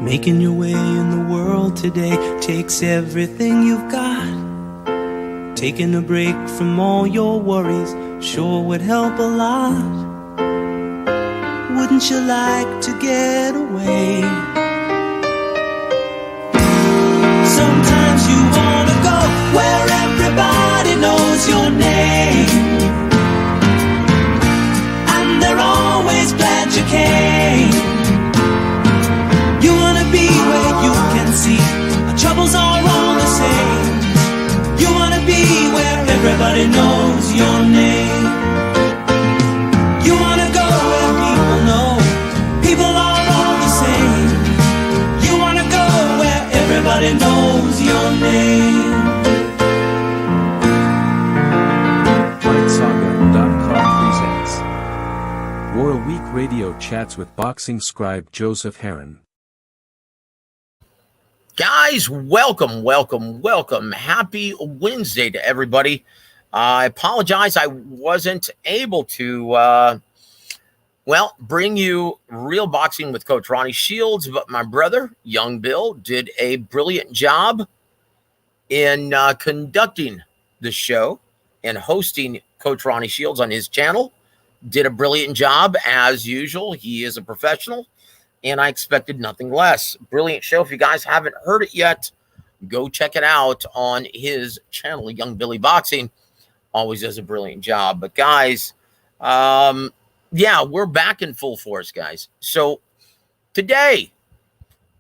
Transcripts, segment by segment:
Making your way in the world today takes everything you've got. Taking a break from all your worries sure would help a lot. Wouldn't you like to get away? Sometimes you wanna go where everybody knows your name, and they're always glad you came. You wanna be where you can see our troubles are all the same. You wanna be where everybody knows your name. You wanna go where people know people are all the same. You wanna go where everybody knows your name. FightSaga.com presents WAWR Week Radio Chats with boxing scribe Joseph Heron. Guys, welcome. Happy Wednesday to everybody. I apologize I wasn't able to, bring you Real Boxing with Coach Ronnie Shields, but my brother, Young Bill, did a brilliant job in conducting the show and hosting Coach Ronnie Shields on his channel. Did a brilliant job, as usual. He is a professional, and I expected nothing less. Brilliant show. If you guys haven't heard it yet, go check it out on his channel, Young Billy Boxing. Always does a brilliant job. But guys, we're back in full force, guys. So today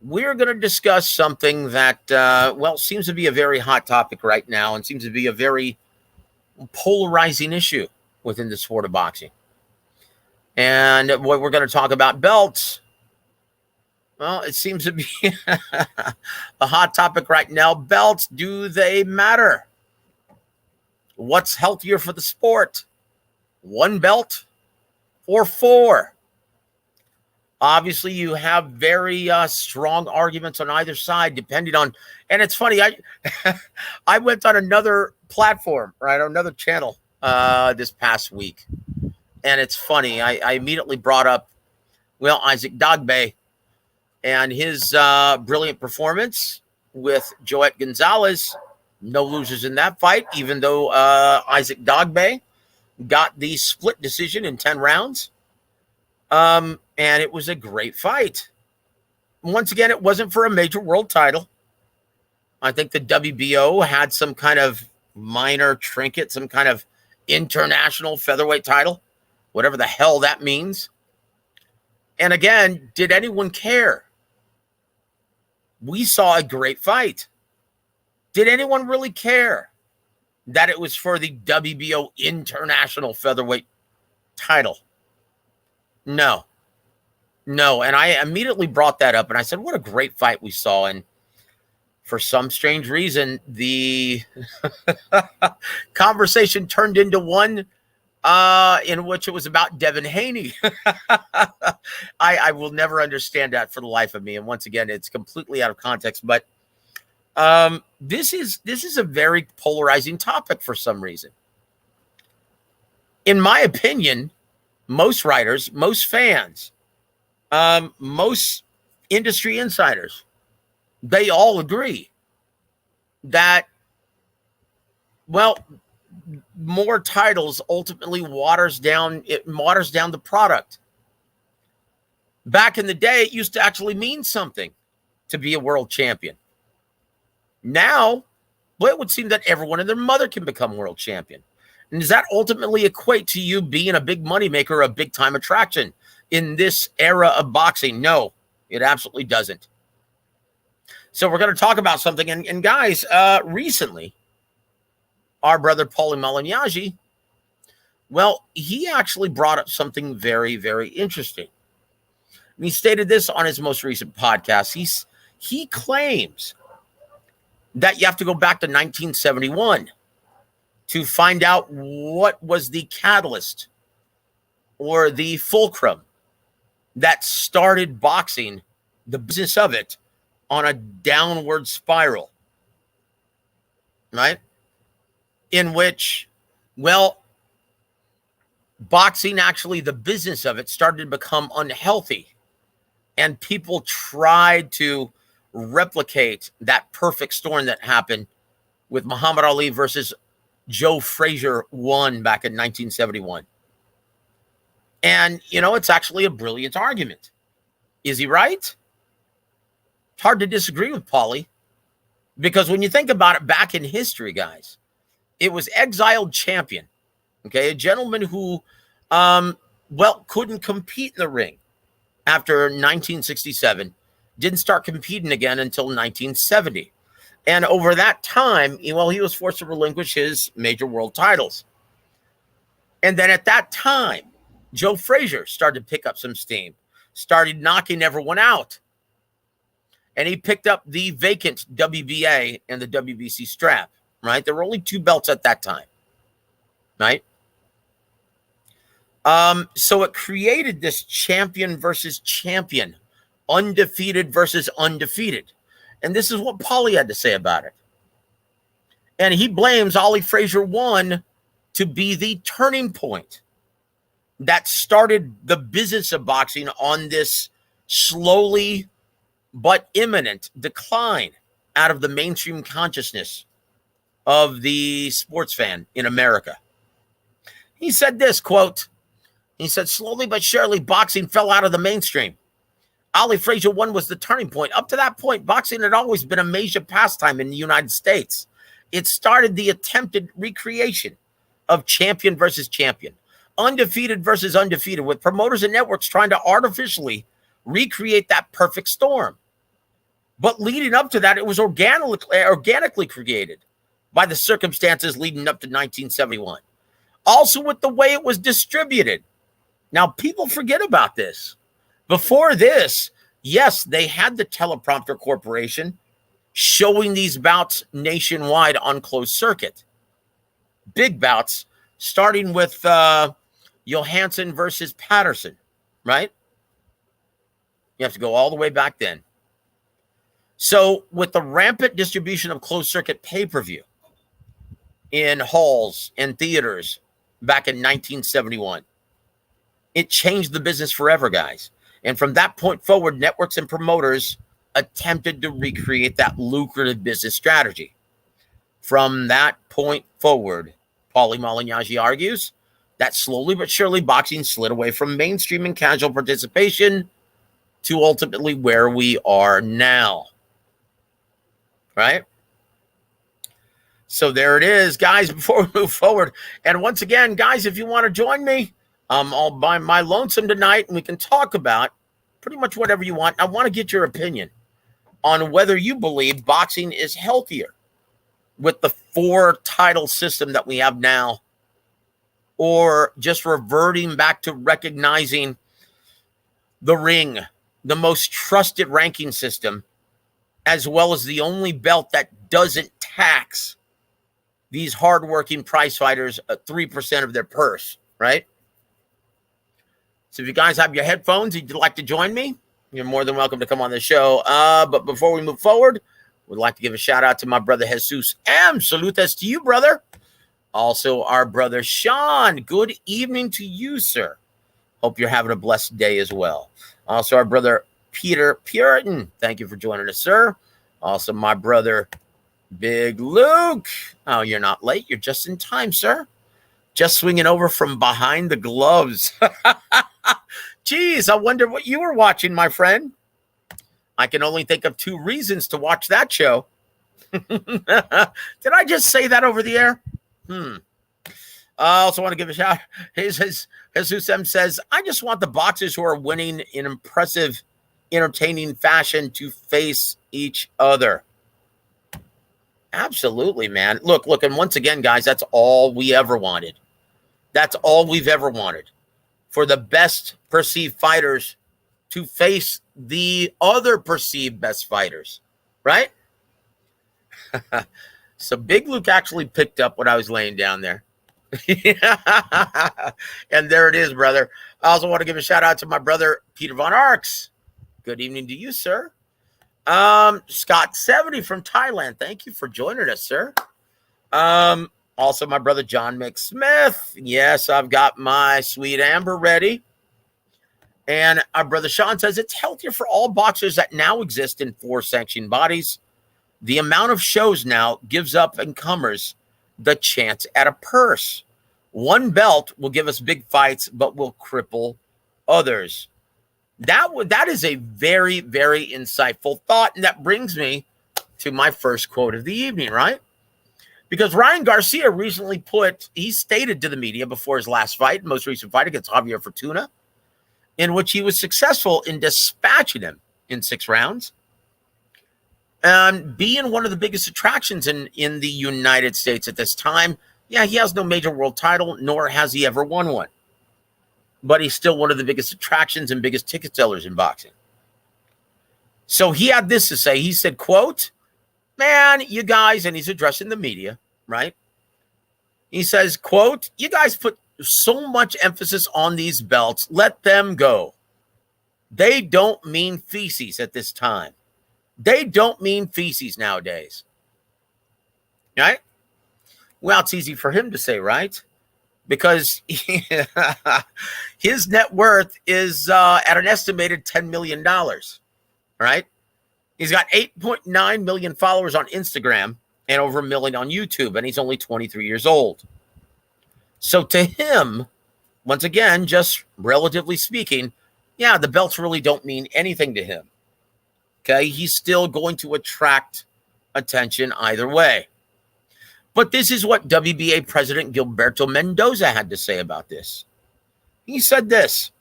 we're going to discuss something that, seems to be a very hot topic right now and seems to be a very polarizing issue within the sport of boxing. And what we're going to talk about, belts. Well, it seems to be a hot topic right now. Belts, do they matter? What's healthier for the sport? One belt or four? Obviously, you have very strong arguments on either side, depending on. And it's funny, I went on another platform, right, on another channel this past week, and it's funny. I immediately brought up, W.A.W. and his brilliant performance with Joet Gonzalez. No losers in that fight, even though W.A.W. got the split decision in 10 rounds. And it was a great fight. Once again, it wasn't for a major world title. I think the WBO had some kind of minor trinket, some kind of international featherweight title, whatever the hell that means. And again, did anyone care? We saw a great fight. Did anyone really care that it was for the WBO international featherweight title? No. And I immediately brought that up and I said, what a great fight we saw. And for some strange reason, the conversation turned into one in which it was about Devin Haney. I will never understand that for the life of me. And once again, it's completely out of context. But this is a very polarizing topic for some reason. In my opinion, most writers, most fans, most industry insiders, they all agree that, more titles ultimately waters down the product. Back in the day, it used to actually mean something to be a world champion. Now, it would seem that everyone and their mother can become world champion. And does that ultimately equate to you being a big moneymaker, a big time attraction in this era of boxing? No, it absolutely doesn't. So we're going to talk about something. And guys, recently, our brother Paulie Malignaggi, he actually brought up something very, very interesting. And he stated this on his most recent podcast. He claims that you have to go back to 1971 to find out what was the catalyst or the fulcrum that started boxing, the business of it, on a downward spiral, right? In which, boxing, actually, the business of it started to become unhealthy And people tried to replicate that perfect storm that happened with Muhammad Ali versus Joe Frazier 1 back in 1971. And, it's actually a brilliant argument. Is he right? It's hard to disagree with Paulie, because when you think about it back in history, guys, it was exiled champion, okay, a gentleman who, couldn't compete in the ring after 1967, didn't start competing again until 1970. And over that time, he was forced to relinquish his major world titles. And then at that time, Joe Frazier started to pick up some steam, started knocking everyone out. And he picked up the vacant WBA and the WBC strap, right? There were only 2 belts at that time, right? So it created this champion versus champion, undefeated versus undefeated. And this is what Paulie had to say about it. And he blames Ali Frazier 1 to be the turning point that started the business of boxing on this slowly but imminent decline out of the mainstream consciousness of the sports fan in America. He said this, quote, he said, slowly but surely, boxing fell out of the mainstream. Ali Frazier 1 was the turning point. Up to that point, boxing had always been a major pastime in the United States. It started the attempted recreation of champion versus champion, undefeated versus undefeated, with promoters and networks trying to artificially recreate that perfect storm. But leading up to that, it was organically created by the circumstances leading up to 1971. Also with the way it was distributed. Now, people forget about this. Before this, yes, they had the Teleprompter Corporation showing these bouts nationwide on closed circuit. Big bouts, starting with Johansson versus Patterson, right? You have to go all the way back then. So with the rampant distribution of closed circuit pay-per-view in halls and theaters back in 1971, it changed the business forever, guys. And from that point forward, networks and promoters attempted to recreate that lucrative business strategy. From that point forward, Paulie Malignaggi argues that slowly but surely boxing slid away from mainstream and casual participation to ultimately where we are now. Right? So there it is, guys, before we move forward. And once again, guys, if you want to join me, all by my lonesome tonight, and we can talk about pretty much whatever you want. I want to get your opinion on whether you believe boxing is healthier with the 4 title system that we have now, or just reverting back to recognizing the ring, the most trusted ranking system, as well as the only belt that doesn't tax these hardworking prize fighters 3% of their purse, right? So if you guys have your headphones, if you'd like to join me, you're more than welcome to come on the show. But before we move forward, we'd like to give a shout out to my brother Jesus M. Salutes to you, brother. Also, our brother Sean. Good evening to you, sir. Hope you're having a blessed day as well. Also, our brother Peter Puritan. Thank you for joining us, sir. Also, my brother Big Luke. Oh, you're not late. You're just in time, sir. Just swinging over from behind the gloves. Geez, I wonder what you were watching, my friend. I can only think of 2 reasons to watch that show. Did I just say that over the air? I also want to give a shout. Jesus M says, I just want the boxers who are winning in impressive, entertaining fashion to face each other. Absolutely, man. Look, and once again, guys, that's all we ever wanted. That's all we've ever wanted. For the best perceived fighters to face the other perceived best fighters, right? So Big Luke actually picked up what I was laying down there. And there it is, brother. I also want to give a shout out to my brother, Peter Von Arx. Good evening to you, sir. Scott 70 from Thailand. Thank you for joining us, sir. Also, my brother John McSmith. Yes, I've got my sweet amber ready. And our brother Sean says it's healthier for all boxers that now exist in 4 sanctioned bodies. The amount of shows now gives up and comers the chance at a purse. One belt will give us big fights, but will cripple others. That is a very, very insightful thought. And that brings me to my first quote of the evening, right? Because Ryan Garcia recently he stated to the media before his last fight, most recent fight against Javier Fortuna, in which he was successful in dispatching him in 6 rounds and being one of the biggest attractions in the United States at this time. Yeah, he has no major world title, nor has he ever won one. But he's still one of the biggest attractions and biggest ticket sellers in boxing. So he had this to say. He said, quote, man, you guys, and he's addressing the media, right? He says, quote, you guys put so much emphasis on these belts. Let them go. They don't mean feces at this time. They don't mean feces nowadays. Right? Well, it's easy for him to say, right? Because his net worth is at an estimated $10 million, right? He's got 8.9 million followers on Instagram and over 1 million on YouTube, and he's only 23 years old. So to him, once again, just relatively speaking, yeah, the belts really don't mean anything to him. Okay, he's still going to attract attention either way. But this is what WBA President Gilberto Mendoza had to say about this. He said this,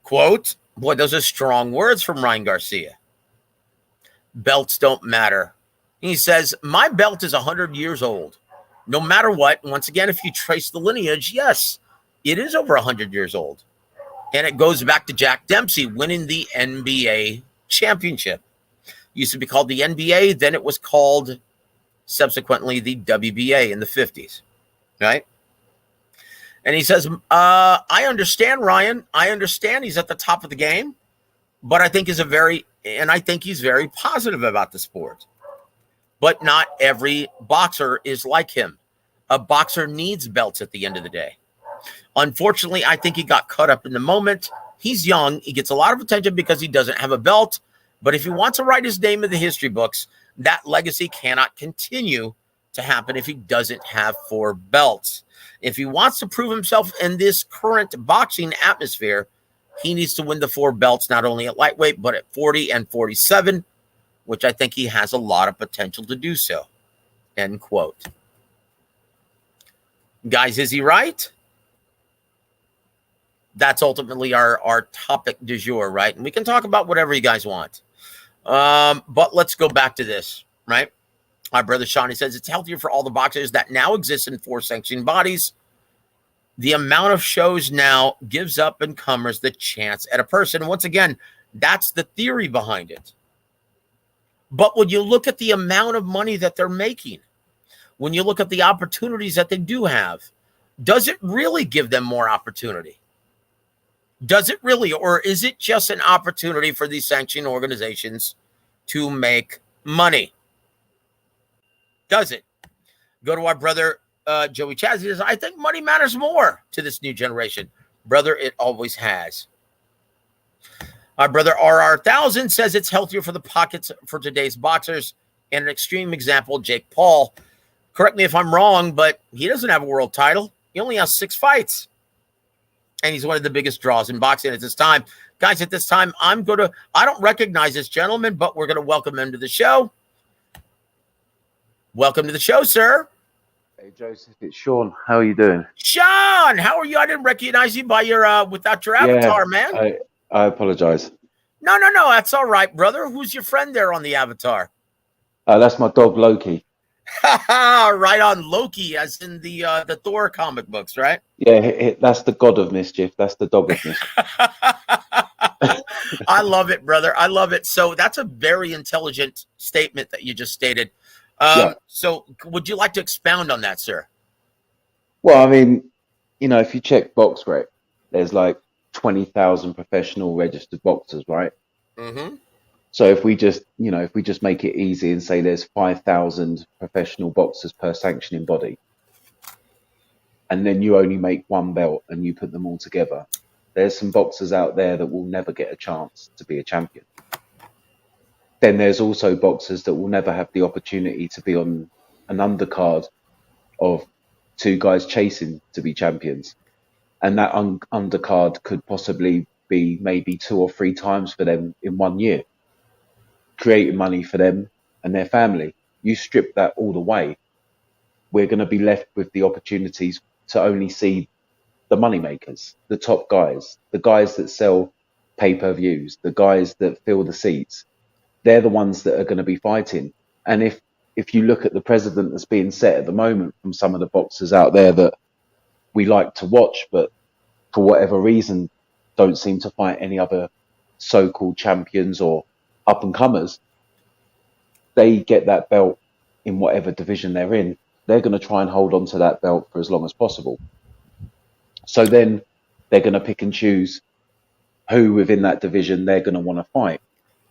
quote, boy, those are strong words from Ryan Garcia. Belts don't matter. He says, my belt is 100 years old. No matter what, once again, if you trace the lineage, yes, it is over 100 years old. And it goes back to Jack Dempsey winning the NBA championship. It used to be called the NBA, then it was called subsequently the WBA in the 50s, right? And he says, I understand, Ryan. I understand he's at the top of the game, but I think he's very positive about the sport. But not every boxer is like him. A boxer needs belts at the end of the day. Unfortunately, I think he got caught up in the moment. He's young. He gets a lot of attention because he doesn't have a belt. But if he wants to write his name in the history books, that legacy cannot continue to happen if he doesn't have 4 belts. If he wants to prove himself in this current boxing atmosphere, he needs to win the 4 belts, not only at lightweight, but at 40 and 47, which I think he has a lot of potential to do so. End quote. Guys, is he right? That's ultimately our topic du jour, right? And we can talk about whatever you guys want. But let's go back to this, right? Our brother Shawnee says it's healthier for all the boxers that now exist in 4 sanctioned bodies. The amount of shows now gives up and comers the chance at a person. Once again, that's the theory behind it. But when you look at the amount of money that they're making, when you look at the opportunities that they do have, does it really give them more opportunity? Does it really, or is it just an opportunity for these sanctioned organizations to make money? Does it? Go to our brother, Joey Chats. He says, I think money matters more to this new generation. Brother, it always has. Our brother RR1000 says it's healthier for the pockets for today's boxers. And an extreme example, Jake Paul. Correct me if I'm wrong, but he doesn't have a world title. He only has 6 fights. And he's one of the biggest draws in boxing at this time. Guys, at this time, I don't recognize this gentleman, but we're going to welcome him to the show. Welcome to the show, sir. Hey, Joseph, it's Sean. How are you doing? Sean, how are you? I didn't recognize you by your without your avatar, man. I apologize. No. That's all right, brother. Who's your friend there on the avatar? That's my dog, Loki. Right on, Loki, as in the Thor comic books, right? Yeah, that's the god of mischief. That's the dog of mischief. I love it, brother. I love it. So that's a very intelligent statement that you just stated. Yeah. So would you like to expound on that, sir? Well, I mean, if you check BoxRec, there's like 20,000 professional registered boxers, right? Mm-hmm. So if we just make it easy and say there's 5,000 professional boxers per sanctioning body, and then you only make 1 belt and you put them all together, There's some boxers out there that will never get a chance to be a champion. Then there's also boxers that will never have the opportunity to be on an undercard of two guys chasing to be champions. And that undercard could possibly be maybe 2 or 3 times for them in 1 year, creating money for them and their family. You strip that all away, we're going to be left with the opportunities to only see the money makers, the top guys, the guys that sell pay-per-views, the guys that fill the seats. They're the ones that are going to be fighting. And if you look at the precedent that's being set at the moment from some of the boxers out there that we like to watch, but for whatever reason don't seem to fight any other so-called champions or up-and-comers, they get that belt in whatever division they're in. They're going to try and hold on to that belt for as long as possible. So then they're going to pick and choose who within that division they're going to want to fight.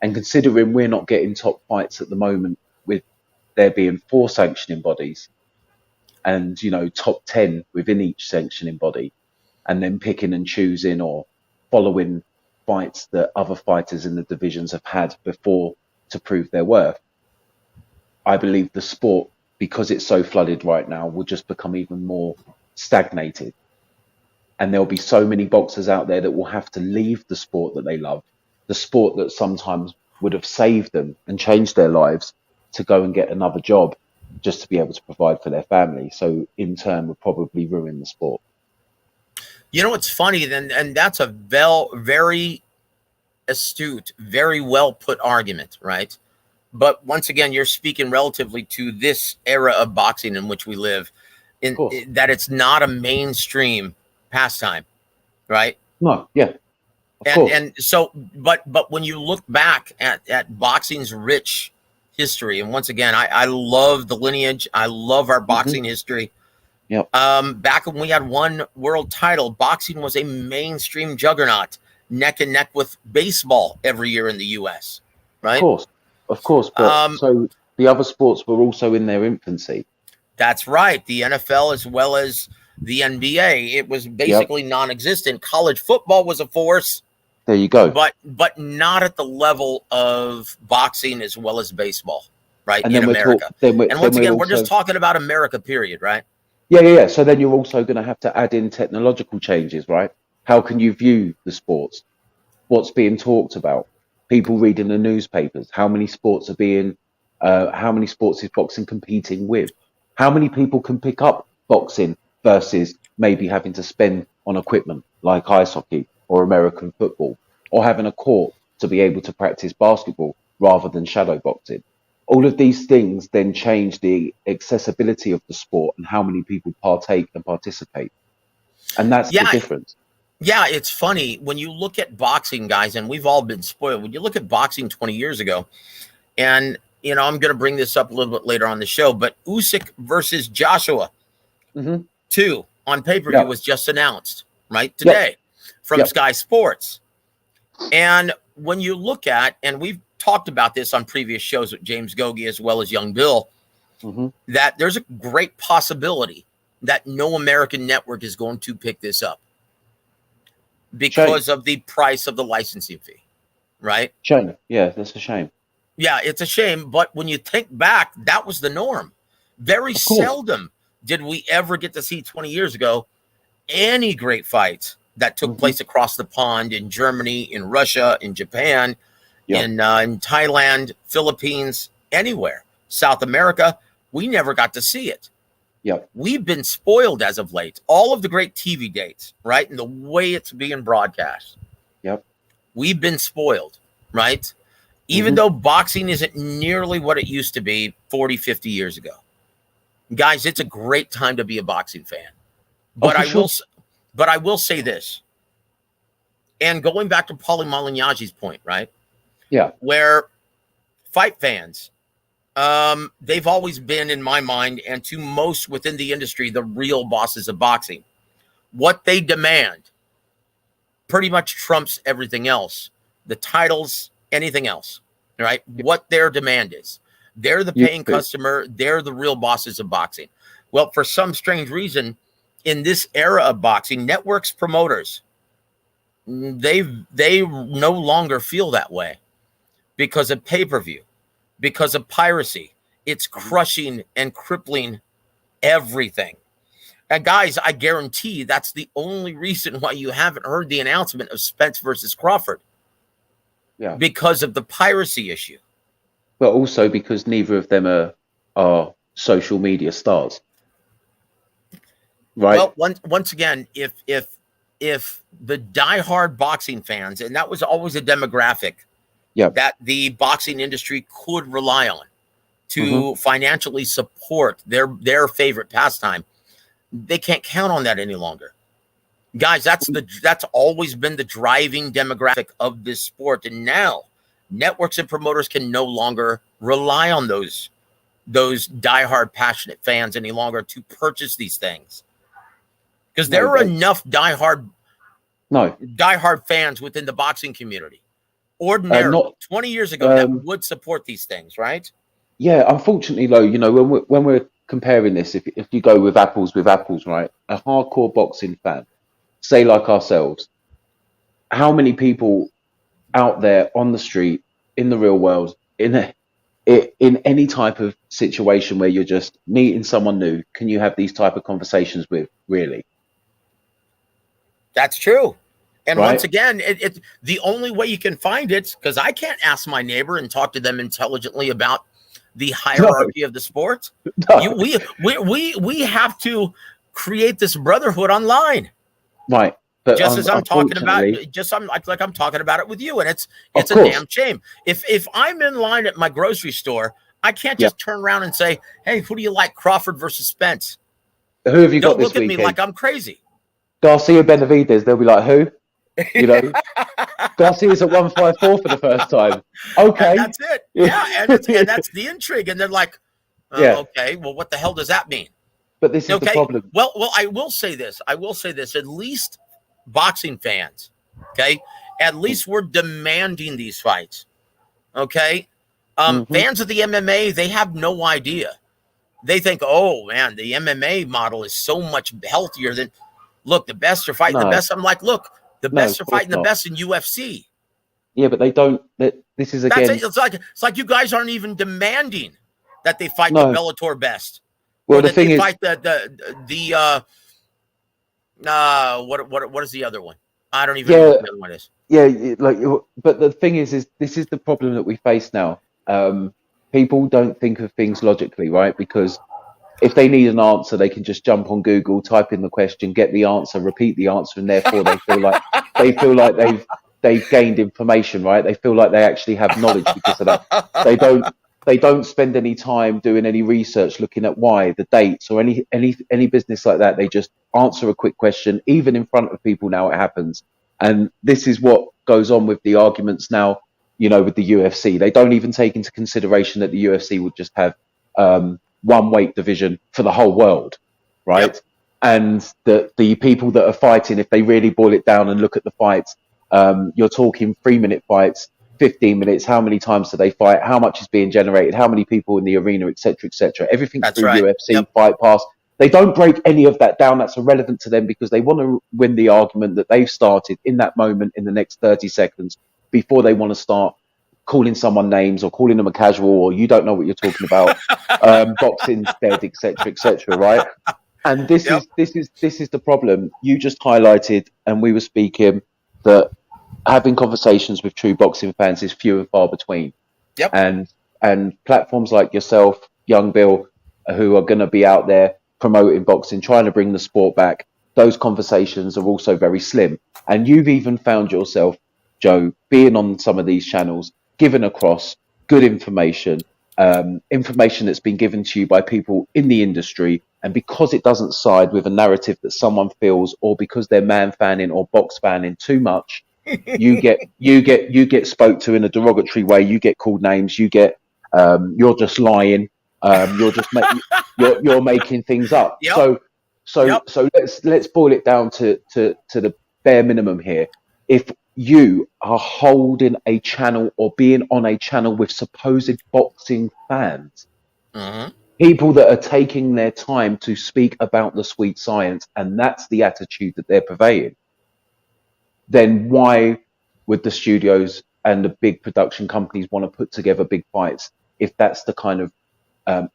And considering we're not getting top fights at the moment, with there being 4 sanctioning bodies and, you know, top 10 within each sanctioning body, and then picking and choosing or following fights that other fighters in the divisions have had before to prove their worth, I believe the sport, because it's so flooded right now, will just become even more stagnated. And there'll be so many boxers out there that will have to leave the sport that they love, the sport that sometimes would have saved them and changed their lives, to go and get another job just to be able to provide for their family. So in turn would probably ruin the sport. You know what's funny then, and that's a very astute, very well put argument, right? But once again, you're speaking relatively to this era of boxing in which we live, in that it's not a mainstream pastime, right? No, yeah, of course. And so, but when you look back at boxing's rich history, and once again, I love the lineage, I love our boxing history. Yep. Back when we had one world title, boxing was a mainstream juggernaut, neck and neck with baseball every year in the U.S. Right? Of course. But so the other sports were also in their infancy. That's right. The NFL as well as the NBA. It was basically non-existent. College football was a force. There you go. But not at the level of boxing as well as baseball, right? And in America. And once again, we're just talking about America, period, right? Yeah. So then you're also going to have to add in technological changes, right? How can you view the sports? What's being talked about? People reading the newspapers. How many sports is boxing competing with? How many people can pick up boxing versus maybe having to spend on equipment like ice hockey or American football, or having a court to be able to practice basketball rather than shadow boxing? All of these things then change the accessibility of the sport and how many people partake and participate. And that's the difference. Yeah, it's funny when you look at boxing, guys, and we've all been spoiled. When you look at boxing 20 years ago, and, you know, I'm going to bring this up a little bit later on the show, but Usyk versus Joshua 2 on pay-per-view was just announced, right, today from Sky Sports. And when you look at, and we've talked about this on previous shows with James Gogi as well as Young Bill, that there's a great possibility that no American network is going to pick this up because of the price of the licensing fee, right? Shame. Yeah, that's a shame. Yeah, it's a shame. But when you think back, that was the norm. Very seldom did we ever get to see 20 years ago any great fights that took place across the pond in Germany, in Russia, in Japan, in Thailand, Philippines, anywhere. South America, we never got to see it. We've been spoiled as of late. All of the great TV dates, right? And the way it's being broadcast. We've been spoiled, right? Even though boxing isn't nearly what it used to be 40, 50 years ago. Guys, it's a great time to be a boxing fan. But I will say this. And going back to Paulie Malignaggi's point, right? Where fight fans, they've always been, in my mind, and to most within the industry, the real bosses of boxing. What they demand pretty much trumps everything else. The titles, anything else, right? What their demand is. They're the paying customer. They're the real bosses of boxing. Well, for some strange reason, in this era of boxing, networks, promoters, they no longer feel that way because of pay-per-view, because of piracy. It's crushing and crippling everything. And guys, I guarantee that's the only reason why you haven't heard the announcement of Spence versus Crawford. Yeah. Because of the piracy issue. But also because neither of them are social media stars. Right? Well, once again, if the diehard boxing fans, and that was always a demographic that the boxing industry could rely on to financially support their favorite pastime, they can't count on that any longer. Guys, that's always been the driving demographic of this sport, and now networks and promoters can no longer rely on those diehard passionate fans any longer to purchase these things. Because there are enough diehard fans within the boxing community, ordinarily 20 years ago, that would support these things, right? Yeah, unfortunately, though, you know, when we're comparing this, if you go with apples, right, a hardcore boxing fan, say like ourselves, how many people out there on the street, in the real world, in any type of situation where you're just meeting someone new, can you have these type of conversations with, really? That's true. And once again, it's the only way you can find it, because I can't ask my neighbor and talk to them intelligently about the hierarchy of the sport. No. We have to create this brotherhood online. Right. But just as I'm talking about, like I'm talking about it with you, and it's a damn shame. If I'm in line at my grocery store, I can't just turn around and say, "Hey, who do you like, Crawford versus Spence?" Who have you got this weekend? Don't look at me like I'm crazy. Garcia Benavidez. They'll be like, "Who?" You know, Garcia's at 154 for the first time. Okay, and that's it. Yeah, and that's the intrigue. And they're like, "Okay, well, what the hell does that mean?" But this is the problem. Well, I will say this. At least boxing fans, okay, at least we're demanding these fights. Okay, fans of the MMA, they have no idea. They think, "Oh man, the MMA model is so much healthier than." Look, the best are fighting the best. I'm like, look, the best are fighting the best in UFC. Yeah, but they don't. This is again. It's like you guys aren't even demanding that they fight the Bellator best. Well, the thing is, fight what is the other one? I don't even know what the other one is. Yeah, but the thing is this is the problem that we face now. People don't think of things logically, right? Because if they need an answer, they can just jump on Google, type in the question, get the answer, repeat the answer, and therefore they feel like they've gained information, right? They feel like they actually have knowledge because of that. They don't spend any time doing any research, looking at why, the dates, or any business like that. They just answer a quick question, even in front of people. Now it happens, and this is what goes on with the arguments now. You know, with the UFC, they don't even take into consideration that the UFC would just have one weight division for the whole world, right? Yep. And the people that are fighting, if they really boil it down and look at the fights, you're talking 3-minute fights, 15 minutes. How many times do they fight? How much is being generated? How many people in the arena, etc., etc. Everything through UFC, Fight Pass. They don't break any of that down. That's irrelevant to them because they want to win the argument that they've started in that moment in the next 30 seconds before they want to start calling someone names or calling them a casual or you don't know what you're talking about, boxing's dead, etc., right? And this is the problem. You just highlighted, and we were speaking, that having conversations with true boxing fans is few and far between. Yep. And platforms like yourself, Young Bill, who are going to be out there promoting boxing, trying to bring the sport back, those conversations are also very slim. And you've even found yourself, Joe, being on some of these channels, given across good information, information that's been given to you by people in the industry, and because it doesn't side with a narrative that someone feels, or because they're man fanning or box fanning too much, you get spoke to in a derogatory way. You get called names. You get you're just lying. You're making things up. Yep. So let's boil it down to the bare minimum here. If you are holding a channel or being on a channel with supposed boxing fans, people that are taking their time to speak about the sweet science, and that's the attitude that they're purveying. then why would the studios and the big production companies want to put together big fights if that's the kind of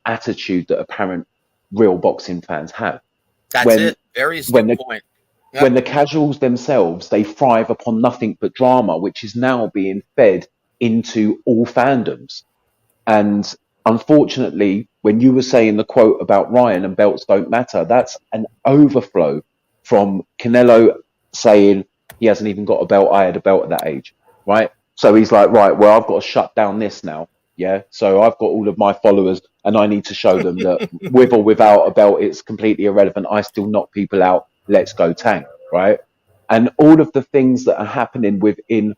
attitude that apparent real boxing fans have? That's When it. Very when astute the point. when Yep. the casuals themselves, they thrive upon nothing but drama, which is now being fed into all fandoms. And unfortunately, when you were saying the quote about Ryan and belts don't matter, that's an overflow from Canelo saying he hasn't even got a belt. I had a belt at that age, right? So he's like, right, well, I've got to shut down this now. Yeah. So I've got all of my followers and I need to show them that with or without a belt, it's completely irrelevant. I still knock people out. Let's go tank. Right. And all of the things that are happening within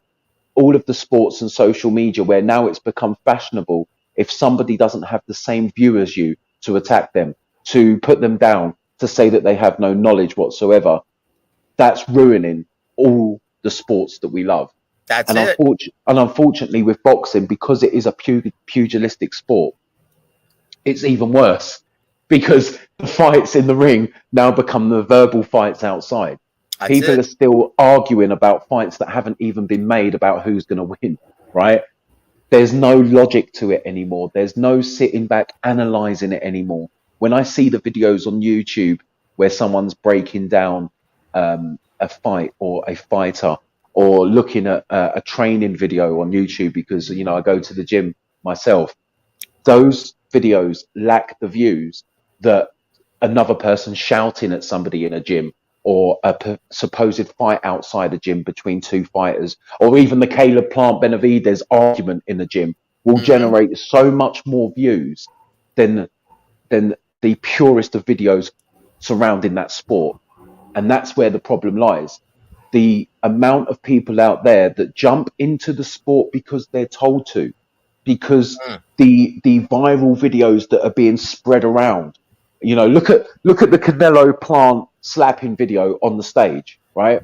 all of the sports and social media where now it's become fashionable if somebody doesn't have the same view as you to attack them, to put them down, to say that they have no knowledge whatsoever. That's ruining all the sports that we love. That's And, it. unfortunately, with boxing, because it is a pugilistic sport, it's even worse because the fights in the ring now become the verbal fights outside. That's People it. are still arguing about fights that haven't even been made about who's going to win, right? There's no logic to it anymore. There's no sitting back analyzing it anymore. When I see the videos on YouTube where someone's breaking down a fight or a fighter, or looking at a training video on YouTube, because I go to the gym myself, those videos lack the views that another person shouting at somebody in a gym, or a supposed fight outside a gym between two fighters, or even the Caleb Plant Benavidez argument in the gym will Hmm. generate so much more views than the purest of videos surrounding that sport. And that's where the problem lies. The amount of people out there that jump into the sport because they're told to, because the viral videos that are being spread around, look at the Canelo Plant slapping video on the stage, right?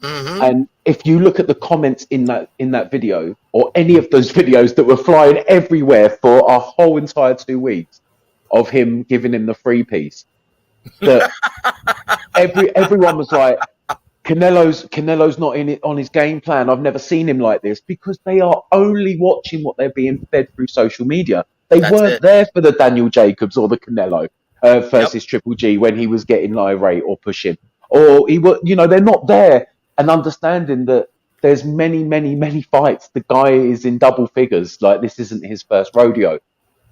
Hmm. And if you look at the comments in that video, or any of those videos that were flying everywhere for a whole entire 2 weeks of him giving him the free piece, that everyone was like, Canelo's not in it on his game plan. I've never seen him like this, because they are only watching what they're being fed through social media. They That's weren't it. there for the Daniel Jacobs or the Canelo Yep. versus Triple G when he was getting irate or pushing, or he was. They're not there and understanding that there's many, many, many fights. The guy is in double figures. Like, this isn't his first rodeo.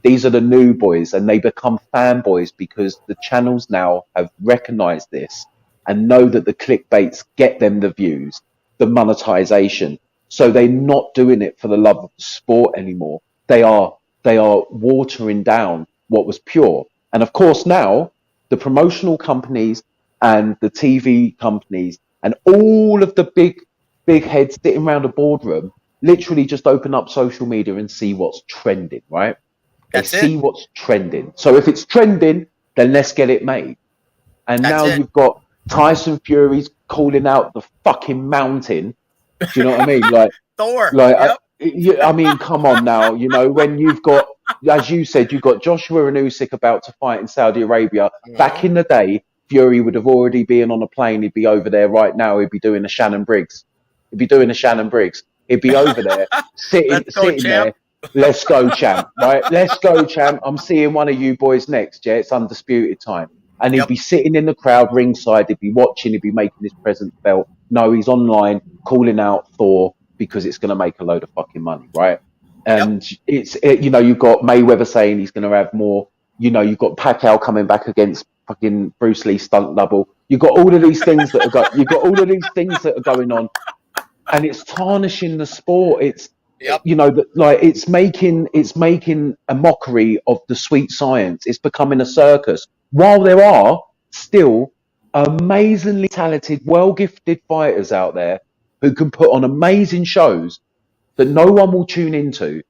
These are the new boys, and they become fanboys because the channels now have recognized this and know that the clickbaits get them the views, the monetization. So they're not doing it for the love of the sport anymore. They are watering down what was pure. And of course, now the promotional companies and the TV companies and all of the big heads sitting around a boardroom literally just open up social media and see what's trending, right? They That's it. see what's trending. So if it's trending, then let's get it made. And That's now it. you've got Tyson Fury's calling out the fucking mountain. Do you know what I mean? Thor. Like, Yep. I mean, come on now. When you've got, as you said, you've got Joshua and Usyk about to fight in Saudi Arabia. Back Mhm. in the day, Fury would have already been on a plane. He'd be over there right now. He'd be doing a Shannon Briggs. He'd be doing a Shannon Briggs. He'd be over there, Let's go, sitting champ. there. Let's go, champ. Right? Let's go, champ. I'm seeing one of you boys next. Yeah, it's undisputed time. And he'd Yep. be sitting in the crowd ringside. He'd be watching. He'd be making his presence felt. No, he's online calling out Thor because it's going to make a load of fucking money, right? Yep. And you've got Mayweather saying he's going to have more. You've got Pacquiao coming back against fucking Bruce Lee stunt double. You've got all of these things that you've got all of these things that are going on, and it's tarnishing the sport. Yep. It's making a mockery of the sweet science. It's becoming a circus. While there are still amazingly talented, well gifted fighters out there who can put on amazing shows that no one will tune into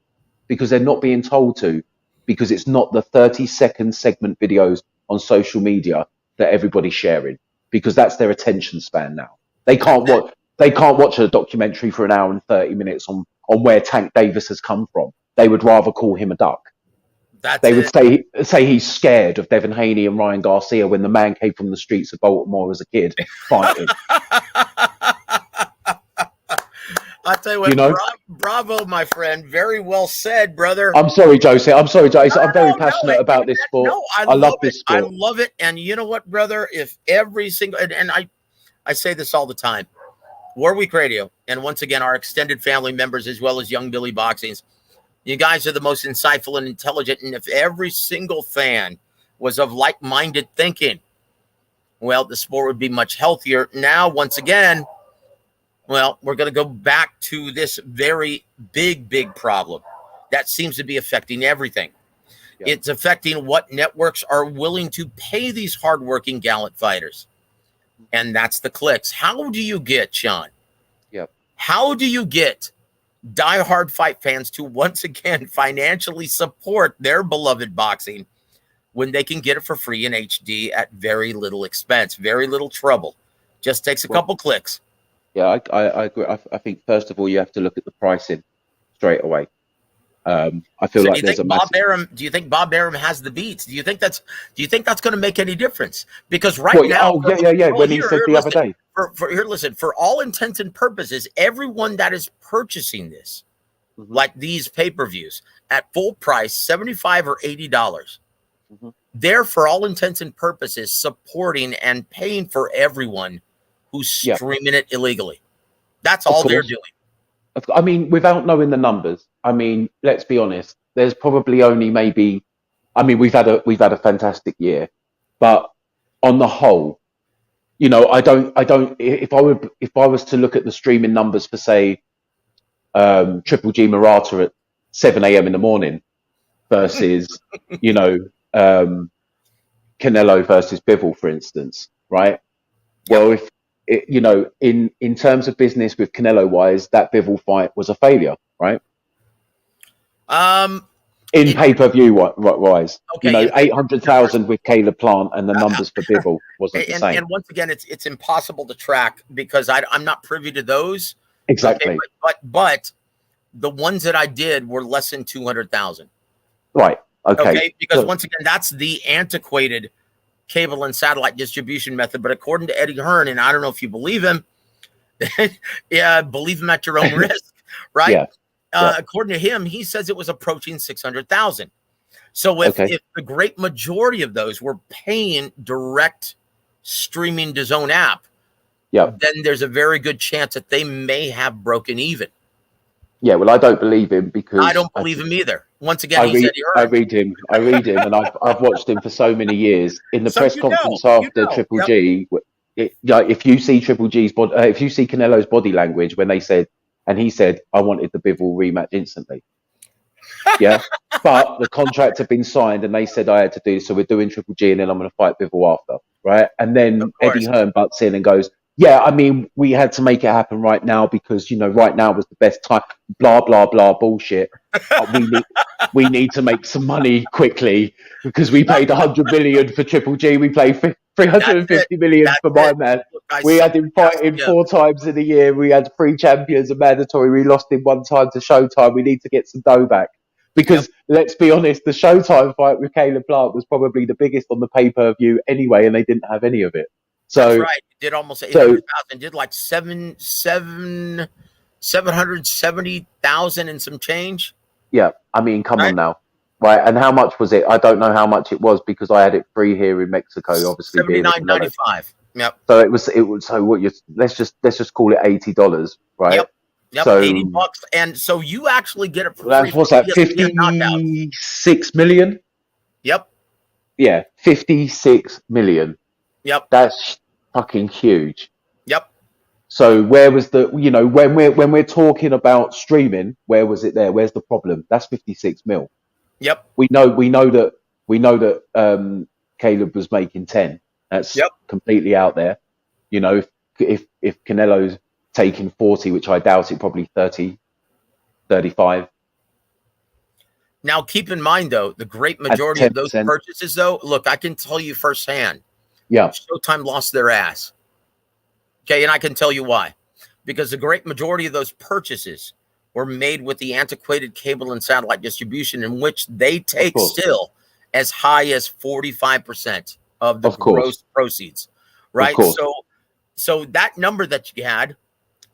because they're not being told to, because it's not the 30-second segment videos on social media that everybody's sharing, because that's their attention span now. They can't watch a documentary for an hour and 30 minutes on where Tank Davis has come from. They would rather call him a duck. That's They would it. say he's scared of Devin Haney and Ryan Garcia when the man came from the streets of Baltimore as a kid fighting. I'll tell you You what, know. bravo, my friend. Very well said, brother. I'm sorry, Joseph. I'm sorry, Joseph. I'm very No, passionate hey, about this sport. no, I I love love it. this I sport. love it. And you know what, brother? If every single, and I say this all the time, WAWR Week Radio, and once again, our extended family members, as well as Young Billy Boxings, you guys are the most insightful and intelligent. And if every single fan was of like-minded thinking, well, the sport would be much healthier. Now, once again, well, we're going to go back to this very big problem that seems to be affecting everything. Yeah. It's affecting what networks are willing to pay these hardworking, gallant fighters. And that's the clicks. How do you get, Sean? Yeah. How do you get diehard fight fans to once again financially support their beloved boxing when they can get it for free in HD at very little expense, very little trouble? Just takes a couple clicks. Yeah, I agree. I think first of all you have to look at the pricing straight away. I feel So like there's a massive. Do you think Bob Arum has the beats? Do you think that's going to make any difference? Because right now, yeah. When he said the other day, for all intents and purposes, everyone that is purchasing this, like these pay-per-views at full price, $75 or $80, they're for all intents and purposes supporting and paying for everyone who's streaming it illegally. That's all they're doing. I mean, without knowing the numbers, I mean, let's be honest. There's probably only maybe. I mean, we've had a fantastic year, but on the whole, you know, I don't. If I was to look at the streaming numbers for say, Triple G Murata at 7 a.m. in the morning versus, you know, Canelo versus Bivol, for instance, right? Well, if you know, in terms of business with Canelo wise, that Bivol fight was a failure, right? In pay-per-view wise, okay, you know, 800,000 with Caleb Plant, and the numbers for Bivol wasn't the same. And once again, it's impossible to track because I'm not privy to those. Exactly. Okay, but the ones that I did were less than 200,000. Right. Okay. Because once again, that's the antiquated cable and satellite distribution method. But according to Eddie Hearn, and I don't know if you believe him, yeah, believe him at your own risk, right? Yeah. According to him, he says it was approaching 600,000. So if the great majority of those were paying direct streaming DAZN app, then there's a very good chance that they may have broken even. Yeah, well, I don't believe him because I don't believe him either. Once again, I read him, and I've watched him for so many years. In the press conference after Triple G, if you see Triple G's body, if you see Canelo's body language when they said, and he said, "I wanted the Bivol rematch instantly." Yeah, but the contract had been signed, and they said I had to do so. We're doing Triple G, and then I'm going to fight Bivol after, right? And then Eddie Hearn butts in and goes, "Yeah, I mean, we had to make it happen right now because, you know, right now was the best time, blah, blah, blah, bullshit. We need to make some money quickly because we paid 100 million for Triple G. We paid 350 million for my man. We had him fighting 4 times in a year. We had 3 champions and mandatory. We lost him 1 time to Showtime. We need to get some dough back." Because let's be honest, the Showtime fight with Caleb Plant was probably the biggest on the pay-per-view anyway, and they didn't have any of it. So that's right. It did almost 800,000. Did like 770,000 and some change. Yeah, I mean, come on now, right? And how much was it? I don't know how much it was because I had it free here in Mexico. Obviously, $79.95. Yep. So it was. So what? Let's just call it $80, right? Yep. So $80, and so you actually get it for free. What's that? 56 million. Yep. Yeah, 56 million. Yep. That's fucking huge. Yep. So where was the, you know, when we're talking about streaming, where was it there? Where's the problem? That's 56 mil. Yep. We know that Caleb was making 10. That's completely out there. You know, if Canelo's taking 40, which I doubt it, probably 30, 35. Now, keep in mind, though, the great majority of those purchases, though, look, I can tell you firsthand. Yeah. Showtime lost their ass. Okay, and I can tell you why. Because the great majority of those purchases were made with the antiquated cable and satellite distribution, in which they take still as high as 45% of the gross proceeds. Right? So that number that you had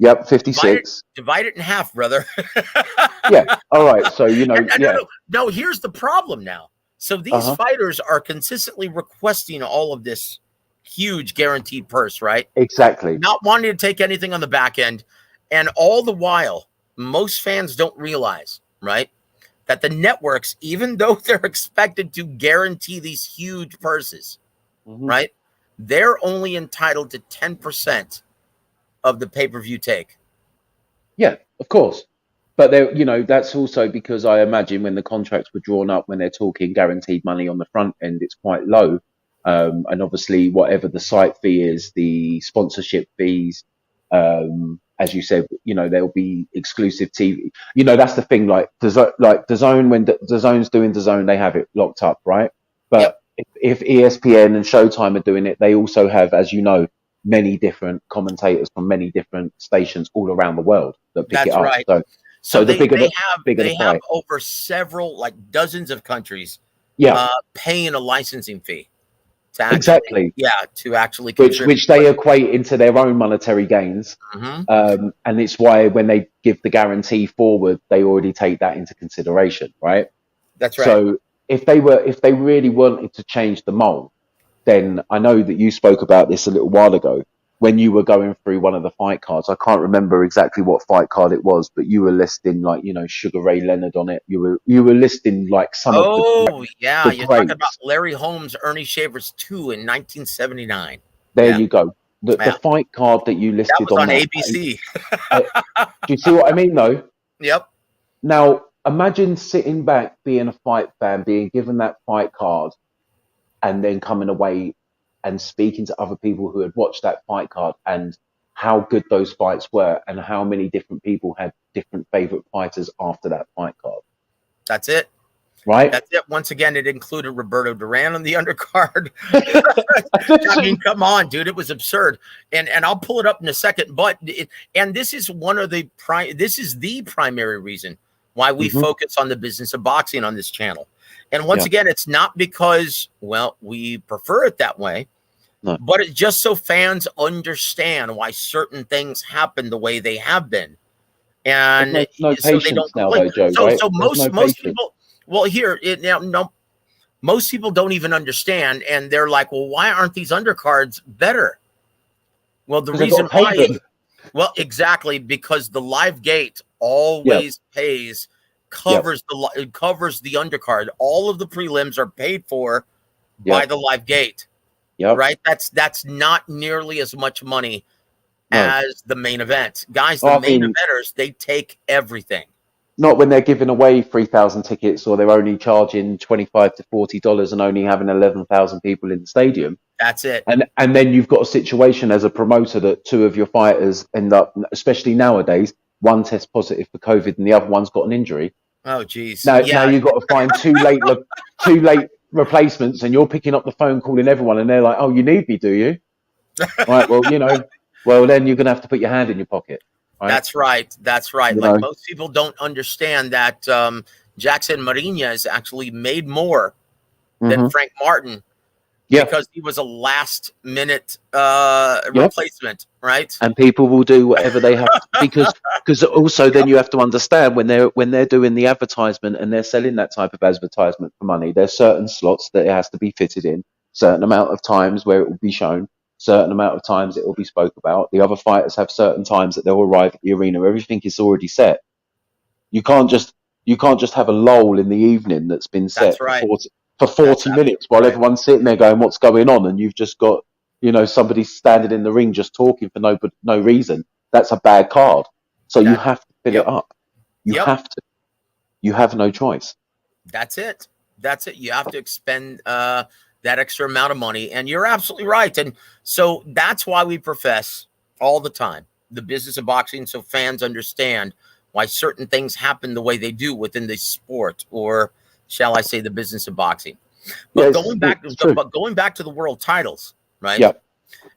Yep, Divide it, 56. divide it in half, brother. Yeah. All right. So, you know, yeah. No, here's the problem now. So these Uh-huh. fighters are consistently requesting all of this huge guaranteed purse, right? Exactly. Not wanting to take anything on the back end. And all the while, most fans don't realize, right, that the networks, even though they're expected to guarantee these huge purses, Mhm. right, they're only entitled to 10% of the pay-per-view take. Yeah, of course. But there, you know, that's also because I imagine when the contracts were drawn up, when they're talking guaranteed money on the front end, it's quite low. And obviously, whatever the site fee is, the sponsorship fees, as you said, you know, there'll be exclusive TV. You know, that's the thing. Like the zone, when the zone's doing the zone, they have it locked up, right? Yep. But if ESPN and Showtime are doing it, they also have, as you know, many different commentators from many different stations all around the world that pick it That's up. right. So the they bigger they the have bigger the they have fight. over several, like dozens of countries Yeah, paying a licensing fee to exactly. actually Which contribute. which they equate into their own monetary gains. Mhm. And it's why when they give the guarantee forward, they already take that into consideration, right? That's right. So if they really wanted to change the mold, then I know that you spoke about this a little while ago when you were going through one of the fight cards. I can't remember exactly what fight card it was, but you were listing, like, you know, Sugar Ray Leonard on it. You were listing like some of Oh yeah, the you're talking about greats. Larry Holmes, Ernie Shavers 2 in 1979. There Yeah, you go. The yeah, fight card that you that listed was on on that. ABC. Do you see what I mean, though? Yep, Now, imagine sitting back, being a fight fan, being given that fight card, and then coming away and speaking to other people who had watched that fight card and how good those fights were and how many different people had different favorite fighters after that fight card, that's it. right? That's it. Once again, it included Roberto Duran on the undercard. I mean, come on, dude, it was absurd. And I'll pull it up in a second. But and this is this is the primary reason why we Hmm. focus on the business of boxing on this channel. And once Yeah. again, it's not because, well, we prefer it that way, No. but it's just so fans understand why certain things happen the way they have been. There's And no so they don't patience now, complain. though, Joe, So right? so There's no most patience. people, well, here it now no most people don't even understand, and they're like, well, why aren't these undercards better? Well, the Because they've got reason to pay why, them. well, exactly, because the live gate Yeah. always pays, covers the undercard. All of the prelims are paid for by Yep. the live gate, Yep. right? That's not nearly as much money No. as the main event. Guys, the I main mean, eventers, they take everything. not when they're giving away 3,000 tickets or they're only charging $25 to $40 and only having 11,000 people in the stadium. That's it. And then you've got a situation as a promoter that two of your fighters end up, especially nowadays, one tests positive for COVID and the other one's got an injury. Oh, geez. Now Yeah. you've got to find two late replacements, and you're picking up the phone calling everyone, and they're like, "Oh, you need me, do you?" Right. Well, you know, well then you're gonna have to put your hand in your pocket. Right. That's right. That's right. You Like, know. most people don't understand that Jackson Mariñez actually made more than Mhm. Frank Martin Yeah. because he was a last minute Yep. replacement, right? And people will do whatever they have to, because also then you have to understand when they're doing the advertisement and they're selling that type of advertisement for money, there's certain slots that it has to be fitted in, certain amount of times where it will be shown, certain amount of times it will be spoke about. The other fighters have certain times that they'll arrive at the arena. Everything is already set. You can't just have a lull in the evening that's been set That's right. for 40 minutes while right. everyone's sitting there going, "What's going on?" And you've just got, you know, somebody standing in the ring just talking for no reason. That's a bad card. So you have to fill Yep. it up. You Yep. have to. You have no choice. That's it. That's it. You have to expend that extra amount of money. And you're absolutely right. And so that's why we profess all the time the business of boxing, so fans understand why certain things happen the way they do within the sport, or shall I say the business of boxing. But Yes, it's true. going back to the world titles, right? Yeah.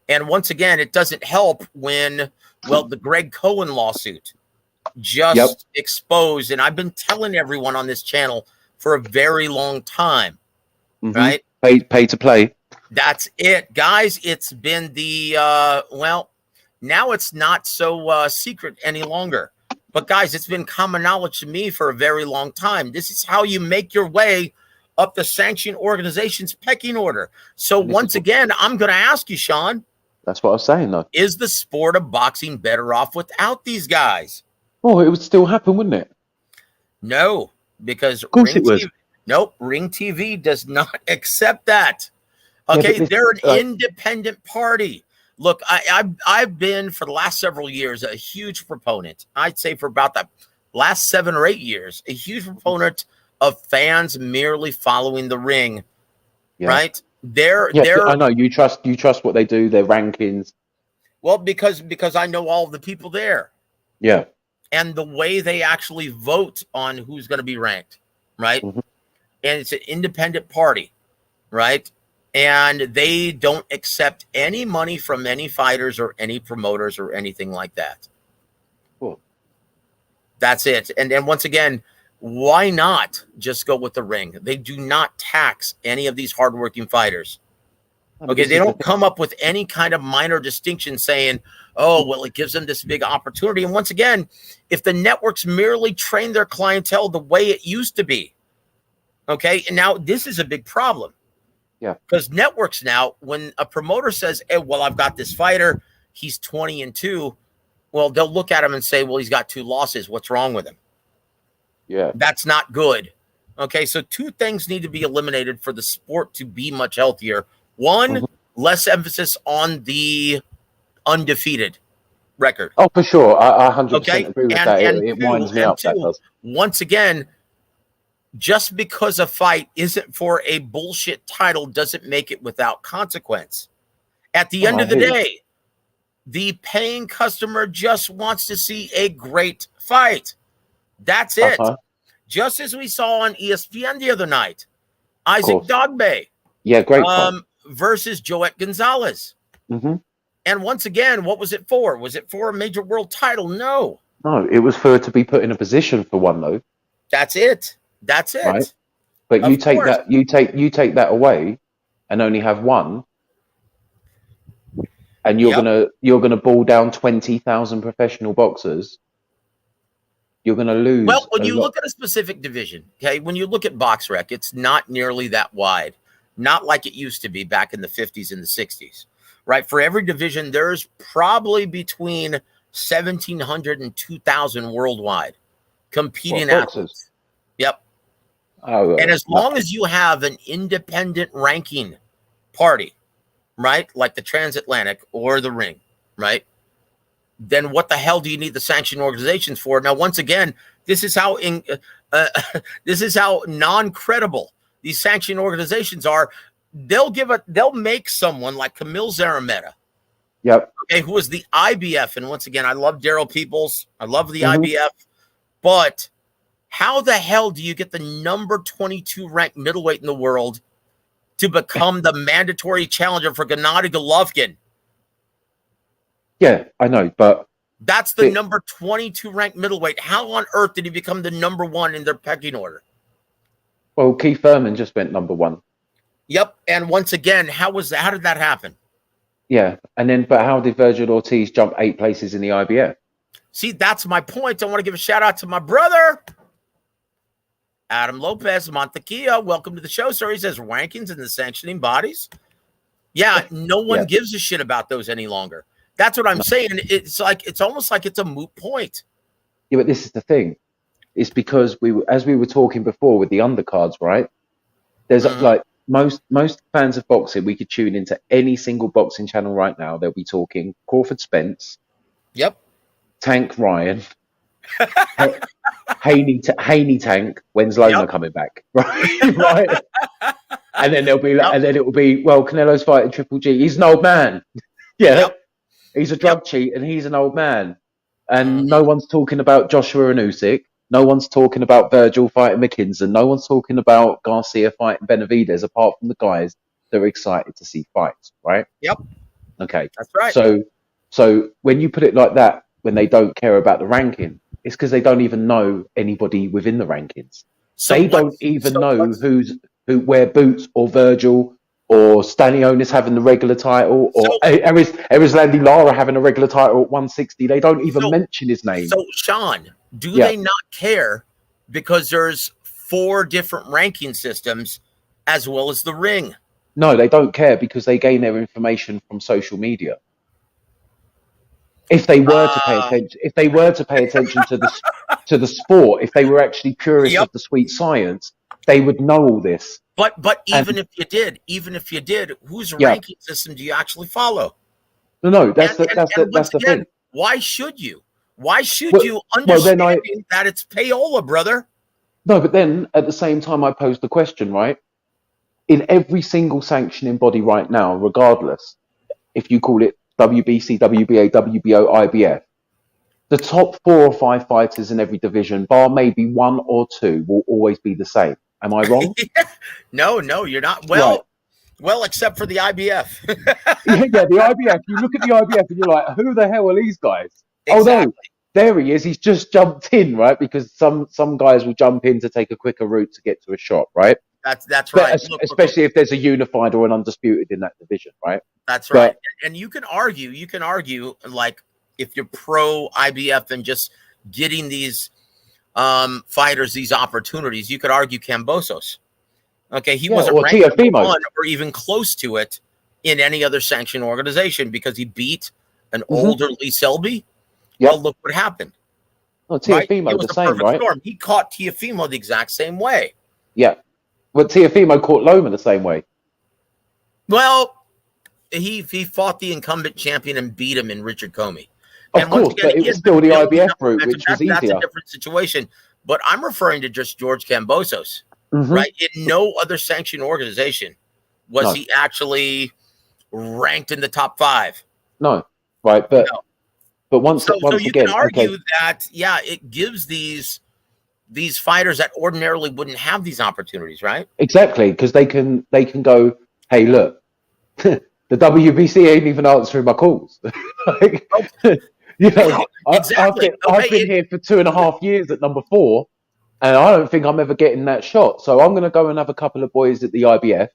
And once again, it doesn't help when, well, the Greg Cohen lawsuit just exposed, and I've been telling everyone on this channel for a very long time, Mhm. right? Pay to play. That's it, guys. It's been the well, Now it's not so secret any longer. But guys, it's been common knowledge to me for a very long time. This is how you make your way up the sanctioned organization's pecking order. So once again, I'm going to ask you, Sean. That's what I was saying, though. Is the sport of boxing better off without these guys? Oh, it would still happen, wouldn't it? No, because Of course it would. Ring TV does not accept that. Okay, Yeah, they're an independent party. Look, I've been for the last several years a huge proponent. I'd say for about the last 7 or 8 years, a huge proponent of fans merely following the ring. Yeah. Right? They're I know you trust what they do, their rankings. Well, because I know all of the people there. Yeah. And the way they actually vote on who's going to be ranked, right? Mm-hmm. And it's an independent party, right? And they don't accept any money from any fighters or any promoters or anything like that. Cool. That's it. And then once again, why not just go with the ring? They do not tax any of these hardworking fighters. Okay, they don't come up with any kind of minor distinction saying, oh, well, it gives them this big opportunity. And once again, if the networks merely train their clientele the way it used to be, okay, and now this is a big problem. Yeah. Because networks now, when a promoter says, hey, well, I've got this fighter, he's 20-2, well, they'll look at him and say, well, he's got 2 losses. What's wrong with him? Yeah. That's not good. Okay, so 2 things need to be eliminated for the sport to be much healthier. One, less emphasis on the undefeated record. Oh, for sure. I 100% agree with that. And it winds me up. That does. Once again, just because a fight isn't for a bullshit title doesn't make it without consequence. At the end of the day, the paying customer just wants to see a great fight. That's it. Just as we saw on ESPN the other night, Isaac Dogbe. Yeah, great fight. Versus Joet Gonzalez. Mm-hmm. And once again, what was it for? Was it for a major world title? No. No, it was for to be put in a position for one, though. That's it. That's it. Right? But you take that, you take that away, and only have one, and you're gonna ball down 20,000 professional boxers. You're gonna lose. Well, when you look at a specific division, okay, when you look at BoxRec, it's not nearly that wide, not like it used to be back in the 50s and the 60s. Right? For every division, there's probably between 1,700 and 2,000 worldwide competing athletes. Yep. Oh, and as long as you have an independent ranking party, right, like the Transatlantic or the Ring, right, then what the hell do you need the sanctioned organizations for? Now, once again, this is how non-credible these sanctioned organizations are. They'll make someone like Camille Zarameta, okay, who is the IBF, and once again, I love Daryl Peoples, I love the IBF, but how the hell do you get the number 22 ranked middleweight in the world to become the mandatory challenger for Gennady Golovkin? Yeah, I know, but that's the number 22 ranked middleweight. How on earth did he become the number 1 in their pecking order? Well, Keith Thurman just went number 1. Yep, and once again, how did that happen? Yeah, and then but how did Virgil Ortiz jump 8 places in the IBF? See, that's my point. I want to give a shout out to my brother, Adam Lopez Montequilla. Welcome to the show, sir. He says rankings in the sanctioning bodies. Yeah, no one gives a shit about those any longer. That's what I'm saying. It's almost like it's a moot point. Yeah, but this is the thing. It's because as we were talking before with the undercards, right? There's like most fans of boxing, we could tune into any single boxing channel right now. They'll be talking Crawford Spence. Yep. Tank Ryan. Haney Tank. When's Loma coming back? Right. Right. And then there'll be and then it will be, well, Canelo's fighting Triple G. He's an old man. Yeah. Yep. He's a drug cheat and he's an old man. And no one's talking about Joshua and Usyk. No one's talking about Virgil fighting McKinson. No one's talking about Garcia fighting Benavidez, apart from the guys that are excited to see fights, right? Yep. Okay. That's right. So when you put it like that, when they don't care about the ranking, it's because they don't even know anybody within the rankings. So they don't even know where Boots or Virgil or Stanionis having the regular title, or So, Erislandy Lara having a regular title at 160. They don't even so, mention his name. so, Sean, do Yeah. they not care because there's 4 different ranking systems as well as the ring? No, they don't care because they gain their information from social media. If they were to pay Uh, attention, to the sport, if they were actually purists yep. of the sweet science, they would know all this. But And even if you did, whose yeah, ranking system do you actually follow? no, that's And once the again, thing. why should you? Why should Well, you, then understanding that it's payola, brother? no, but then at the same time, I posed the question, right? In every single sanctioning body right now, regardless if you call it WBC, WBA, WBO, IBF, the top 4 or 5 fighters in every division, bar maybe 1 or 2, will always be the same. Am I wrong? No, you're not. Right. Well, except for the IBF. Yeah, the IBF. You look at the IBF and you're like, who the hell are these guys? Exactly. Oh no, there he is. He's just jumped in, right? Because some guys will jump in to take a quicker route to get to a shot, right? That's right. Especially if there's a unified or an undisputed in that division, right? That's right. And you can argue, like if you're pro IBF and just getting these fighters these opportunities, you could argue Kambosos. Okay, he wasn't ranked number 1 or even close to it in any other sanctioned organization because he beat an older Lee Selby. Yep. Well, look what happened. Oh, Tiafimo It was the same, right? storm. He caught Tiafimo the exact same way. Yeah. Well, Tiafimo caught Loma the same way. Well, he fought the incumbent champion and beat him in Richard Comey. Of course, but it was still the IBF route, which was easier. That's a different situation. But I'm referring to just George Kambosos, right? In no other sanctioned organization was he actually ranked in the top 5. No, right? But once so you again, can argue that it gives these fighters that ordinarily wouldn't have these opportunities, right? Exactly, because they can go, hey, look, the WBC ain't even answering my calls. Like, you know, exactly. I've been here for 2.5 years at number 4, and I don't think I'm ever getting that shot. So I'm going to go and have a couple of boys at the IBF,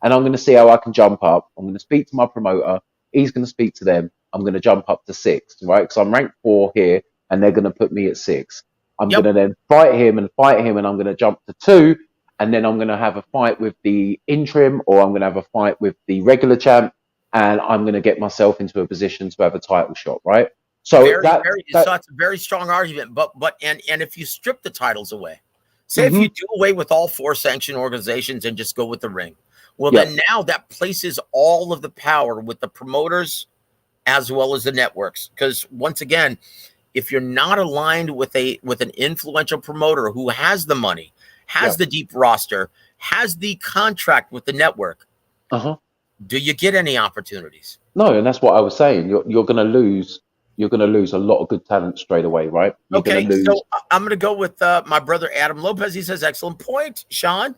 and I'm going to see how I can jump up. I'm going to speak to my promoter. He's going to speak to them. I'm going to jump up to 6, right? Because I'm ranked 4 here, and they're going to put me at 6. I'm going to then fight him, and I'm going to jump to 2, and then I'm going to have a fight with the interim, or I'm going to have a fight with the regular champ, and I'm going to get myself into a position to have a title shot, right? So so it's a very strong argument. But if you strip the titles away, say if you do away with all 4 sanctioned organizations and just go with the ring, well, then now that places all of the power with the promoters as well as the networks. Because once again, if you're not aligned with an influential promoter who has the money, has the deep roster, has the contract with the network, do you get any opportunities? No, and that's what I was saying. You're going to lose. You're going to lose a lot of good talent straight away, right? Okay, so I'm going to go with my brother Adam Lopez. He says, excellent point, Sean.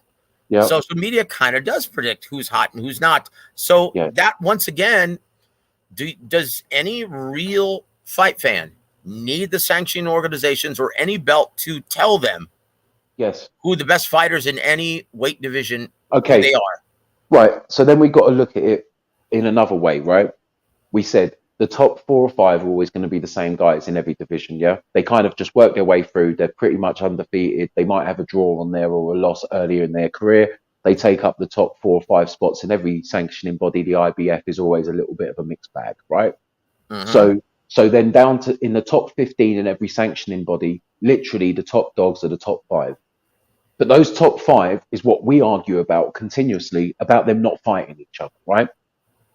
Yeah. Social media kind of does predict who's hot and who's not. So that, once again, does any real fight fan need the sanctioning organizations or any belt to tell them who the best fighters in any weight division they are? Right. So then we've got to look at it in another way, right? We said the top 4 or 5 are always going to be the same guys in every division, yeah? They kind of just work their way through. They're pretty much undefeated. They might have a draw on there or a loss earlier in their career. They take up the top 4 or 5 spots in every sanctioning body. The IBF is always a little bit of a mixed bag, right? So then down to in the top 15 in every sanctioning body, literally the top dogs are the top 5. But those top 5 is what we argue about continuously, about them not fighting each other, right?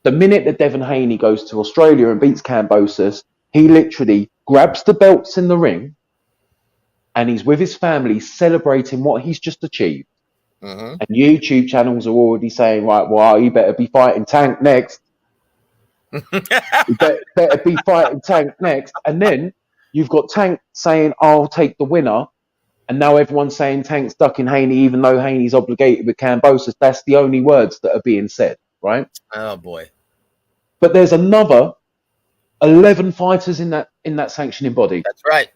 The minute that Devin Haney goes to Australia and beats Kambosos, he literally grabs the belts in the ring and he's with his family celebrating what he's just achieved. And YouTube channels are already saying, right, well, you better be fighting Tank next. You better be fighting Tank next. And then you've got Tank saying, I'll take the winner. And now everyone's saying Tank's ducking Haney, even though Haney's obligated with Kambosos. That's the only words that are being said, right? Oh, boy. But there's another 11 fighters in that sanctioning body. That's right.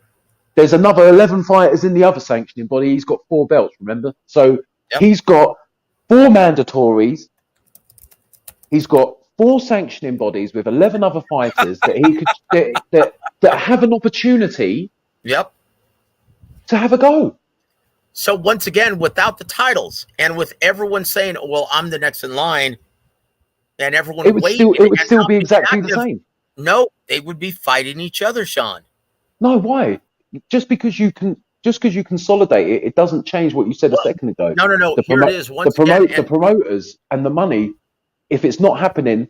There's another 11 fighters in the other sanctioning body. He's got 4 belts, remember? So he's got 4 mandatories, He's got 4 sanctioning bodies with 11 other fighters that he could that have an opportunity Yep. to have a go. So once again, without the titles and with everyone saying, "Well, I'm the next in line," and everyone It would waiting and still not be being exactly the active, same. no, they would be fighting each other, Sean. No, why? Just because you consolidate it, it doesn't change what you said a Well, second ago. no. The Here it is once again, the and promoters and the money. If it's not happening,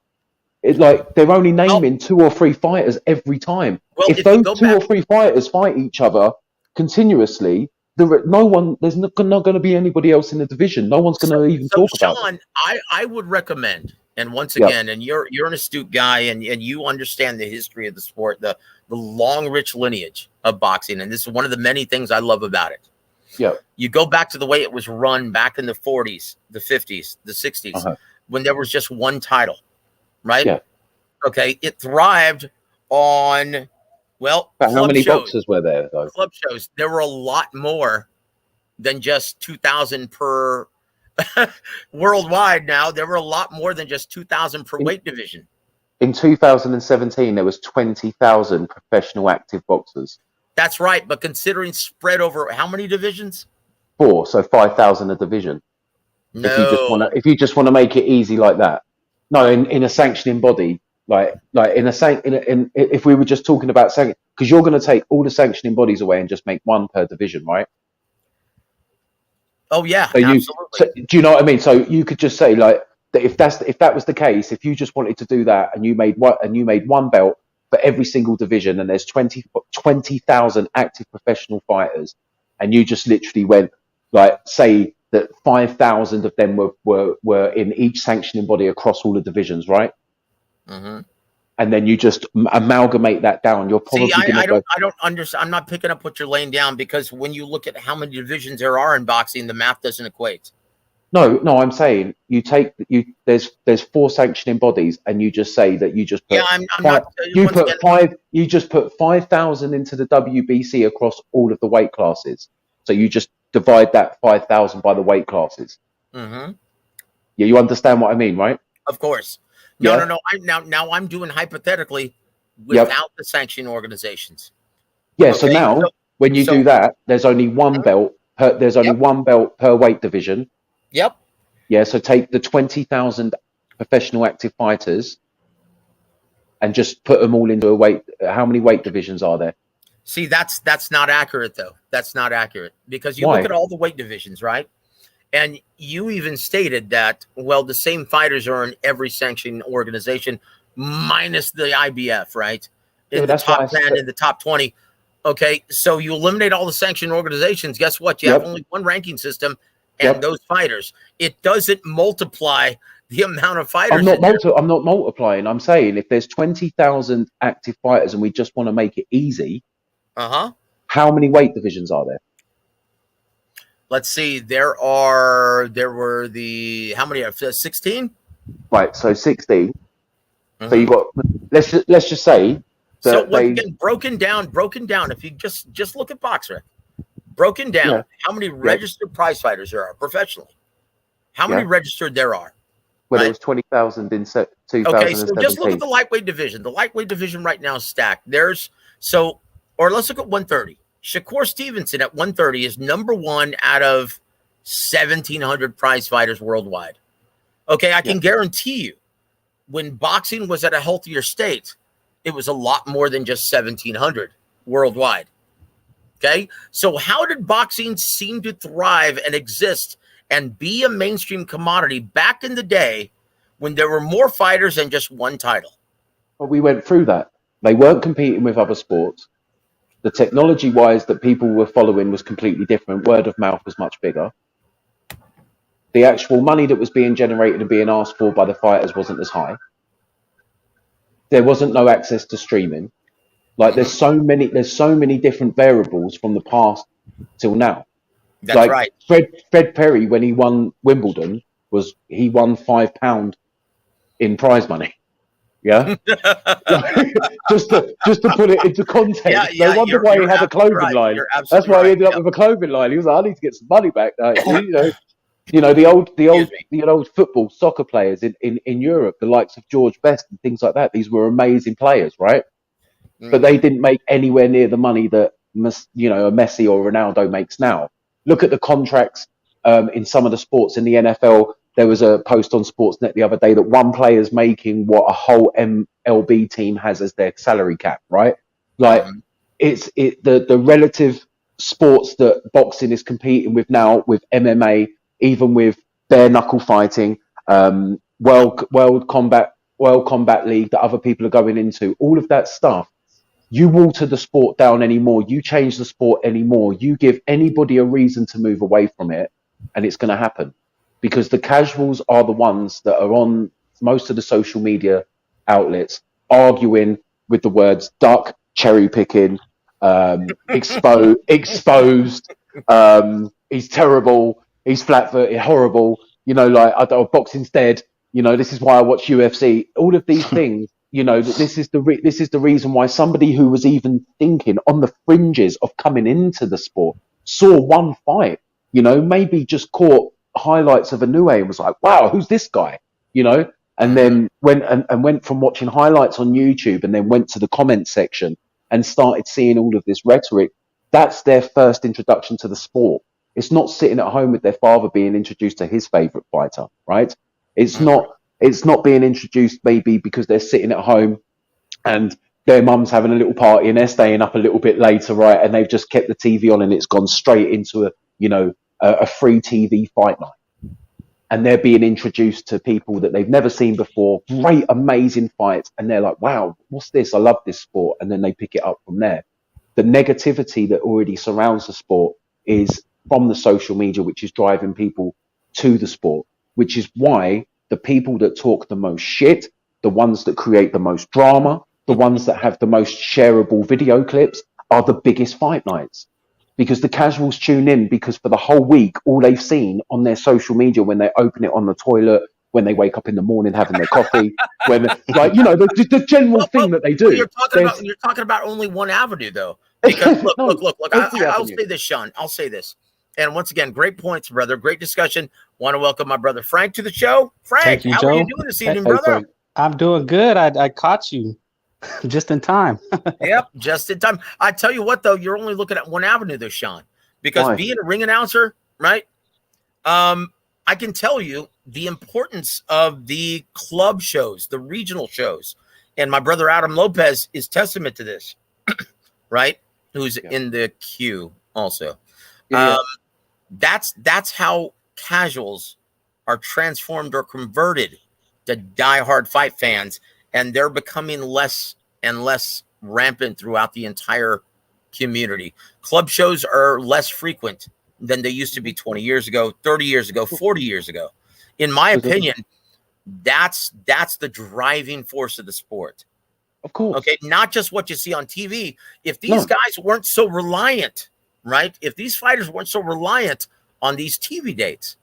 it's like they're only well, naming 2 or 3 fighters every time. well, If if you those go 2 back, or 3 fighters fight each other continuously, no one, there's not going to be anybody else in the division. No one's going to even so talk about it. Sean, I would recommend, and once Yep. again, and you're an astute guy, and you understand the history of the sport, the long, rich lineage of boxing, and this is one of the many things I love about it. Yeah. You go back to the way it was run back in the 40s, the 50s, the 60s, Uh-huh. when there was just one title, right? Yeah. Okay, it thrived on, well, But how club many shows. boxers were there though? Club shows. There were a lot more than just 2,000 per worldwide. Now there were a lot more than just 2,000 per weight division. In 2017, there was 20,000 professional active boxers. That's right, but considering spread over how many divisions? 4, so 5,000 a division. No, If you just want to make it easy like that. No, in a sanctioning body, like if we were just talking about sanction, because you're going to take all the sanctioning bodies away and just make 1 per division, right? oh yeah, So absolutely. do you know what I mean? So you could just say like that if that was the case, if you just wanted to do that and you made 1 belt for every single division, and there's 20,000 active professional fighters, and you just literally went like say that 5,000 of them were in each sanctioning body across all the divisions, right? Mm-hmm. And then you just amalgamate that down. You're probably See, I don't understand. I'm not picking up what you're laying down, because when you look at how many divisions there are in boxing, the math doesn't equate. No, I'm saying there's 4 sanctioning bodies, and you just say that you just put Yeah, I'm not. Once again, you just put 5,000 into the WBC across all of the weight classes. So you just divide that 5,000 by the weight classes. mm-hmm. Yeah, you understand what I mean, right? Of course. No, Yeah. no. Now I'm doing hypothetically Yep. without the sanction organizations. Yeah. So Okay, now when you do that, there's only 1 belt per. There's only Yep. 1 belt per weight division. Yep. Yeah. So take the 20,000 professional active fighters and just put them all into a weight. How many weight divisions are there? See, that's not accurate though. That's not accurate, because you Why? look at all the weight divisions, right? And you even stated that, well, the same fighters are in every sanctioned organization minus the IBF, right? In the that's why top 10, in the top 20. Okay, so you eliminate all the sanctioned organizations. Guess what? You have only one ranking system, and those fighters. It doesn't multiply the amount of fighters. I'm not multiplying. I'm saying if there's 20,000 active fighters and we just want to make it easy, how many weight divisions are there? Let's see. There were how many? 16. Right, so 16. So you got. Let's just say. So once again, broken down. If you just look at BoxRec, broken down, how many registered prize fighters there are professionally? How many registered there are? Well, it was 20,000 in 2017. Okay, so just look at the lightweight division. The lightweight division right now is stacked. Or let's look at 130. Shakur Stevenson at 130 is number 1 out of 1,700 prize fighters worldwide. Okay, I can guarantee you, when boxing was at a healthier state, it was a lot more than just 1,700 worldwide. Okay, so how did boxing seem to thrive and exist and be a mainstream commodity back in the day when there were more fighters than just one title? Well, we went through that. They weren't competing with other sports. The technology-wise that people were following was completely different. Word of mouth was much bigger. The actual money that was being generated and being asked for by the fighters wasn't as high. There wasn't no access to streaming. Like there's so many different variables from the past till now. That's right. Fred Perry, when he won Wimbledon, he won £5 in prize money. Yeah, just to put it into context. No wonder why he had a clothing line. That's why he ended up with a clothing line. He was like, I need to get some money back. You know, Excuse me. the old football, soccer players in Europe, the likes of George Best and things like that. These were amazing players, right? But they Hmm. didn't make anywhere near the money that a Messi or Ronaldo makes now. Look at the contracts in some of the sports in the NFL. There was a post on Sportsnet the other day that one player's making what a whole MLB team has as their salary cap, right? Like Hmm. the relative sports that boxing is competing with now, with MMA, even with bare knuckle fighting, World Combat League that other people are going into, all of that stuff. You water the sport down anymore, you change the sport anymore, you give anybody a reason to move away from it, and it's going to happen because the casuals are the ones that are on most of the social media outlets arguing with the words duck, cherry picking, exposed, he's terrible, he's flat footed, horrible, like I don't, boxing's dead, this is why I watch UFC, all of these things. This is this is the reason why somebody who was even thinking on the fringes of coming into the sport saw one fight, maybe just caught highlights of Inoue and was like, wow, who's this guy? And Hmm. then went from watching highlights on YouTube and then went to the comment section and started seeing all of this rhetoric. That's their first introduction to the sport. It's not sitting at home with their father being introduced to his favorite fighter, right? It's Hmm. not it's not being introduced maybe because they're sitting at home and their mum's having a little party and they're staying up a little bit later, right? And they've just kept the TV on and it's gone straight into a free TV fight night. And they're being introduced to people that they've never seen before, great, amazing fights. And they're like, wow, what's this? I love this sport. And then they pick it up from there. The negativity that already surrounds the sport is from the social media, which is driving people to the sport, which is why the people that talk the most shit, the ones that create the most drama, the ones that have the most shareable video clips are the biggest fight nights. Because the casuals tune in because for the whole week, all they've seen on their social media when they open it on the toilet, when they wake up in the morning having their coffee, when the general Well, thing that they well, do. There's you're talking about only one avenue though, because no, look. every I'll avenue. say this, Sean. I'll say this, and once again, great points, brother. Great discussion. Want to welcome my brother Frank to the show. Frank, Thank you, how are you Joe. doing this Hey, evening, Hey brother? Frank. I'm doing good. I caught you just in time. Yep, just in time. I tell you what, though, you're only looking at one avenue, though, Sean, because Why? being a ring announcer, right? I can tell you the importance of the club shows, the regional shows, and my brother Adam Lopez is testament to this, right? Who's Yeah. in the queue also. Yeah. Um, that's how casuals are transformed or converted to diehard fight fans, and they're becoming less and less rampant throughout the entire community. Club shows are less frequent than they used to be 20 years ago, 30 years ago, 40 years ago. In my Because opinion, that's the driving force of the sport. of course. Okay, not just what you see on TV. If these No. guys weren't so reliant, right? If these fighters weren't so reliant on these TV dates,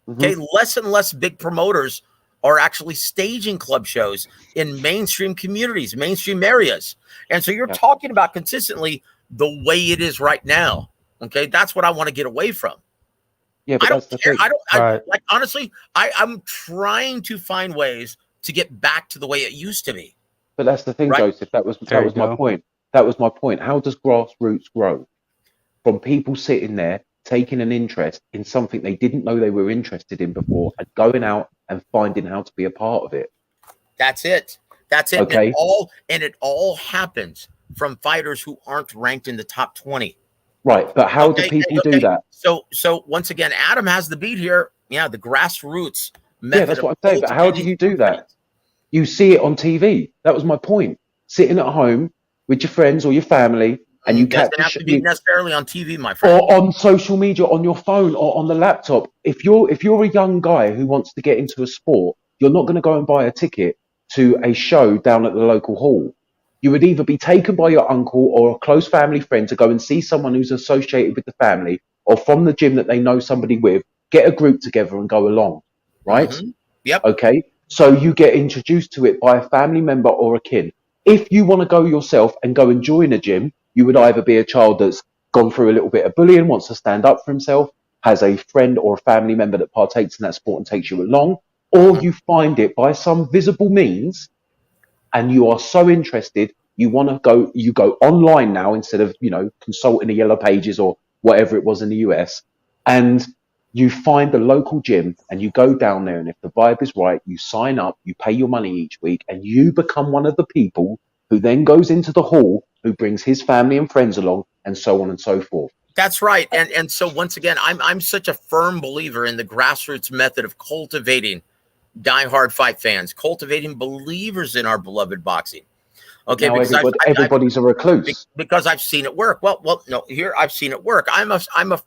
Hmm. okay, less and less big promoters are actually staging club shows in mainstream communities, mainstream areas. And so you're Yeah. talking about consistently the way it is right now. Okay, that's what I want to get away from. Yeah, I but don't that's the care. thing. Right. Like honestly, I'm trying to find ways to get back to the way it used to be. But that's the thing, Right. Joseph. That There you was my go. point. That was my point. How does grassroots grow? From people sitting there taking an interest in something they didn't know they were interested in before and going out and finding how to be a part of it. That's it. That's it. Okay. And it all happens from fighters who aren't ranked in the top 20. Right. But how do Okay. people do Okay. that? So once again, Adam has the beat here. Yeah, the grassroots Yeah, method that's of what I'm saying. But how do cultivating you do that? confidence. You see it on TV. That was my point. Sitting at home with your friends or your family and you It doesn't catch have to be necessarily on TV, my friend. or on social media, on your phone or on the laptop. If you're a young guy who wants to get into a sport, you're not going to go and buy a ticket to a show down at the local hall. You would either be taken by your uncle or a close family friend to go and see someone who's associated with the family or from the gym that they know somebody with, get a group together and go along, right? Mhm. Yep. Okay. So you get introduced to it by a family member or a kin. If you want to go yourself and go and join a gym, you would either be a child that's gone through a little bit of bullying, wants to stand up for himself, has a friend or a family member that partakes in that sport and takes you along, or you find it by some visible means and you are so interested, you want to go, you go online now instead of, consulting the yellow pages or whatever it was in the US, and you find the local gym and you go down there. And if the vibe is right, you sign up, you pay your money each week, and you become one of the people who then goes into the hall, who brings his family and friends along, and so on and so forth. That's right. And so once again, I'm such a firm believer in the grassroots method of cultivating diehard fight fans, cultivating believers in our beloved boxing. Okay, now because everybody's a recluse. Because I've seen it work. Well, no, here I've seen it work. I'm a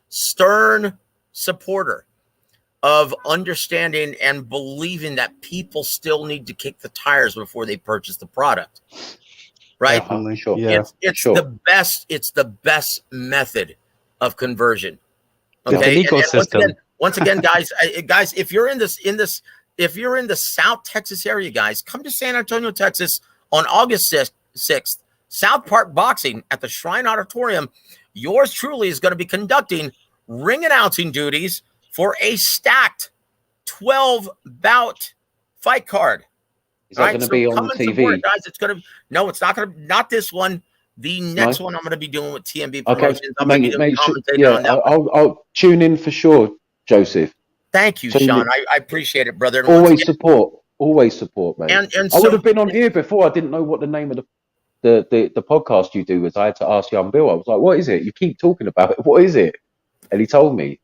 stern supporter of understanding and believing that people still need to kick the tires before they purchase the product. Right? Definitely. Sure. Yeah. It's Sure. the best method of conversion. It's Okay. an ecosystem. And once again, guys, if you're in if you're in the South Texas area, guys, come to San Antonio, Texas on August 6th, South Park Boxing at the Shrine Auditorium. Yours truly is going to be conducting ring announcing duties for a stacked 12-bout fight card. Is that going to be on TV? Support, guys. It's going to no, it's not going to. Not this one. The next one I'm going to be doing with TMB Promotions. Okay, I'm going to be commentating on that. I'll tune in for sure, Joseph. Thank you, So Sean. I appreciate it, brother. And always support, mate. And I would have been on here before. I didn't know what the name of the podcast you do was. I had to ask young Bill. I was like, "What is it? You keep talking about it. What is it?" And he told me.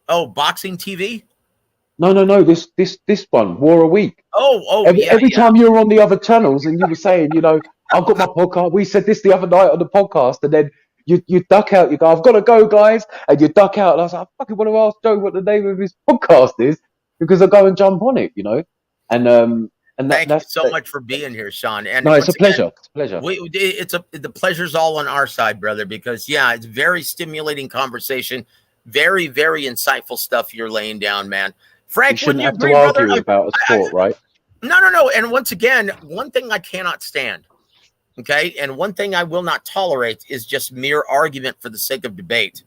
Oh, Boxing TV. No. This one, WAWR a Week. Every time you were on the other channels and you were saying, I've got my podcast. We said this the other night on the podcast, and then you duck out. You go, I've got to go, guys, and you duck out. And I was like, I fucking want to ask Joe what the name of his podcast is because I go and jump on it, And thank you so much for being here, Sean. And no, it's a pleasure. It's a pleasure. The pleasure's all on our side, brother. Because it's very stimulating conversation, very very insightful stuff you're laying down, man. Frank, you shouldn't have to argue about a sport, right? No. And once again, one thing I cannot stand, okay, and one thing I will not tolerate is just mere argument for the sake of debate.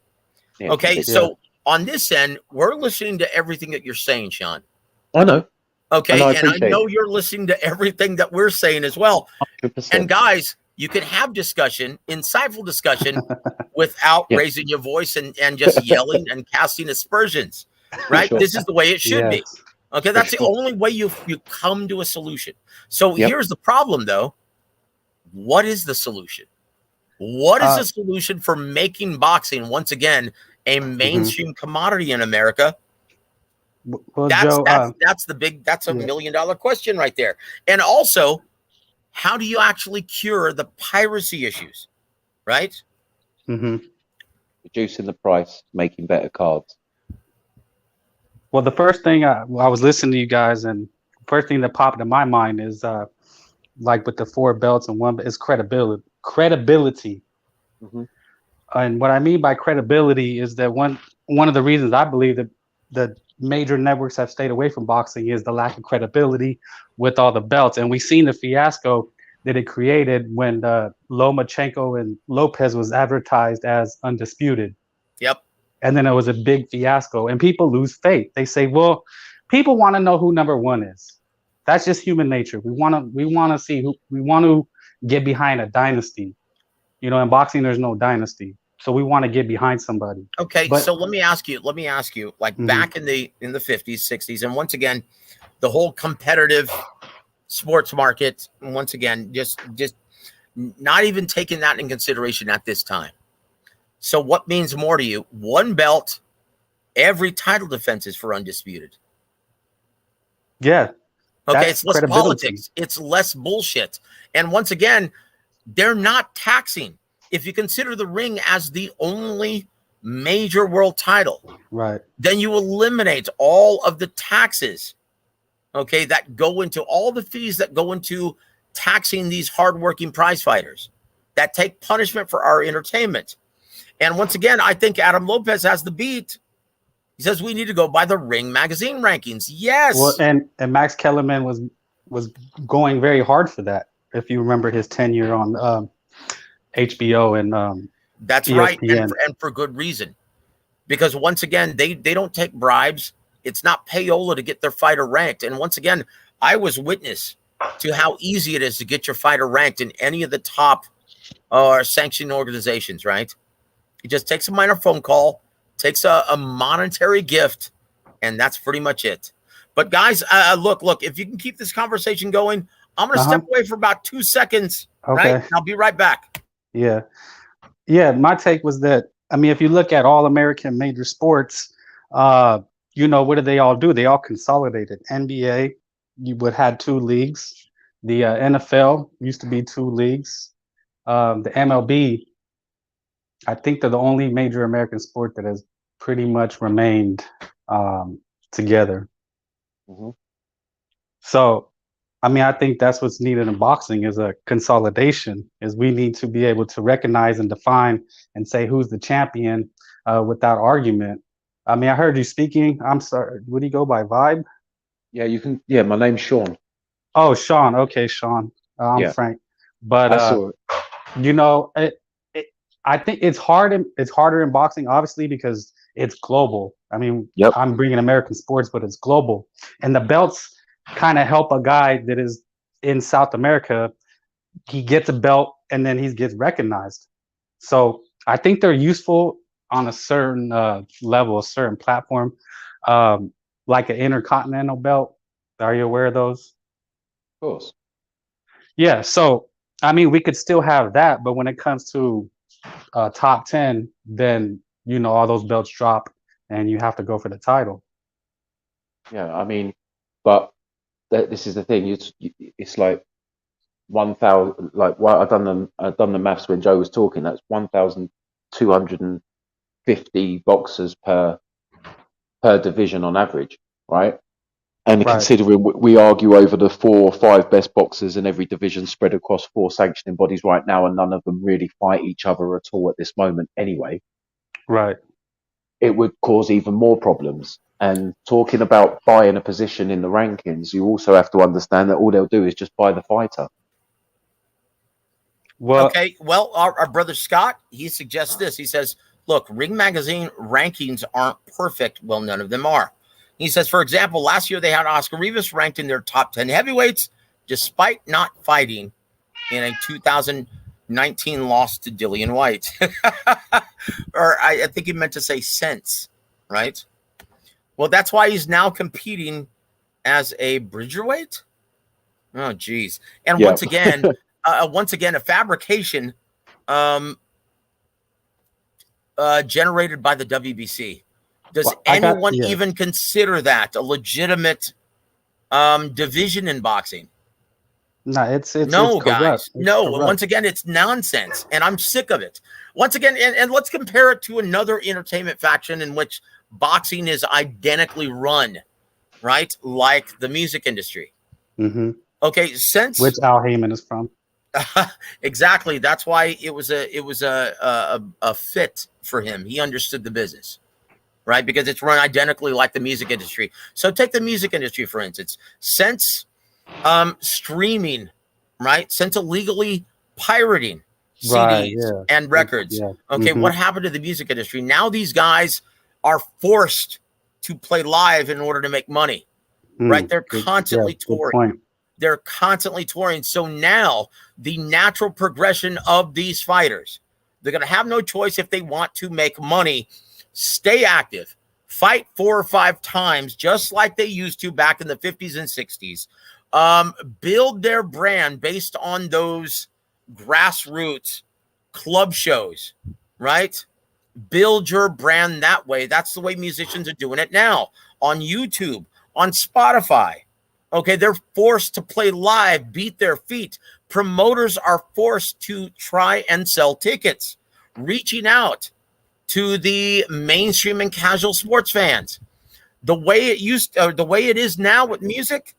Yeah, okay, so on this end, we're listening to everything that you're saying, Sean. I know. Okay, and I know you're listening to everything that we're saying as well. 100%. And guys, you can have discussion, insightful discussion, without raising your voice and just yelling and casting aspersions. Right? Sure. This is the way it should be. Okay, that's the only way you come to a solution. So here's the problem, though. What is the solution? What is the solution for making boxing once again a mainstream commodity in America? Well, that's Joe, that's a $1 million question right there. And also, how do you actually cure the piracy issues? Right? Reducing the price, making better cards. Well, the first thing I was listening to you guys, and first thing that popped in my mind is like with the 4 belts and one is credibility. And what I mean by credibility is that one of the reasons I believe that the major networks have stayed away from boxing is the lack of credibility with all the belts. And we've seen the fiasco that it created when Lomachenko and Lopez was advertised as undisputed. Yep. And then it was a big fiasco, and people lose faith. They say, "Well, people want to know who number 1 is." That's just human nature. We want to see who. We want to get behind a dynasty. In boxing, there's no dynasty, so we want to get behind somebody. Okay, so let me ask you. Like back in the 50s, 60s, and once again, the whole competitive sports market. Once again, just not even taking that in consideration at this time. So what means more to you? 1 belt, every title defense is for undisputed. Yeah. Okay, it's less politics. It's less bullshit. And once again, they're not taxing. If you consider the ring as the only major world title, right, then you eliminate all of the taxes, okay, that go into all the fees that go into taxing these hardworking prize fighters that take punishment for our entertainment. And once again, I think Adam Lopez has the beat. He says we need to go by the Ring magazine rankings. Yes. Well, and Max Kellerman was going very hard for that. If you remember his tenure on HBO and that's ESPN. right, and for good reason. because once again, they don't take bribes. It's not payola to get their fighter ranked. And once again, I was witness to how easy it is to get your fighter ranked in any of the top sanctioned organizations, right? It just takes a minor phone call, takes a monetary gift, and that's pretty much it. But guys, look, if you can keep this conversation going, I'm going to step away for about 2 seconds, Okay. right? I'll be right back. Yeah. My take was that, I mean, if you look at all American major sports, what do they all do? They all consolidated. NBA, you would had 2 leagues. The NFL used to be 2 leagues. The MLB, I think they're the only major American sport that has pretty much remained together. Mm-hmm. So, I mean, I think that's what's needed in boxing is a consolidation. Is we need to be able to recognize and define and say who's the champion without argument. I mean, I heard you speaking. I'm sorry. Would he go by Vibe? Yeah, you can. Yeah, my name's Sean. Oh, Sean. Okay, Sean. I'm Frank. But I saw it. I think it's hard. It's harder in boxing, obviously, because it's global. I mean, Yep. I'm bringing American sports, but it's global, and the belts kind of help a guy that is in South America. He gets a belt, and then he gets recognized. So I think they're useful on a certain level, a certain platform, like an intercontinental belt. Are you aware of those? Of course. Yeah. So I mean, we could still have that, but when it comes to top 10, then all those belts drop and you have to go for the title. Yeah, I mean, but this is the thing. It's like 1,000. Like, I've done the maths when Joe was talking. That's 1,250 boxers per division on average, right? And Right. considering we argue over the 4 or 5 best boxers in every division spread across 4 sanctioning bodies right now, and none of them really fight each other at all at this moment anyway. Right. It would cause even more problems. And talking about buying a position in the rankings, you also have to understand that all they'll do is just buy the fighter. Well, Okay. Well, our brother Scott, he suggests this. He says, look, Ring Magazine rankings aren't perfect. Well, none of them are. He says, for example, last year they had Oscar Rivas ranked in their top 10 heavyweights, despite not fighting in a 2019 loss to Dillian White. Or I think he meant to say since, right? Well, that's why he's now competing as a bridgerweight. Oh, geez. And once again, a fabrication generated by the WBC. Does anyone even consider that a legitimate division in boxing? No, it's no, it's guys. corrupt. No, corrupt. Once again, it's nonsense, and I'm sick of it. Once again, and let's compare it to another entertainment faction in which boxing is identically run, right? Like the music industry. Mm-hmm. Okay, since which Al Heyman is from. Exactly. That's why it was a fit for him. He understood the business, right? Because it's run identically like the music industry. So take the music industry, for instance. Since streaming, right? Since illegally pirating CDs and records. Yeah. Okay, what happened to the music industry? Now these guys are forced to play live in order to make money, right? They're constantly touring. They're constantly touring. So now the natural progression of these fighters, they're going to have no choice if they want to make money. Stay active. Fight 4 or 5 times, just like they used to back in the 50s and 60s. Build their brand based on those grassroots club shows, right? Build your brand that way. That's the way musicians are doing it now on YouTube, on Spotify. Okay, they're forced to play live, beat their feet. Promoters are forced to try and sell tickets, reaching out to the mainstream and casual sports fans. The way it is now with music,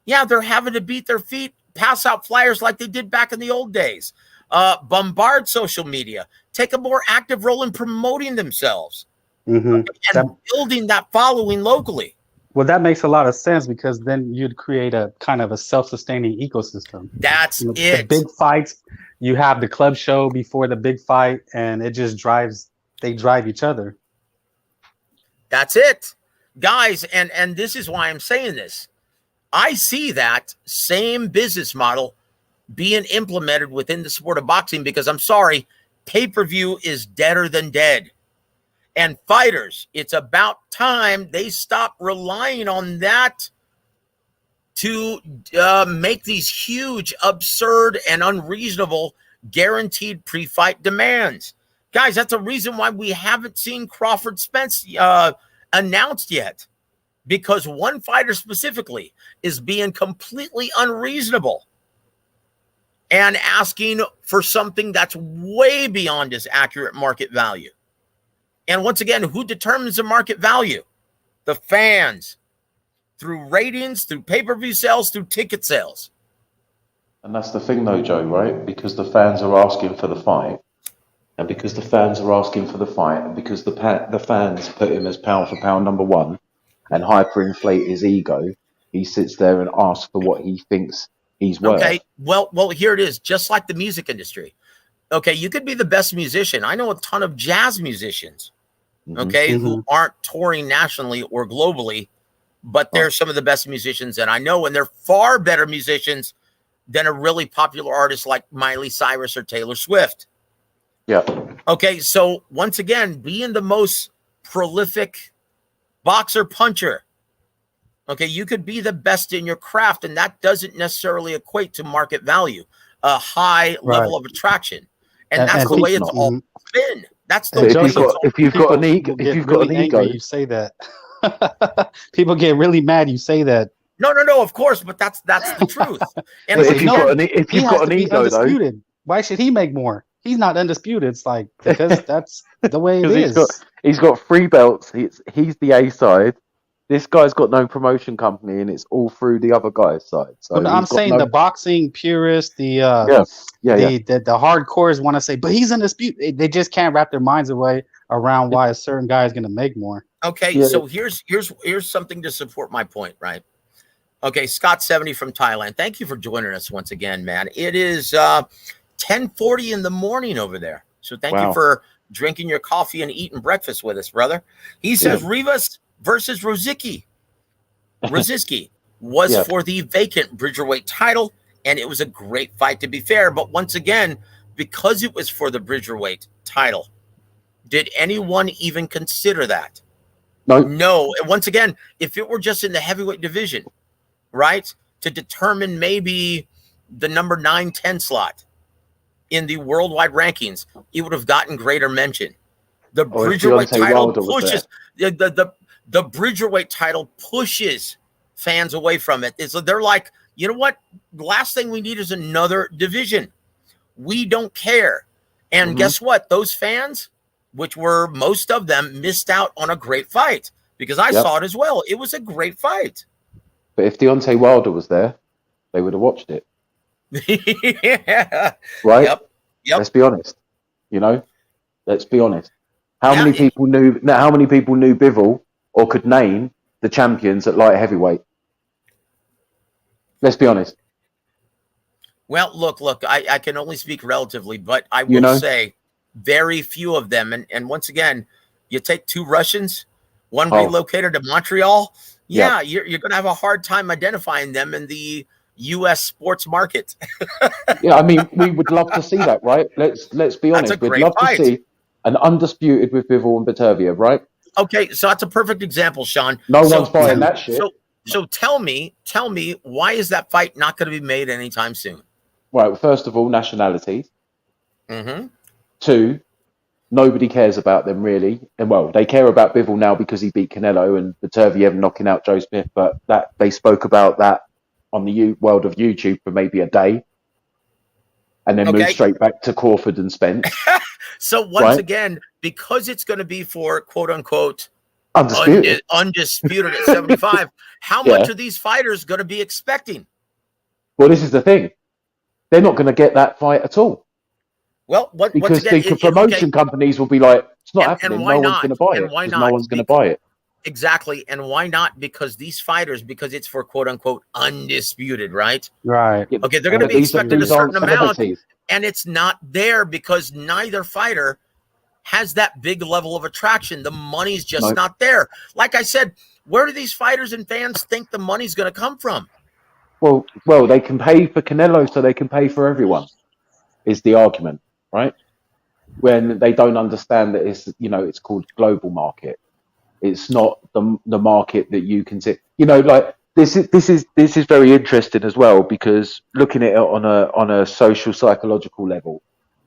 yeah, they're having to beat their feet, pass out flyers like they did back in the old days, bombard social media, take a more active role in promoting themselves, and building that following locally. Well, that makes a lot of sense because then you'd create a kind of a self-sustaining ecosystem. That's it. The big fights, you have the club show before the big fight, and it just drive each other. That's it, guys. And this is why I'm saying this. I see that same business model being implemented within the sport of boxing because I'm sorry, pay-per-view is deader than dead. And fighters, it's about time they stop relying on that to make these huge, absurd, and unreasonable guaranteed pre-fight demands. Guys, that's a reason why we haven't seen Crawford Spence announced yet. Because one fighter specifically is being completely unreasonable and asking for something that's way beyond his accurate market value. And once again, who determines the market value? The fans. Through ratings, through pay-per-view sales, through ticket sales. And that's the thing though, Joe, right? Because the fans are asking for the fight. And because the fans are asking for the fight, and because the fans put him as pound for pound number one, and hyperinflate his ego, he sits there and asks for what he thinks he's worth. Okay, well, here it is. Just like the music industry. Okay, you could be the best musician. I know a ton of jazz musicians, okay, who aren't touring nationally or globally, but they're some of the best musicians that I know, and they're far better musicians than a really popular artist like Miley Cyrus or Taylor Swift. Yeah. Okay, so once again, being the most prolific boxer puncher, okay, you could be the best in your craft, and that doesn't necessarily equate to market value, a high level of attraction, and that's the way it's all been. That's the way. If you've got an ego, you say that. People get really mad. You say that. No. Of course, but that's the truth. And if you've got an ego, though, why should he make more? He's not undisputed. It's like because that's the way it is. He's got 3 belts. He's the A side. This guy's got no promotion company, and it's all through the other guy's side. So I'm saying the boxing purists, the hardcores want to say, but he's undisputed. They just can't wrap their minds around why a certain guy is going to make more. Okay, so here's something to support my point, right? Okay, Scott 70 from Thailand. Thank you for joining us once again, man. It is 10:40 in the morning over there. So thank you for drinking your coffee and eating breakfast with us, brother. He says Rivas versus Rosicky was for the vacant Bridgerweight title, and it was a great fight, to be fair. But once again, because it was for the Bridgerweight title, did anyone even consider that? No. And once again, if it were just in the heavyweight division, right, to determine maybe the number 9-10 slot in the worldwide rankings, it would have gotten greater mention. The Bridgerweight title pushes the Bridgerweight title pushes fans away from it. They're like, you know what? The last thing we need is another division. We don't care. And guess what? Those fans, which were most of them, missed out on a great fight because I saw it as well. It was a great fight. But if Deontay Wilder was there, they would have watched it. Yeah. Right? Yep. Let's be honest. Let's be honest. How many people knew Bivol or could name the champions at light heavyweight? Let's be honest. Well, look, I can only speak relatively, but I will say very few of them. And once again, you take 2 Russians, one relocated to Montreal. Yeah, you're going to have a hard time identifying them in the U.S. sports market. Yeah, I mean, we would love to see that, right? Let's be honest. We'd love to see an undisputed with Bivol and Batavia, right? Okay, so that's a perfect example, Sean. No one's buying that shit. So tell me, why is that fight not going to be made anytime soon? Right, first of all, nationalities. 2, nobody cares about them really. And well, they care about Bivol now because he beat Canelo and Batavia knocking out Joe Smith, but that they spoke about that on the world of YouTube for maybe a day. And then move straight back to Crawford and Spence. So once again, because it's going to be for quote unquote undisputed at 75, how much are these fighters going to be expecting? Well, this is the thing. They're not going to get that fight at all. Well, because the promotion companies will be like, it's not happening. No one's going to buy it. No one's going to buy it. Exactly. And why not? Because these fighters, because it's for quote unquote undisputed, right? Right. Okay, they're going to be expected a certain amount, and it's not there because neither fighter has that big level of attraction. The money's just No. not there. Like I said, where do these fighters and fans think the money's going to come from? Well, they can pay for Canelo, so they can pay for everyone. Is the argument, right? When they don't understand that it's called global market. It's not the market that you can see. Like this is very interesting as well, because looking at it on a social psychological level,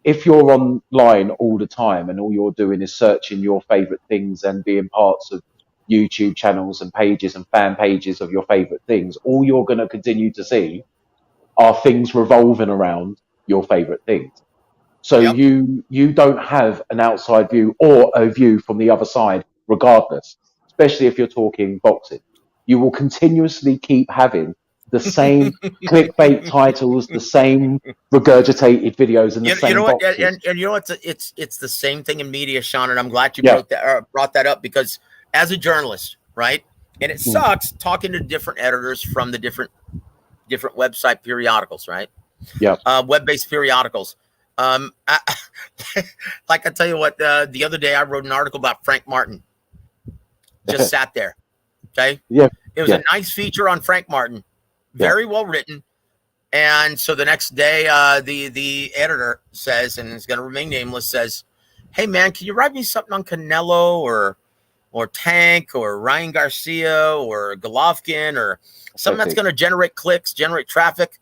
if you're online all the time and all you're doing is searching your favorite things and being parts of YouTube channels and pages and fan pages of your favorite things, all you're going to continue to see are things revolving around your favorite things. So Yep. you don't have an outside view or a view from the other side, regardless, especially if you're talking boxing. You will continuously keep having the same clickbait titles, the same regurgitated videos, and the You same know what? boxes. And you know what? It's the same thing in media, Sean. And I'm glad you Yeah. brought that up, because as a journalist, right? And it sucks talking to different editors from the different website periodicals, right? Yeah. Web-based periodicals. Like I tell you what, the other day I wrote an article about Frank Martin. Just sat there. Okay. Yeah. It was a nice feature on Frank Martin. Very well written. And so the next day, the editor says, and it's going to remain nameless, says, "Hey man, can you write me something on Canelo or Tank or Ryan Garcia or Golovkin or something that's going to generate clicks, generate traffic?"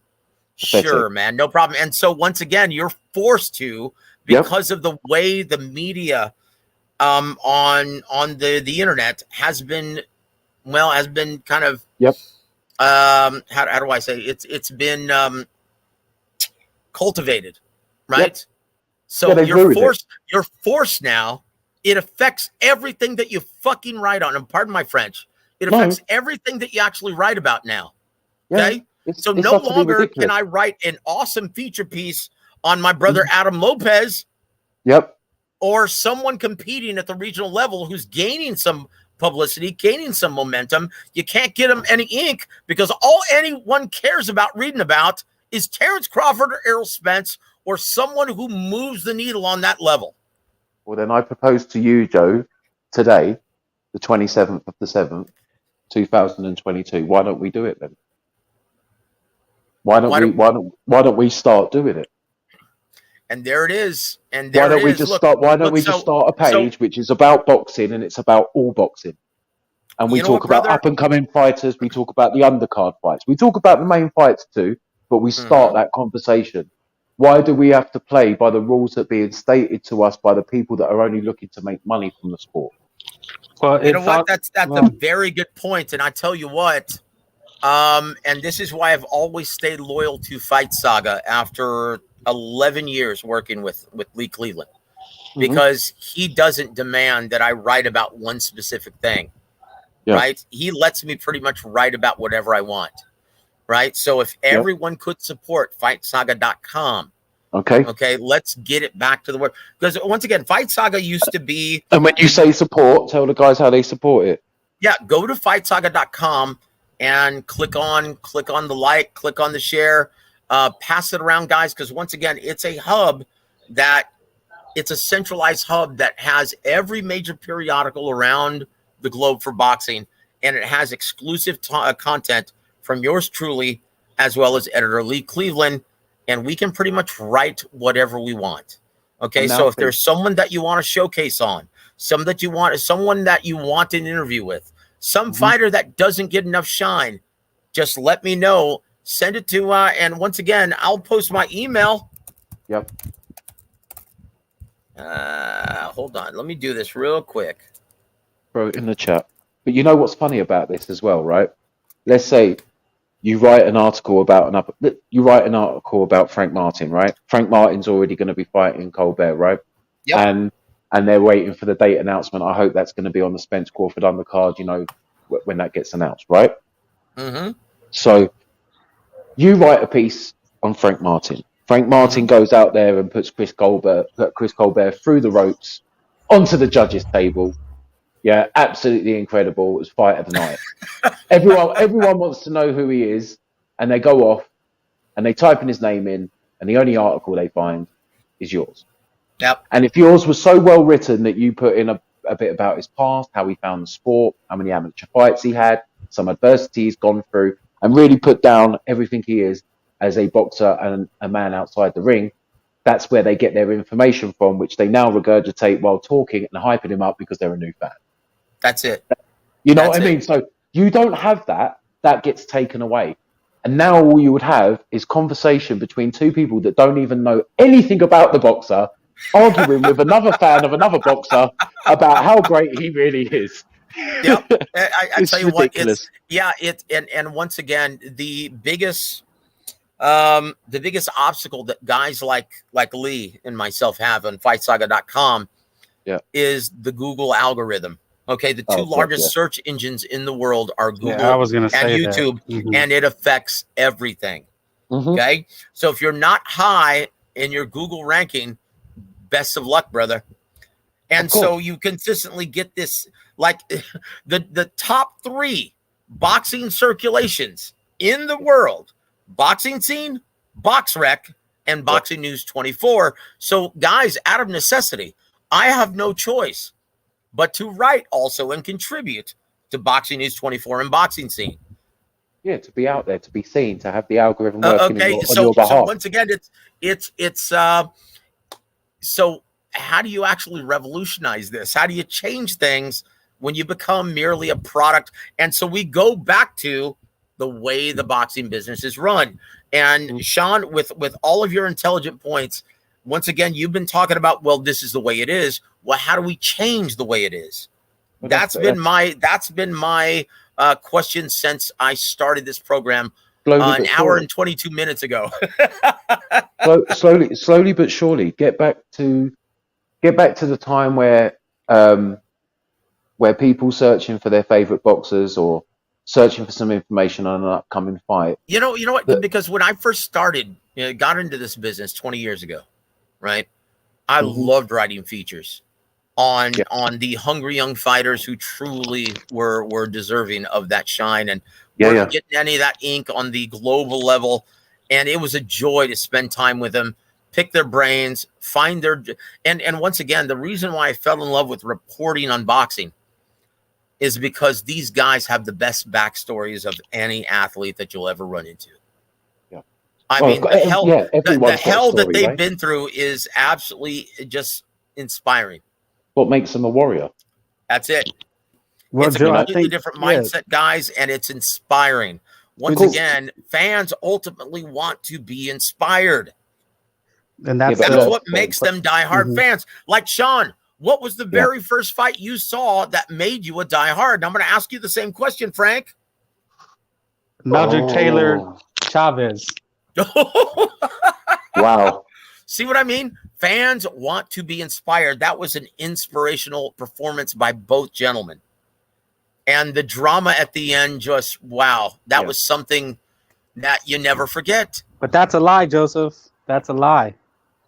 Sure, man, no problem. And so once again, you're forced to, because of the way the media on the internet has been kind of how do I say it's been cultivated, right? So you're forced now. It affects everything that you fucking write on. And pardon my French. It affects everything that you actually write about now. Okay. So no longer ridiculous. Can I write an awesome feature piece on my brother Adam Lopez. Or someone competing at the regional level who's gaining some publicity, gaining some momentum. You can't get them any ink, because all anyone cares about reading about is Terrence Crawford or Errol Spence or someone who moves the needle on that level. Well, then I propose to you, Joe, today, the 27th of the 7th, 2022. Why don't we do it then? Why don't we start doing it? And there it is. And why don't we just start a page which is about boxing, and it's about all boxing. And we talk about up and coming fighters, we talk about the undercard fights. We talk about the main fights too, but we start that conversation. Why do we have to play by the rules that are being stated to us by the people that are only looking to make money from the sport? Well, you know what? That's a very good point. And I tell you what, and this is why I've always stayed loyal to Fight Saga after 11 years working with Lee Cleveland, because he doesn't demand that I write about one specific thing, right? He lets me pretty much write about whatever I want, right? So if everyone could support FightSaga.com, okay, let's get it back to the work. Because once again, Fight Saga used to be... And when you say support, tell the guys how they support it. Yeah, go to FightSaga.com and click on the like, click on the share, pass it around, guys, because once again, it's a hub it's a centralized hub that has every major periodical around the globe for boxing, and it has exclusive content from yours truly, as well as editor Lee Cleveland, and we can pretty much write whatever we want. Okay, so if there's someone that you want to showcase on, someone that you want an interview with, some fighter that doesn't get enough shine, just let me know. Send it to, and once again, I'll post my email. Hold on. Let me do this real quick. Throw it in the chat. But you know what's funny about this as well, right? Let's say you write an article about Frank Martin, right? Frank Martin's already going to be fighting Colbert, right? And they're waiting for the date announcement. I hope that's going to be on the Spence Crawford undercard, when that gets announced, right? So you write a piece on Frank Martin. Frank Martin goes out there and puts Chris Colbert through the ropes onto the judges' table. Yeah, absolutely incredible. It was fight of the night. Everyone wants to know who he is, and they go off and they type in his name in, and the only article they find is yours. Yep. And if yours was so well written that you put in a bit about his past, how he found the sport, how many amateur fights he had, some adversity he's gone through, and really put down everything he is as a boxer and a man outside the ring, that's where they get their information from, which they now regurgitate while talking and hyping him up because they're a new fan. That's it. You know That's what I mean? it. So you don't have that. That gets taken away. And now all you would have is conversation between two people that don't even know anything about the boxer, arguing with another fan of another boxer about how great he really is. Yep. I tell you ridiculous. what, and once again, the biggest obstacle that guys like Lee and myself have on FightSaga.com is the Google algorithm. Okay, the two largest search engines in the world are Google I was gonna and say YouTube, that. and it affects everything. Okay, so if you're not high in your Google ranking, best of luck, brother. And so you consistently get this, like the top 3 boxing circulations in the world: Boxing Scene, BoxRec, and Boxing News 24. So guys, out of necessity, I have no choice but to write also and contribute to Boxing News 24 and Boxing Scene. Yeah, to be out there, to be seen, to have the algorithm working on your so behalf. once again, so how do you actually revolutionize this? How do you change things when you become merely a product? And so we go back to the way the boxing business is run. And Sean, with all of your intelligent points, once again, you've been talking about, well, this is the way it is. Well, how do we change the way it is? Well, that's been my question since I started this program an hour and 22 minutes ago. slowly but surely, get back to the time where people searching for their favorite boxers or searching for some information on an upcoming fight. You know what? Because when I first started, got into this business 20 years ago, right? I loved writing features on the hungry young fighters who truly were deserving of that shine, and weren't getting any of that ink on the global level. And it was a joy to spend time with them, pick their brains, find their and once again, the reason why I fell in love with reporting on boxing is because these guys have the best backstories of any athlete that you'll ever run into. I mean, the hell that they've been through is absolutely just inspiring. What makes them a warrior? That's it. Well, it's Joe, a completely different mindset, guys, and it's inspiring. Once again, fans ultimately want to be inspired. And that's what makes them diehard fans. Like Sean, what was the very first fight you saw that made you a diehard? And I'm going to ask you the same question, Frank. Meldrick Taylor Chavez. Wow. See what I mean? Fans want to be inspired. That was an inspirational performance by both gentlemen. And the drama at the end, just, wow. That was something that you never forget. But that's a lie, Joseph. That's a lie.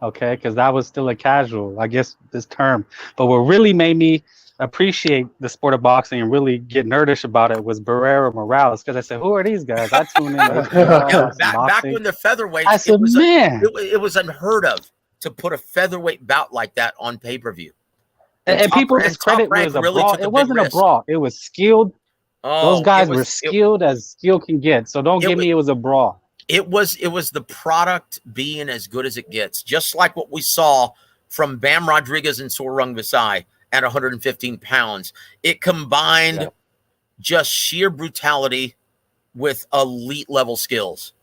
Okay? Because that was still a casual, I guess, this term. But what really made me appreciate the sport of boxing and really get nerdish about it was Barrera Morales, because I said, who are these guys? I tune in. Back when the featherweight, I said, it was unheard of to put a featherweight bout like that on pay-per-view. And people discredit it was a brawl. It wasn't a brawl. It was skilled. Those guys were skilled as skill can get. So don't give me it was a brawl. It was the product being as good as it gets, just like what we saw from Bam Rodriguez and Sorung Visai at 115 pounds. It combined just sheer brutality with elite level skills.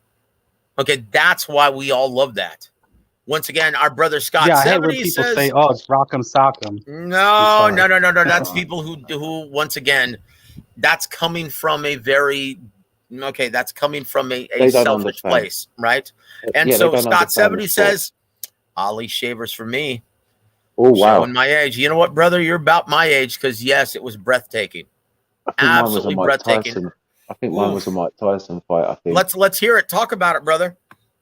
Okay, that's why we all love that. Once again, our brother Scott 70 says, say, "Oh, it's Rock'em Sock'em." No. That's people who once again, that's coming from a very that's coming from a selfish place, right? And so Scott 70 says, Ali Shavers for me. Oh wow! Showing my age. You know what, brother? You're about my age because yes, it was breathtaking. Absolutely breathtaking. I think mine was a Mike Tyson fight. I think. Let's hear it. Talk about it, brother.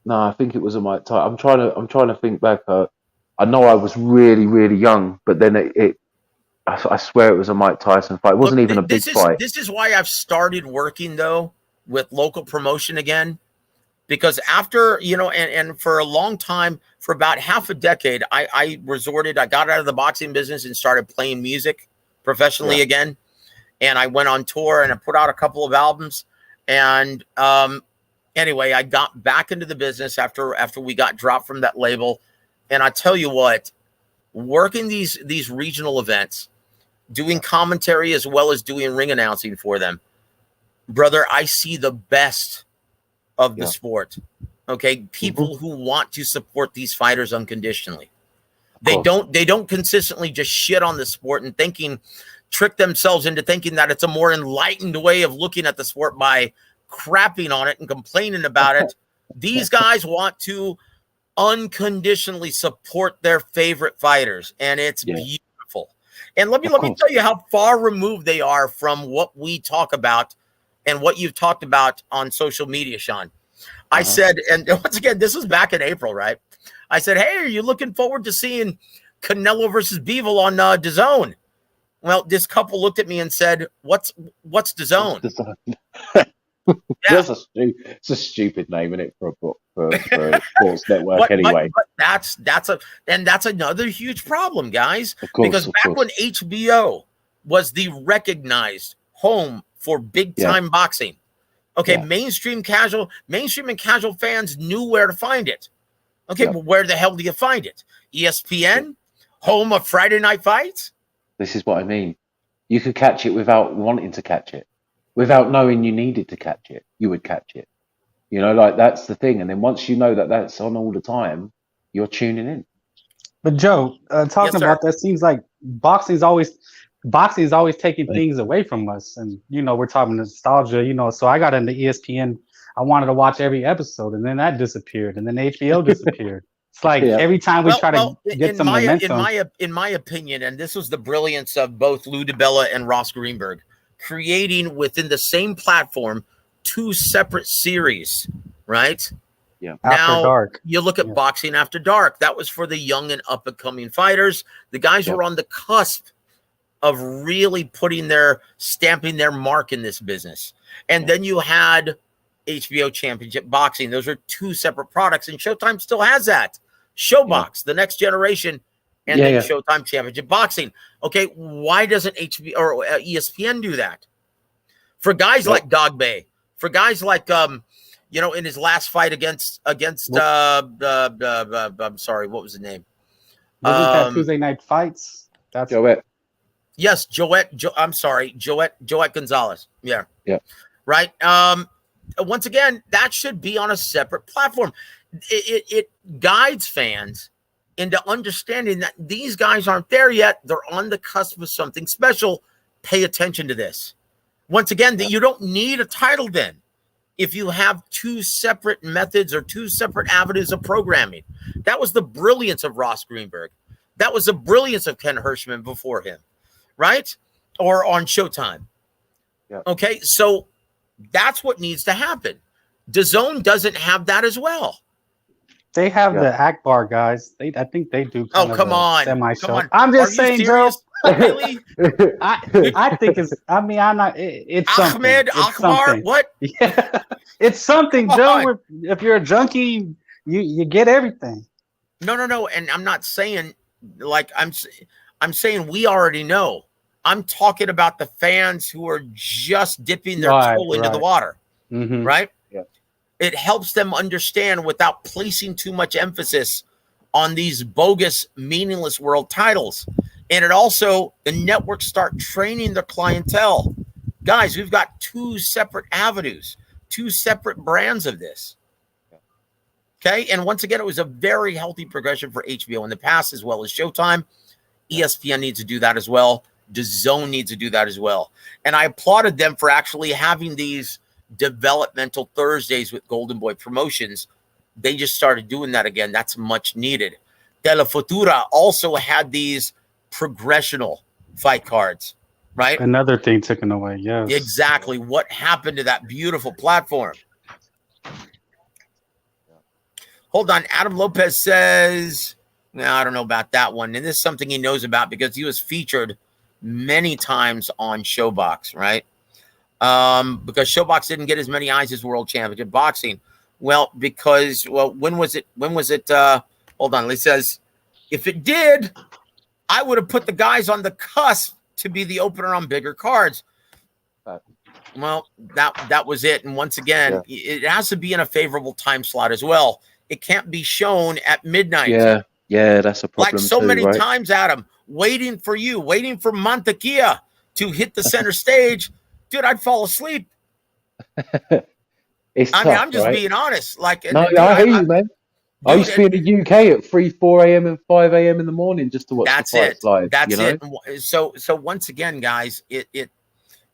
No, I think it was a Mike Tyson. I'm trying to think back. I know I was really, really young, but then I swear it was a Mike Tyson fight. It wasn't even a big fight. This is why I've started working though with local promotion again. because after, and for a long time, for about half a decade, I got out of the boxing business and started playing music professionally again. And I went on tour and I put out a couple of albums. And anyway, I got back into the business after we got dropped from that label. And I tell you what, working these regional events, doing commentary as well as doing ring announcing for them, brother, I see the best of the sport. Okay. People who want to support these fighters unconditionally. They don't consistently just shit on the sport and trick themselves into thinking that it's a more enlightened way of looking at the sport by crapping on it and complaining about it. These guys want to unconditionally support their favorite fighters, and it's beautiful. And let me tell you how far removed they are from what we talk about and what you've talked about on social media, Sean. I said, and once again, this was back in April, right? I said, hey, are you looking forward to seeing Canelo versus Bivol on DAZN? Well, this couple looked at me and said, what's DAZN? It's a stupid name, isn't it, for a sports network anyway. But that's another huge problem, guys. Because back when HBO was the recognized home for big time boxing, mainstream and casual fans knew where to find it. Okay, but where the hell do you find it? ESPN, home of Friday Night Fights? This is what I mean. You could catch it without wanting to catch it. Without knowing you needed to catch it, you would catch it. That's the thing. And then once you know that that's on all the time, you're tuning in. But Joe, talking about that, seems like boxing is always taking things away from us. And, we're talking nostalgia, so I got into ESPN. I wanted to watch every episode, and then that disappeared, and then HBO disappeared. It's like every time we try to get some momentum. In my opinion, and this was the brilliance of both Lou DiBella and Ross Greenberg, creating within the same platform 2 separate series, right? Yeah. Now, After Dark. You look at Boxing After Dark. That was for the young and up-and-coming fighters. The guys were on the cusp of really stamping their mark in this business. And then you had HBO Championship Boxing. Those are 2 separate products, and Showtime still has that. Showbox, the next generation, and then Showtime Championship Boxing. Okay, why doesn't HBO or ESPN do that? For guys like Dogbe, for guys like in his last fight against I'm sorry, what was the name? Wasn't that Tuesday Night Fights? That's Joette. Yes, Joette Gonzalez. Yeah. Yeah. Right. Once again, that should be on a separate platform. It guides fans into understanding that these guys aren't there yet. They're on the cusp of something special. Pay attention to this. Once again, that you don't need a title then if you have 2 separate methods or 2 separate avenues of programming. That was the brilliance of Ross Greenberg. That was the brilliance of Ken Hirschman before him, right? Or on Showtime. Yeah. Okay, so that's what needs to happen. DAZN doesn't have that as well. They have the Akbar guys. I think they do. Come on. Semi-show. I'm just saying, Joe. Really? I think it's. I mean, I'm not. It's Ahmed Akbar. What? Yeah, it's something, Joe. If you're a junkie, you get everything. No. And I'm not saying I'm saying we already know. I'm talking about the fans who are just dipping their toe into the water, right? Yeah. It helps them understand without placing too much emphasis on these bogus, meaningless world titles. And it also, the networks start training their clientele. Guys, we've got 2 separate avenues, 2 separate brands of this. Okay. And once again, it was a very healthy progression for HBO in the past, as well as Showtime. ESPN needs to do that as well. DAZN needs to do that as well. And I applauded them for actually having these developmental Thursdays with Golden Boy Promotions. They just started doing that again. That's much needed. Telefutura also had these progressional fight cards, right? Another thing taken away. Yes. Exactly. What happened to that beautiful platform? Hold on. Adam Lopez says, no, I don't know about that one. And this is something he knows about because he was featured many times on Showbox, right? Because Showbox didn't get as many eyes as World Championship Boxing. Well, because when was it? Hold on. It says if it did, I would have put the guys on the cusp to be the opener on bigger cards. Well, that was it. And once again, it has to be in a favorable time slot as well. It can't be shown at midnight. Yeah, that's a problem. Like so too, many right? times, Adam, waiting for Mantequilla to hit the center stage. Dude, I'd fall asleep. It's I tough, mean, I'm just right? being honest. Like, No, dude, I hear you, man. I used to be in the UK at 3, 4 a.m. and 5 a.m. in the morning just to watch the fights live. That's it. So once again, guys,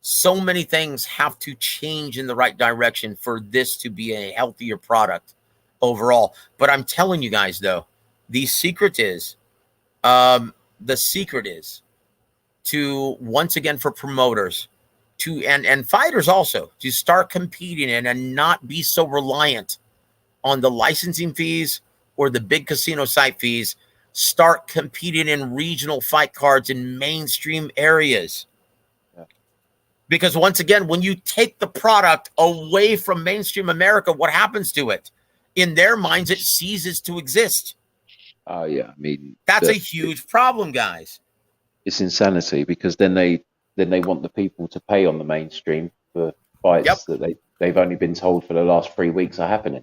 so many things have to change in the right direction for this to be a healthier product overall. But I'm telling you guys, though, the secret is to, once again, for promoters and fighters also, to start competing in and not be so reliant on the licensing fees or the big casino site fees. Start competing in regional fight cards in mainstream areas. Because once again, when you take the product away from mainstream America, what happens to it? In their minds, it ceases to exist. Oh, yeah. I mean, that's a huge problem, guys. It's insanity, because then they want the people to pay on the mainstream for fights that they've only been told for the last 3 weeks are happening.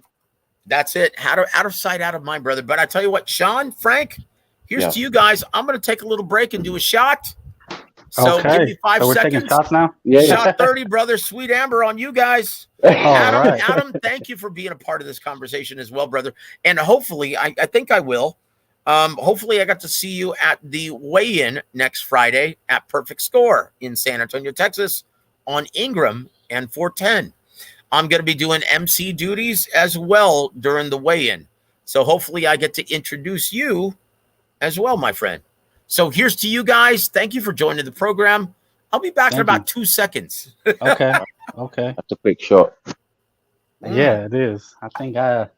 That's it. Out of sight, out of mind, brother. But I tell you what, Sean, Frank, here's to you guys. I'm going to take a little break and do a shot. So give me 5 seconds. We're taking shots now? Shot 30, brother. Sweet Amber on you guys. Adam, thank you for being a part of this conversation as well, brother. And hopefully, I think I will. Hopefully, I got to see you at the weigh-in next Friday at Perfect Score in San Antonio, Texas, on Ingram and 410. I'm going to be doing MC duties as well during the weigh-in. So hopefully, I get to introduce you as well, my friend. So here's to you guys. Thank you for joining the program. I'll be back in about 2 seconds. Okay. That's a quick shot. Yeah, it is. I think I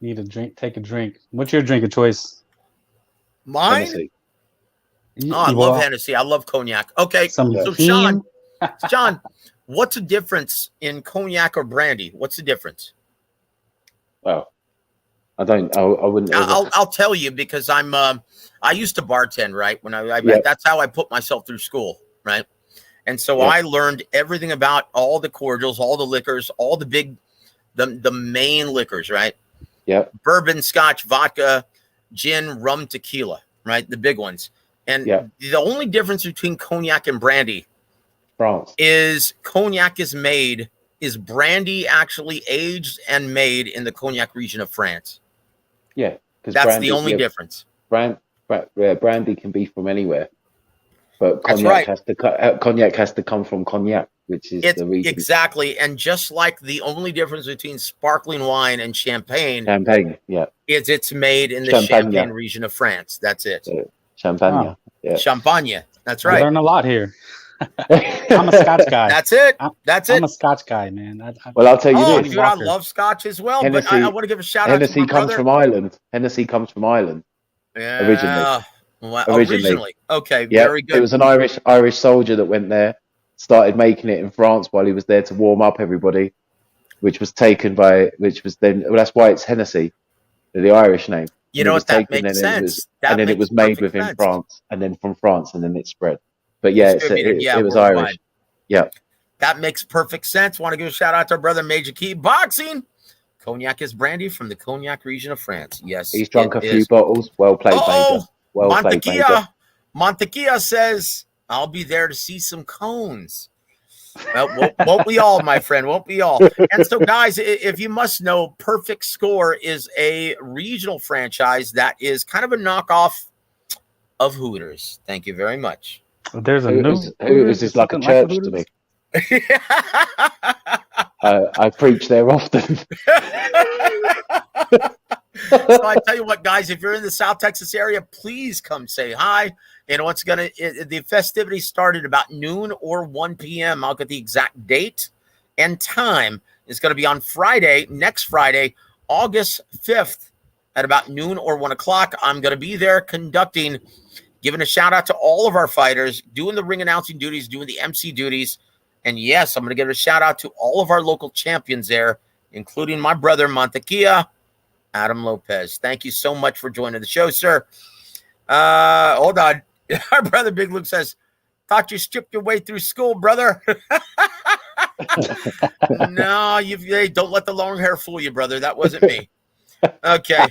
need a take a drink. What's your drink of choice? Mine? Hennessy. I love Hennessy. I love cognac. Okay, so Sean, what's the difference in cognac or brandy? What's the difference? Well, I wouldn't. I'll tell you, because I used to bartend, right? When that's how I put myself through school, right? And so I learned everything about all the cordials, all the liquors, all the main liquors, right? Yeah. Bourbon, scotch, vodka, gin, rum, tequila, right? The big ones. And the only difference between cognac and brandy is cognac is brandy actually aged and made in the cognac region of France. Yeah. That's the only difference. Brandy can be from anywhere, but cognac has to come from cognac, which is the region. Exactly. And just like the only difference between sparkling wine and champagne, is it's made in the Champagne region of France. That's it. Champagne. Yeah. Champagne. That's right. I learned a lot here. I'm a Scotch guy. That's it. I'm a Scotch guy, man. Well, I'll tell you this. Dude, I love Scotch as well. Hennessy, but I want to give a shout out to my brother. Hennessy comes from Ireland. Yeah. Originally. Okay. Yeah, very good. It was an Irish soldier that went there, started making it in France while he was there to warm up everybody, which was that's why it's Hennessy, the Irish name. You know what? That makes sense. And then it was made within France, and then from France, and then it spread. But it was worldwide. Irish. Yeah. That makes perfect sense. Want to give a shout out to our brother Major Key Boxing. Cognac is brandy from the cognac region of France. Yes. He's drunk a few bottles. Well played, Major. Well played, Major. Mantequilla says, I'll be there to see some cones. Well, won't we all, my friend? Won't we all? And so, guys, if you must know, Perfect Score is a regional franchise that is kind of a knockoff of Hooters. Thank you very much. There's a Hooters is like a church to me. I preach there often. So I tell you what, guys, if you're in the South Texas area, please come say hi. And the festivities started about noon or 1 p.m. I'll get the exact date and time. It's going to be on next Friday, August 5th at about noon or 1 o'clock. I'm going to be there conducting, giving a shout out to all of our fighters, doing the ring announcing duties, doing the MC duties. And yes, I'm going to give a shout out to all of our local champions there including my brother Montequia, Adam Lopez. Thank you so much for joining the show, sir. Hold on. Our brother Big Luke says, thought you stripped your way through school, brother. No, hey, don't let the long hair fool you, brother. That wasn't me. Okay.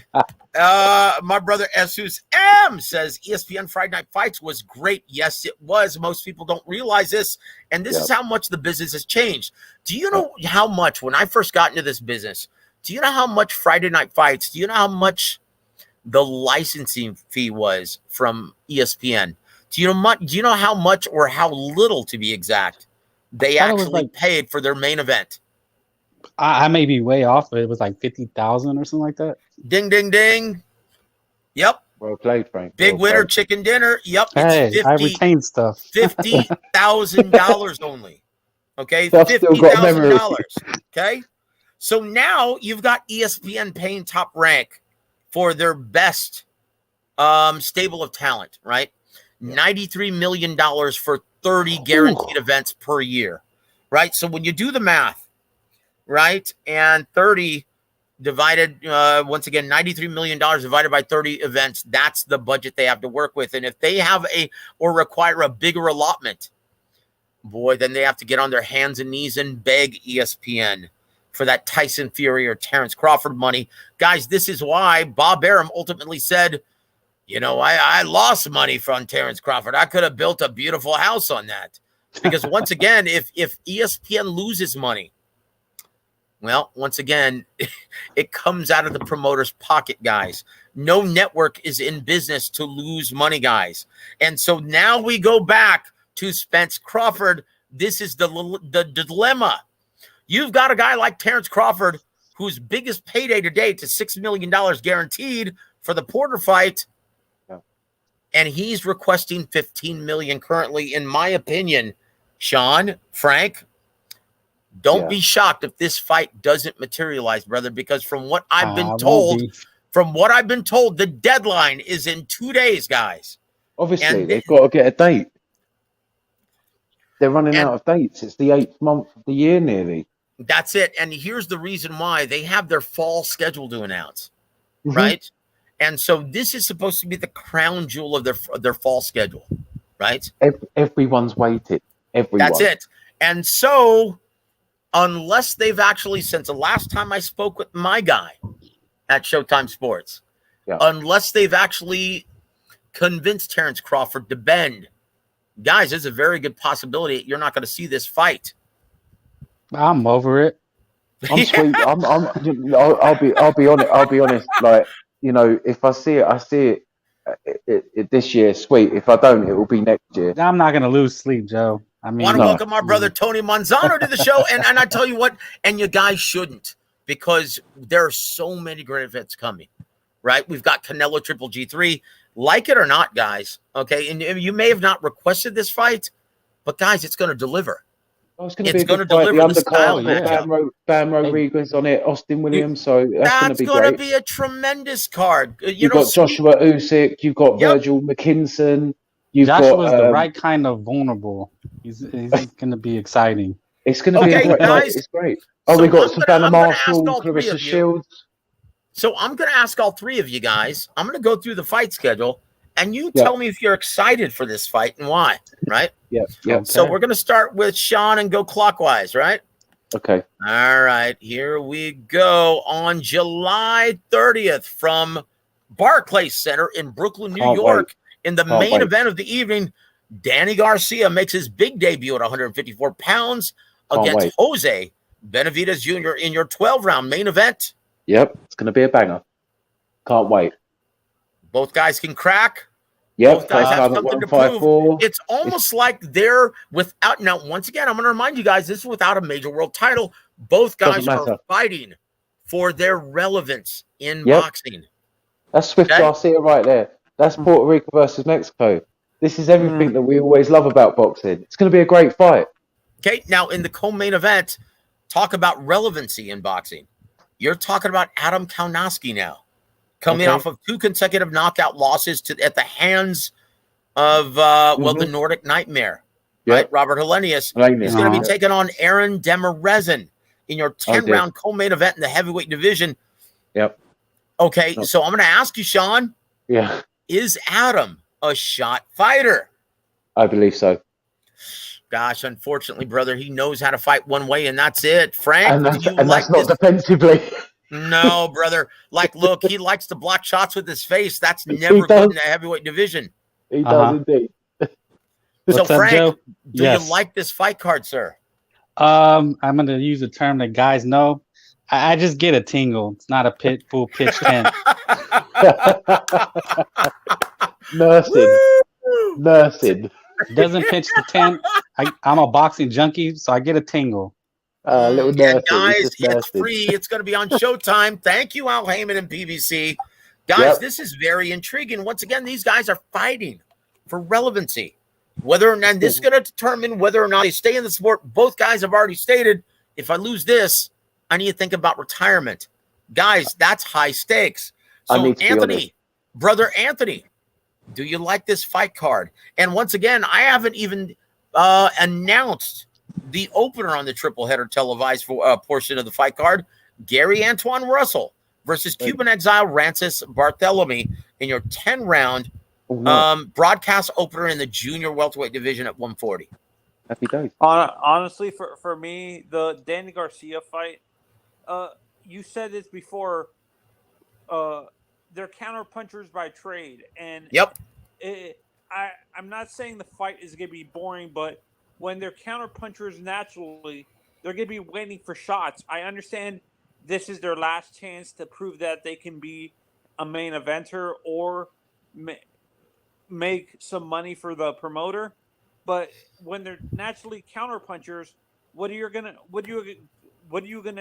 My brother Jesus M says ESPN Friday Night Fights was great. Yes, it was. Most people don't realize this. And this is how much the business has changed. Do you know how much, when I first got into this business, do you know how much Friday Night Fights, do you know how much the licensing fee was from ESPN? Do you know how much, or how little to be exact, they actually paid for their main event? I may be way off, but it was like 50,000 or something like that. Ding, ding, ding. Yep. Well played, Frank. Big well winner, played. chicken dinner. Yep. Hey, It's I retained stuff. $50,000 only. Okay. I've still got memory. $50,000. Okay. So now you've got ESPN paying Top Rank for their best stable of talent, right? $93 million for 30 guaranteed events per year, right? So when you do the math, right, and 30 divided, once again, $93 million divided by 30 events, that's the budget they have to work with. And if they have or require a bigger allotment, boy, then they have to get on their hands and knees and beg ESPN for that Tyson Fury or Terrence Crawford money. Guys, this is why Bob Arum ultimately said, you know, I lost money from Terrence Crawford. I could have built a beautiful house on that. Because once again, if ESPN loses money, well, once again, it comes out of the promoter's pocket, guys. No network is in business to lose money, guys. And so now we go back to Spence Crawford. This is the dilemma. You've got a guy like Terrence Crawford, whose biggest payday to date is $6 million guaranteed for the Porter fight. And he's requesting $15 million currently. In my opinion, Sean, Frank, don't be shocked if this fight doesn't materialize, brother, because from what I've been told, the deadline is in 2 days, guys. Obviously, they've got to get a date. They're running out of dates. It's the 8th month of the year nearly. That's it. And here's the reason why. They have their fall schedule to announce, right? And so this is supposed to be the crown jewel of their fall schedule, right? Everyone's waited. Everyone. That's it. And so unless they've actually, since the last time I spoke with my guy at Showtime Sports, unless they've actually convinced Terrence Crawford to bend, guys, there's a very good possibility you're not going to see this fight. I'm over it. I'm sweet. I'll be honest. I'll be honest. Like, you know, if I see it, I see it this year. Sweet. If I don't, it will be next year. I'm not gonna lose sleep, Joe. I mean, want to welcome our brother Tony Manzano to the show, and I tell you what, and you guys shouldn't, because there are so many great events coming. Right? We've got Canelo Triple G3. Like it or not, guys. Okay, and you may have not requested this fight, but guys, it's going to deliver. Oh, it's going to deliver the style. Bam Rodriguez on it, Austin Williams. So that's going to be a tremendous card. You've got Joshua Usyk. You've got Virgil McKinson. Joshua's the right kind of vulnerable. He's going to be exciting. It's going to be great. Guys, it's great. Oh, we got Savannah Marshall, Clarissa Shields. So I'm going to ask all three of you guys. I'm going to go through the fight schedule, and you tell me if you're excited for this fight and why, right? Yeah. Okay. So we're going to start with Sean and go clockwise, right? Okay. All right. Here we go. On July 30th from Barclays Center in Brooklyn, New York, in the main event of the evening, Danny Garcia makes his big debut at 154 pounds against Jose Benavidez Jr. in your 12-round main event. Yep, it's going to be a banger. Can't wait. Both guys can crack. Yep, both guys have something to prove. It's almost like they're without. Now, once again, I'm going to remind you guys, this is without a major world title. Both guys are fighting for their relevance in boxing. That's Swift Garcia right there. That's Puerto Rico versus Mexico. This is everything that we always love about boxing. It's going to be a great fight. Okay, now in the co-main event, talk about relevancy in boxing. You're talking about Adam Kaunowski now, coming off of 2 consecutive knockout losses at the hands of, the Nordic Nightmare, right? Robert Helenius is going to be taking on Aaron Demirezin. in your Oh, 10 round co-main event in the heavyweight division. Yep. Okay, so I'm going to ask you, Sean, Yeah, is Adam a shot fighter? I believe so. Gosh, unfortunately, brother, he knows how to fight one way, and that's it. Frank, And do that's you and like that's not this? defensively. No, brother. Like, look, he likes to block shots with his face. That's He never good does. in the heavyweight division. He Uh-huh. does indeed. So, What's up, Frank, Joe? do Yes. you like this fight card, sir? I'm gonna use a term that guys know. I just get a tingle. It's not a full pitch tent. Nursing. Nursing. Doesn't pitch the tent. I'm a boxing junkie, so I get a tingle. Little And nursing. guys, He's just it's nursing. free. It's going to be on Showtime. Thank you, Al Heyman and PBC. Guys, Yep. this is very intriguing. Once again, these guys are fighting for relevancy. Whether or not this is going to determine whether or not they stay in the sport. Both guys have already stated, if I lose this, I need to think about retirement. Guys, that's high stakes. I So, need to be Anthony, brother Anthony, do you like this fight card? And once again, I haven't even announced the opener on the triple header televised portion of the fight card. Gary Antoine Russell versus Cuban exile Rancis Barthelemy in your 10-round Oh, no. broadcast opener in the junior welterweight division at 140. Happy days. Honestly, for me, the Danny Garcia fight, you said this before, they're counter punchers by trade. And Yep. I'm not saying the fight is going to be boring, but when they're counter punchers naturally, they're going to be waiting for shots. I understand this is their last chance to prove that they can be a main eventer or make some money for the promoter. But when they're naturally counter punchers, what are you gonna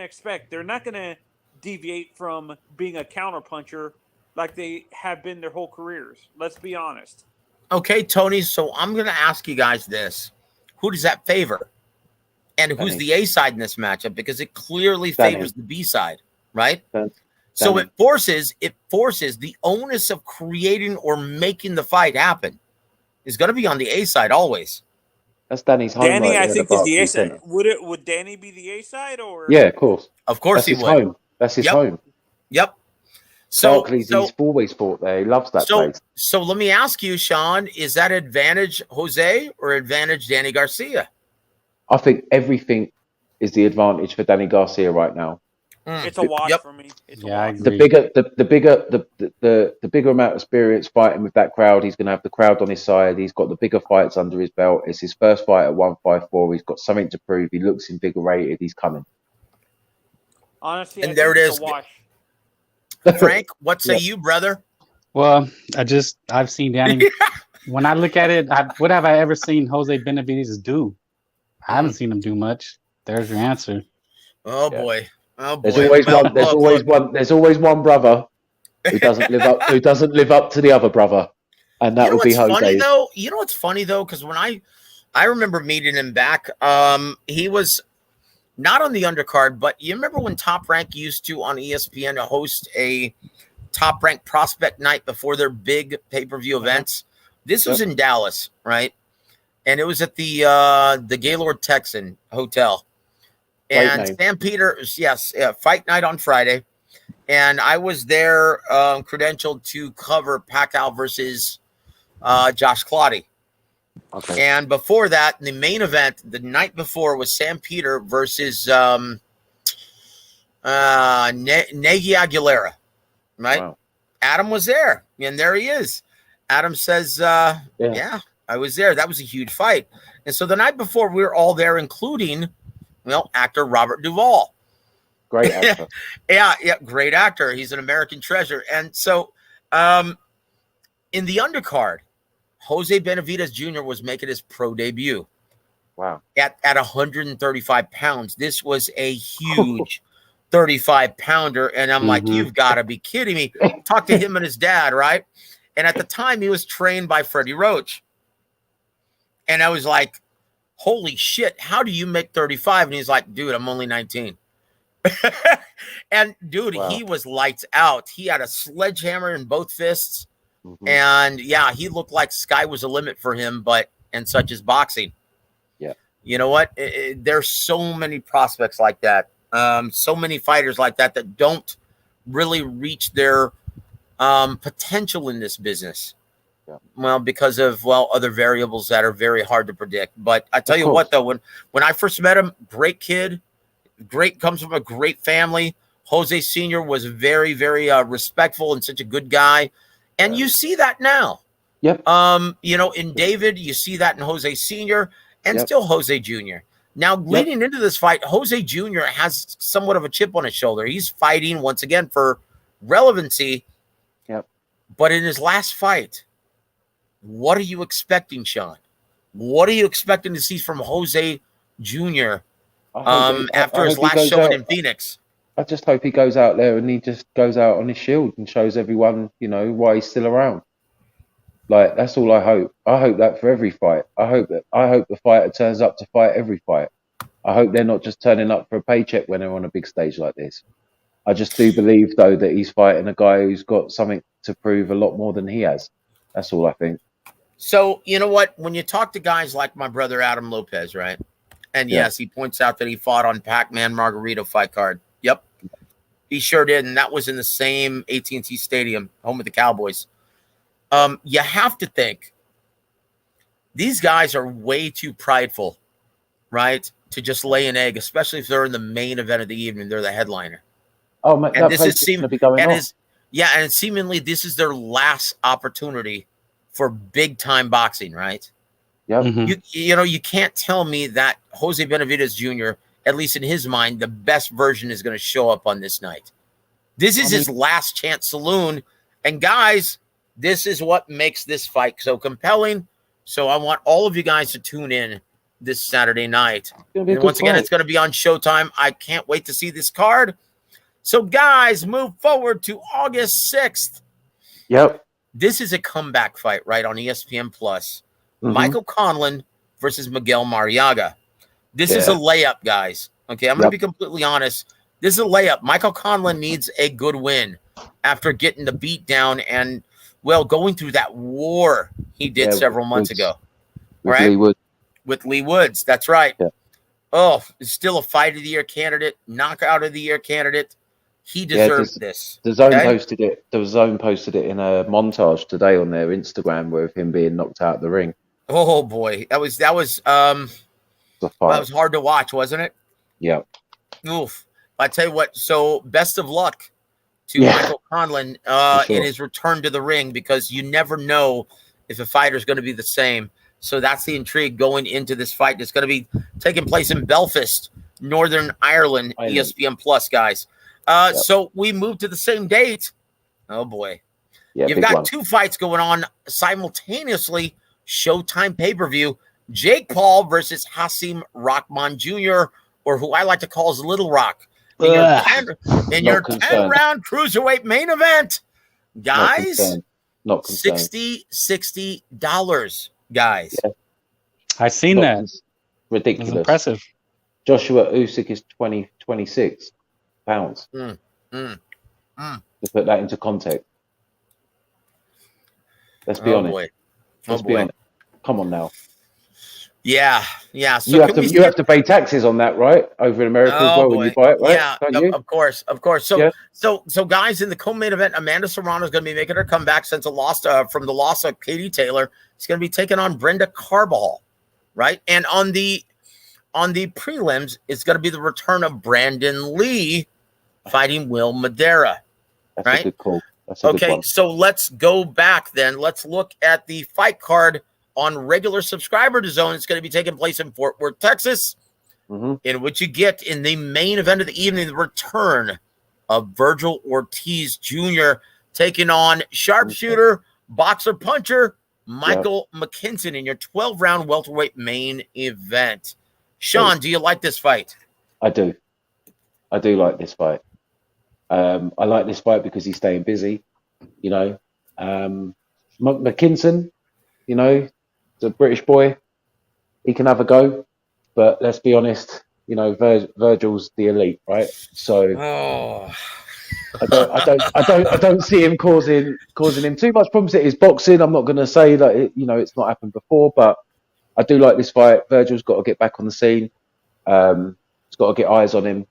expect? They're not gonna deviate from being a counter puncher like they have been their whole careers. Let's be honest. Okay, Tony. So I'm going to ask you guys this: who does that favor, and who's Danny. the A side in this matchup? Because it clearly Danny. favors the B side, right? Danny. So it forces the onus of creating or making the fight happen is going to be on the A side always. That's Danny's home. Danny, right I there, think, the is the A Barclays side. Centre. Would Danny be the A side or? Yeah, of course. Of course That's he his would. home. That's his Yep. home. Yep. So, Barclays, he's always fought there. He loves that place. so let me ask you, Sean, is that advantage Jose or advantage Danny Garcia? I think everything is the advantage for Danny Garcia right now. It's a wash Yep. for me. It's Yeah, I a wash. agree. The bigger amount of experience fighting with that crowd. He's going to have the crowd on his side. He's got the bigger fights under his belt. It's his first fight at 154. He's got something to prove. He looks invigorated. He's coming. Honestly, And I there think it it's is. a wash. Frank, what say Yep. you, brother? Well, I've seen Danny. When I look at it, what have I ever seen Jose Benavidez do? I haven't seen him do much. There's your answer. Oh Yeah. boy. Oh boy. There's always Well, one. There's look, always look. one. There's always one brother who doesn't live up. Who doesn't live up to the other brother, and that You know will be what's funny Jose. though? You know what's funny though? Because when I remember meeting him back, he was not on the undercard, but you remember when Top Rank used to on ESPN to host a Top Rank prospect night before their big pay-per-view events? This was in Dallas, right? And it was at the Gaylord Texan Hotel. Great And name. Sam Peters, fight night on Friday. And I was there credentialed to cover Pacquiao versus Josh Clottey. Okay. And before that, the main event, the night before, was Sam Peter versus Nagy Aguilera, right? Wow. Adam was there, and there he is. Adam says, yeah, I was there. That was a huge fight. And so the night before, we were all there, including, actor Robert Duvall. Great actor. Yeah, great actor. He's an American treasure. And so in the undercard, Jose Benavidez Jr. was making his pro debut Wow. at 135 pounds. This was a huge 35-pounder. And I'm like, you've got to be kidding me. Talk to him and his dad, right? And at the time, he was trained by Freddie Roach. And I was like, holy shit, how do you make 35? And he's like, dude, I'm only 19. And dude, Wow. he was lights out. He had a sledgehammer in both fists. Mhm. And yeah, he looked like sky was a limit for him, and such is boxing. Yeah. You know what? There's so many prospects like that. So many fighters like that don't really reach their potential in this business. Yeah. Well, because of other variables that are very hard to predict. But I tell you what, though, when I first met him, great kid, comes from a great family. Jose Sr. was very, very respectful and such a good guy, and you see that now. Yep. In David, you see that in Jose Sr. and Yep. still Jose Jr. Now, leading into this fight, Jose Jr. has somewhat of a chip on his shoulder. He's fighting once again for relevancy. Yep. But in his last fight, what are you expecting, Sean? What are you expecting to see from Jose Jr. after his last showing in Phoenix? I just hope he goes out there and he just goes out on his shield and shows everyone, why he's still around. Like, that's all I hope. I hope that for every fight. I hope the fighter turns up to fight every fight. I hope they're not just turning up for a paycheck when they're on a big stage like this. I just do believe, though, that he's fighting a guy who's got something to prove a lot more than he has. That's all I think. So, you know what? When you talk to guys like my brother Adam Lopez, right? And yes, he points out that he fought on Pac-Man Margarito fight card. Yep. He sure did. And that was in the same AT&T Stadium, home of the Cowboys. You have to think these guys are way too prideful, right? To just lay an egg, especially if they're in the main event of the evening. They're the headliner. Oh, man, and this is going to be going on. And seemingly this is their last opportunity for big time boxing, right? Yeah. Mm-hmm. You can't tell me that Jose Benavidez Jr., at least in his mind, the best version is going to show up on this night. This is his last chance saloon. And guys, this is what makes this fight so compelling. So I want all of you guys to tune in this Saturday night. And once again, it's going to be on Showtime. I can't wait to see this card. So guys, move forward to August 6th. Yep. This is a comeback fight, right, on ESPN Plus. Mm-hmm. Michael Conlon versus Miguel Mariaga. This is a layup, guys. Okay, I'm going to be completely honest. This is a layup. Michael Conlon needs a good win after getting the beat down and, going through that war he did several months ago. Right? With Lee Woods. That's right. Yeah. Oh, it's still a fight of the year candidate, knockout of the year candidate. He deserves this. The Zone posted it. The Zone posted it in a montage today on their Instagram with him being knocked out of the ring. Oh boy, that was hard to watch, wasn't it? Yeah. Oof. I tell you what. So best of luck to Michael Conlon in his return to the ring, because you never know if a fighter's going to be the same. So that's the intrigue going into this fight. It's going to be taking place in Belfast, Northern Ireland. ESPN Plus, guys. So we moved to the same date. Oh boy. Yeah, you've got two fights going on simultaneously. Showtime pay-per-view. Jake Paul versus Hasim Rahman Jr., or who I like to call as Little Rock. In your 10-round cruiserweight main event. Guys, $60 guys. Yeah. I seen that. Ridiculous. It was impressive. Joshua Usyk is 26 pounds. To put that into context. Let's be honest. Let's be honest. Come on now. Yeah. So you have to pay taxes on that, right? Over in America as well when you buy it, right? Yeah, of course. So guys, in the co-main event, Amanda Serrano is going to be making her comeback since from the loss of Katie Taylor. She's going to be taking on Brenda Carbajal, right? And on the prelims, it's going to be the return of Brandon Lee fighting Will Madera. That's right? a good call. Okay, so let's go back then. Let's look at the fight card on regular subscriber to Zone. It's going to be taking place in Fort Worth, Texas, in which you get in the main event of the evening, the return of Virgil Ortiz Jr. taking on sharpshooter, boxer, puncher, Michael McKinson in your 12-round welterweight main event. Sean, do you like this fight? I do. I do like this fight. I like this fight because he's staying busy, McKinson, he's a British boy. He can have a go, but let's be honest, Virgil's the elite, right? So I don't see him causing him too much problems. It is boxing. I'm not going to say that it's not happened before, but I do like this fight. Virgil's got to get back on the scene. He's got to get eyes on him.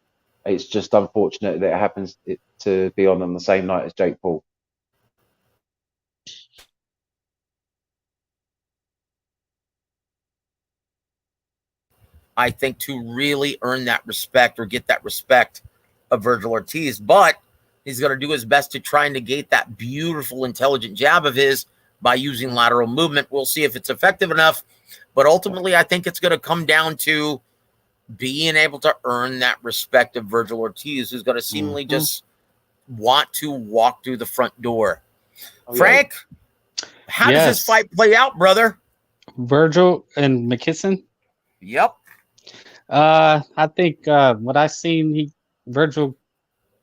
It's just unfortunate that it happens to be on the same night as Jake Paul. I think, to really earn that respect or get that respect of Virgil Ortiz. But he's going to do his best to try and negate that beautiful, intelligent jab of his by using lateral movement. We'll see if it's effective enough. But ultimately, I think it's going to come down to being able to earn that respect of Virgil Ortiz, who's going to seemingly just want to walk through the front door. Oh, Frank, how does this fight play out, brother? Virgil and McKisson? Yep. I think what I seen, Virgil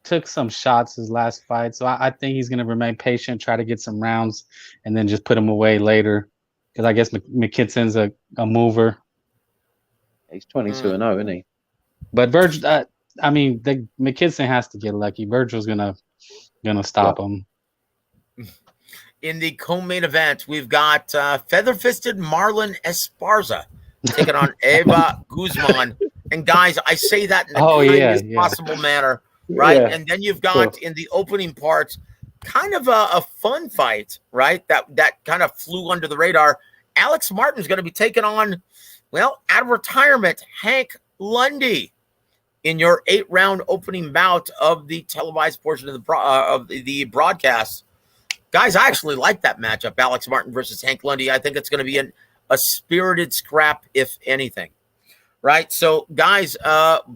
took some shots his last fight, so I think he's going to remain patient, try to get some rounds, and then just put him away later. Because I guess McKisson's a mover. He's 22-0, isn't he? But Virgil, I mean, McKisson has to get lucky. Virgil's gonna stop him. In the co-main event, we've got feather-fisted Marlon Esparza taking on Eva Guzman. And guys, I say that in the kindest possible manner, right? Yeah. And then you've got in the opening part, kind of a fun fight, right? That kind of flew under the radar. Alex Martin's going to be taking on, well, out of retirement, Hank Lundy in your 8-round opening bout of the televised portion of the broadcast. Guys, I actually like that matchup, Alex Martin versus Hank Lundy. I think it's going to be a spirited scrap, if anything, right? So, guys,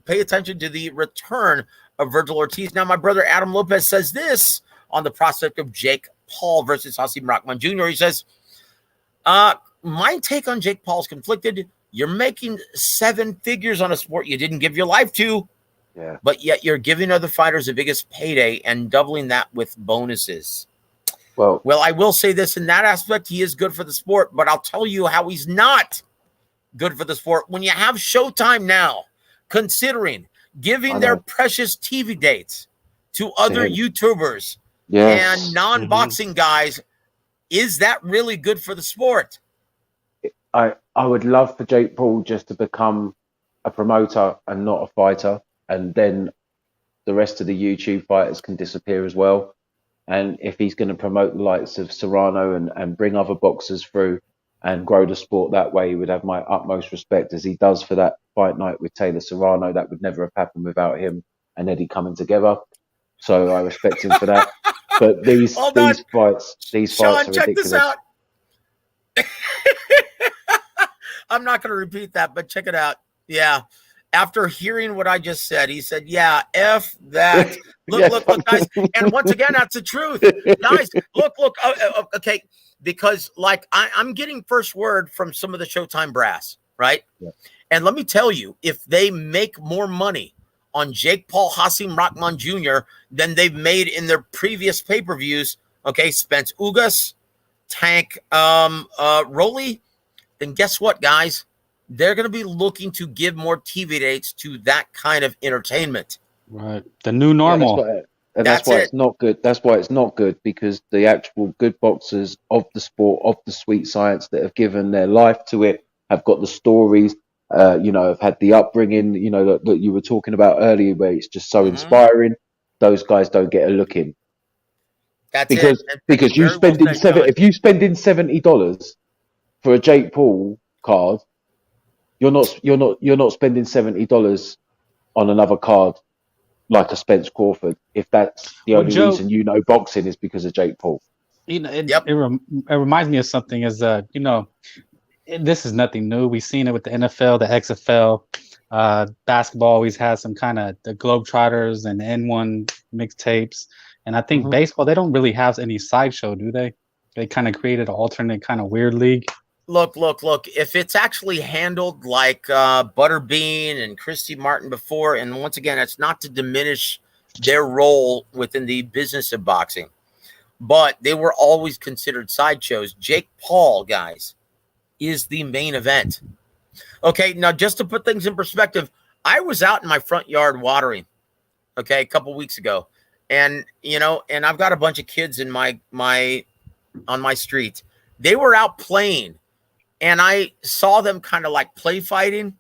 pay attention to the return of Virgil Ortiz. Now, my brother Adam Lopez says this on the prospect of Jake Paul versus Hasim Rahman Jr. He says, my take on Jake Paul's conflicted. You're making 7 figures on a sport you didn't give your life to, but yet you're giving other fighters the biggest payday and doubling that with bonuses. Well, I will say this, in that aspect, he is good for the sport, but I'll tell you how he's not good for the sport. When you have Showtime now, considering giving their precious TV dates to other YouTubers and non-boxing guys, is that really good for the sport? I would love for Jake Paul just to become a promoter and not a fighter, and then the rest of the YouTube fighters can disappear as well. And if he's going to promote the likes of Serrano and bring other boxers through and grow the sport that way, he would have my utmost respect, as he does for that fight night with Taylor Serrano. That would never have happened without him and Eddie coming together. So I respect him for that. But these fights Sean, are check ridiculous. This out. I'm not going to repeat that, but check it out. Yeah. After hearing what I just said, he said, yeah, F that. Look, guys. And once again, that's the truth. Guys, look. Okay. Because, like, I'm getting first word from some of the Showtime brass, right? Yeah. And let me tell you, if they make more money on Jake Paul, Hasim Rahman Jr. than they've made in their previous pay-per-views, okay, Spence Ugas, Tank Rolly, then guess what, guys? They're going to be looking to give more TV dates to that kind of entertainment. Right. The new normal. That's why it's not good. That's why it's not good, because the actual good boxers of the sport, of the sweet science, that have given their life to it, have got the stories, have had the upbringing, that you were talking about earlier, where it's just so inspiring. Those guys don't get a look in. Because you spending if you spending $70 for a Jake Paul card, you're not spending $70 on another card like a Spence Crawford, if that's the only reason boxing is because of Jake Paul. It reminds me of something, is this is nothing new. We've seen it with the NFL, the XFL. Basketball always has some kind of the Globetrotters and N1 mixtapes. And I think baseball, they don't really have any sideshow, do they? They kind of created an alternate kind of weird league. Look. If it's actually handled like Butterbean and Christy Martin before, and once again, it's not to diminish their role within the business of boxing, but they were always considered sideshows. Jake Paul, guys, is the main event. Okay, now just to put things in perspective, I was out in my front yard watering, okay, a couple weeks ago, and and I've got a bunch of kids in on my street. They were out playing. And I saw them kind of like play fighting.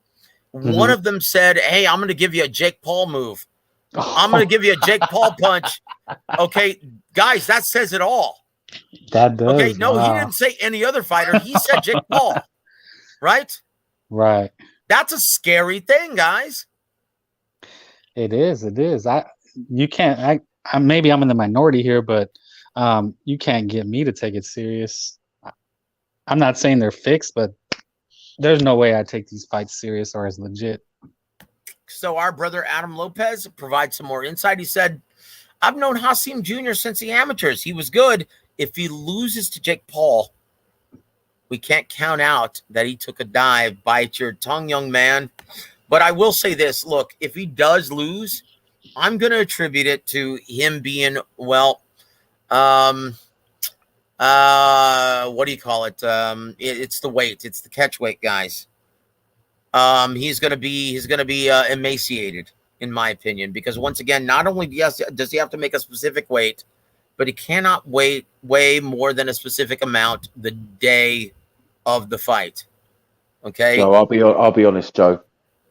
One of them said, hey, I'm going to give you a Jake Paul move. I'm going to give you a Jake Paul punch. Okay, guys, that says it all. That does. Okay, no, he wow. didn't say any other fighter. He said Jake Paul, right? Right. That's a scary thing, guys. It is. It is. You can't. Maybe I'm in the minority here, but you can't get me to take it serious. I'm not saying they're fixed, but there's no way I take these fights serious or as legit. So our brother Adam Lopez provides some more insight. He said, I've known Hasim Jr. since the amateurs. He was good. If he loses to Jake Paul, we can't count out that he took a dive. Bite your tongue, young man. But I will say this. Look, if he does lose, I'm going to attribute it to him being, well, what do you call it? It's the weight. It's the catch weight, guys. He's going to be emaciated, in my opinion, because once again, not only does he have to make a specific weight, but he cannot weigh more than a specific amount the day of the fight. Okay. So I'll be honest, Joe.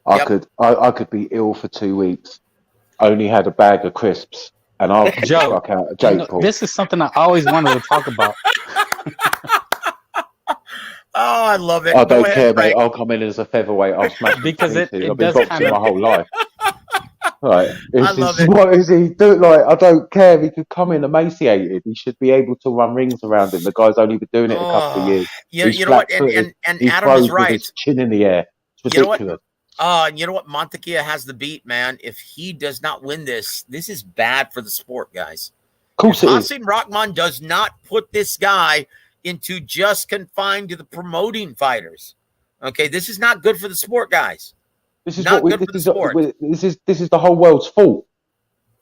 I could be ill for 2 weeks, only had a bag of crisps, and I'll kick the fuck out of Jake Paul. This is something I always wanted to talk about. Oh, I love it. I don't care, mate. I'll come in as a featherweight. I'll smash because it I've been does boxing my whole life. Right. I love it. What is he doing? Like, I don't care. He could come in emaciated. He should be able to run rings around him. The guy's only been doing it a couple of years. You know what? And he Adam is throws right. with his chin in the air. It's ridiculous. You know what? Montekia has the beat, man. If he does not win this is bad for the sport, guys. Of course it is. Hasim Rahman does not put this guy into just confined to the promoting fighters. Okay, this is not good for the sport, guys. This is not what good for the sport. This is the whole world's fault.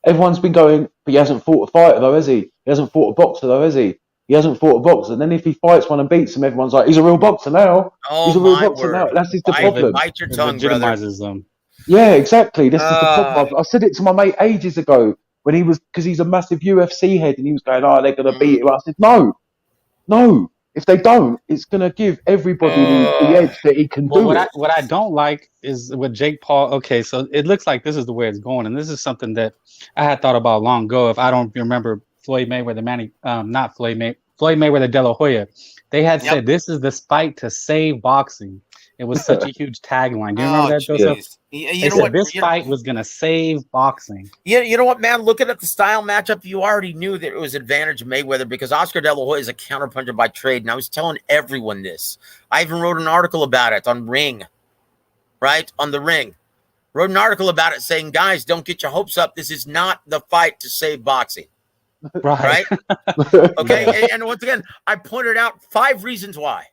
Everyone's been going, but he hasn't fought a fighter though, has he? He hasn't fought a boxer though, has he? He hasn't fought a boxer. And then if he fights one and beats him, everyone's like, he's a real boxer now. Oh, he's a real my boxer word. now. That's the problem. Bite your tongue, brother. Legitimizes them. Yeah, exactly. This is the problem. I said it to my mate ages ago when he was, because he's a massive UFC head, and he was going, "Oh, they're going to beat him." I said, "No. If they don't, it's going to give everybody the edge that he can do it." What I don't like is with Jake Paul. Okay, so it looks like this is the way it's going, and this is something that I had thought about long ago. If I don't remember Floyd Mayweather, Floyd Mayweather De La Hoya, they had said this is the fight to save boxing. It was such a huge tagline. Do you remember that, Joseph? They said this fight was going to save boxing. You know what, man? Looking at the style matchup, you already knew that it was advantage Mayweather because Oscar De La Hoya is a counterpuncher by trade. And I was telling everyone this. I even wrote an article about it on Ring, right? On the Ring. Wrote an article about it saying, guys, don't get your hopes up. This is not the fight to save boxing. Right? Okay. And once again, I pointed out 5 reasons why.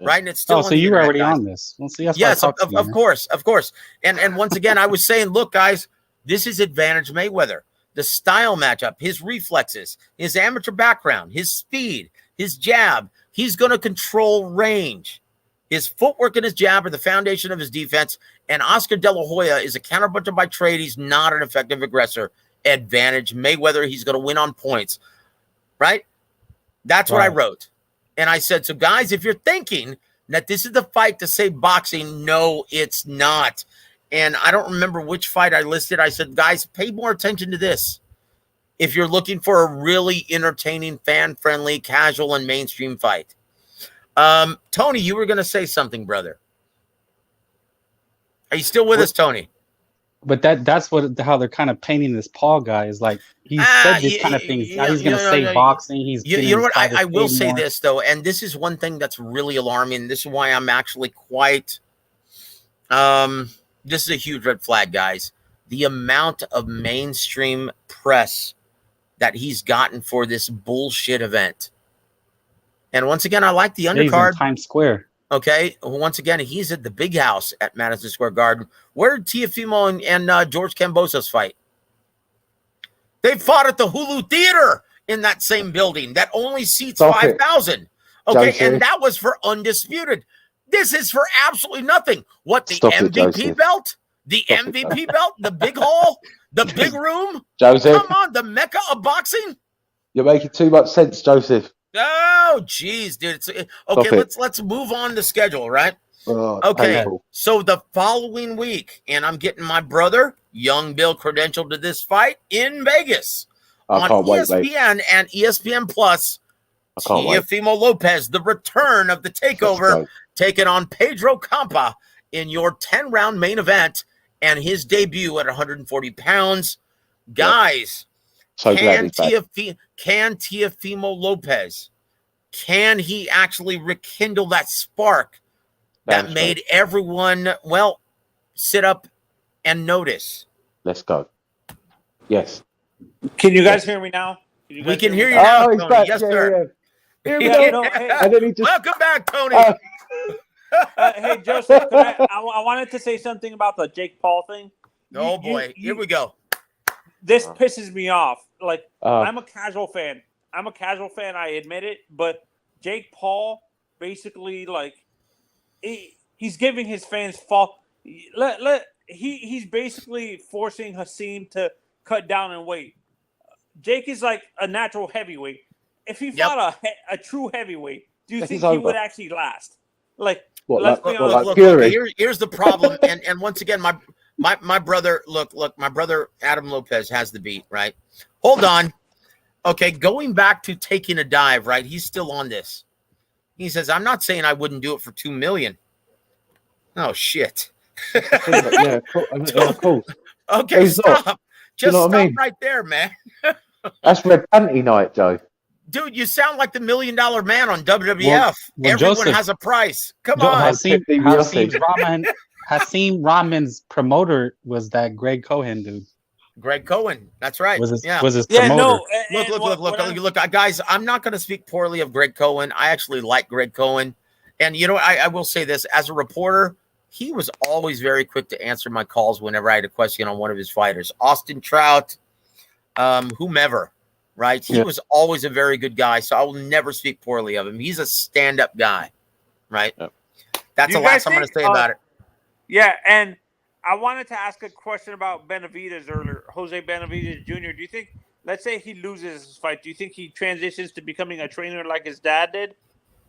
Right, and it's still. So you were already on this. Well, see, yes, of course. And once again, I was saying, look, guys, this is advantage Mayweather. The style matchup, his reflexes, his amateur background, his speed, his jab. He's going to control range. His footwork and his jab are the foundation of his defense. And Oscar De La Hoya is a counterpuncher by trade. He's not an effective aggressor. Advantage Mayweather. He's going to win on points. Right? That's what I wrote. And I said, so guys, if you're thinking that this is the fight to save boxing, no, it's not. And I don't remember which fight I listed. I said, guys, pay more attention to this. If you're looking for a really entertaining, fan-friendly, casual, and mainstream fight. Tony, you were going to say something, brother. Are you still with us, Tony? But that's how they're kind of painting this Paul guy is like he said this kind of things. He's going to save boxing. He's you know what? I will say this though, and this is one thing that's really alarming. This is why I'm actually quite. This is a huge red flag, guys. The amount of mainstream press that he's gotten for this bullshit event. And once again, I like the undercard. Times Square. Okay. Once again, he's at the big house at Madison Square Garden. Where did Teofimo and George Kambosos fight? They fought at the Hulu Theater in that same building that only seats 5,000. Okay. And that was for undisputed. This is for absolutely nothing. What, the MVP belt? The MVP belt? The big hall? The big room? Joseph. Come on. The mecca of boxing? You're making too much sense, Joseph. Oh, geez, dude. Okay, let's move on to schedule, right? Okay, Painful. so the following week, and I'm getting my brother, Young Bill, credentialed to this fight in Vegas I on can't wait, mate. ESPN and ESPN Plus. I can't wait. Teofimo Lopez, the return of the takeover, go. taking on Pedro Campa in your 10-round main event and his debut at 140 pounds. Guys, So glad he's back. can Teofimo Lopez, can he actually rekindle that spark that Damn made everyone, well, sit up and notice? Let's go. Yes. Can you guys hear me now? We can hear you now, Oh, he's Tony. back. Yes, Yeah, sir. yeah. Here we Yeah, go. no, hey, And then he just. Welcome back, Tony. hey, Joseph, I wanted to say something about the Jake Paul thing. Oh, boy. Here we go. This pisses me off. Like, Uh, I'm a casual fan. I admit it. But Jake Paul, basically, like, he's giving his fans he's basically forcing Hasim to cut down in weight. Jake is like a natural heavyweight. If he fought a true heavyweight, do you think he would actually last? Like, What, let's like- be what, honest. like Look, Fury? here's the problem. And once again, my brother, my brother Adam Lopez has the beat, right? Hold on. Okay, going back to taking a dive, right? He's still on this. He says, I'm not saying I wouldn't do it for $2 million. Oh, shit. Yeah, of course. Okay, He's stop. not. Just know what I stop mean? right there, man. That's red panty night, Joe. Dude, you sound like the $1 Million Man on WWF. Well, Everyone Joseph, has a price. Come Jo- on. Hasim Rahman's promoter was that Greg Cohen dude. Greg Cohen. That's right. Was his yeah. promoter. No. Look, guys, I'm not going to speak poorly of Greg Cohen. I actually like Greg Cohen. And, you know, I will say this. As a reporter, he was always very quick to answer my calls whenever I had a question on one of his fighters. Austin Trout, whomever, right? He was always a very good guy, so I will never speak poorly of him. He's a stand-up guy, right? Yep. That's the last I'm going to say about it. Yeah, and I wanted to ask a question about Benavidez earlier, Jose Benavidez Jr. Do you think, let's say he loses his fight, do you think he transitions to becoming a trainer like his dad did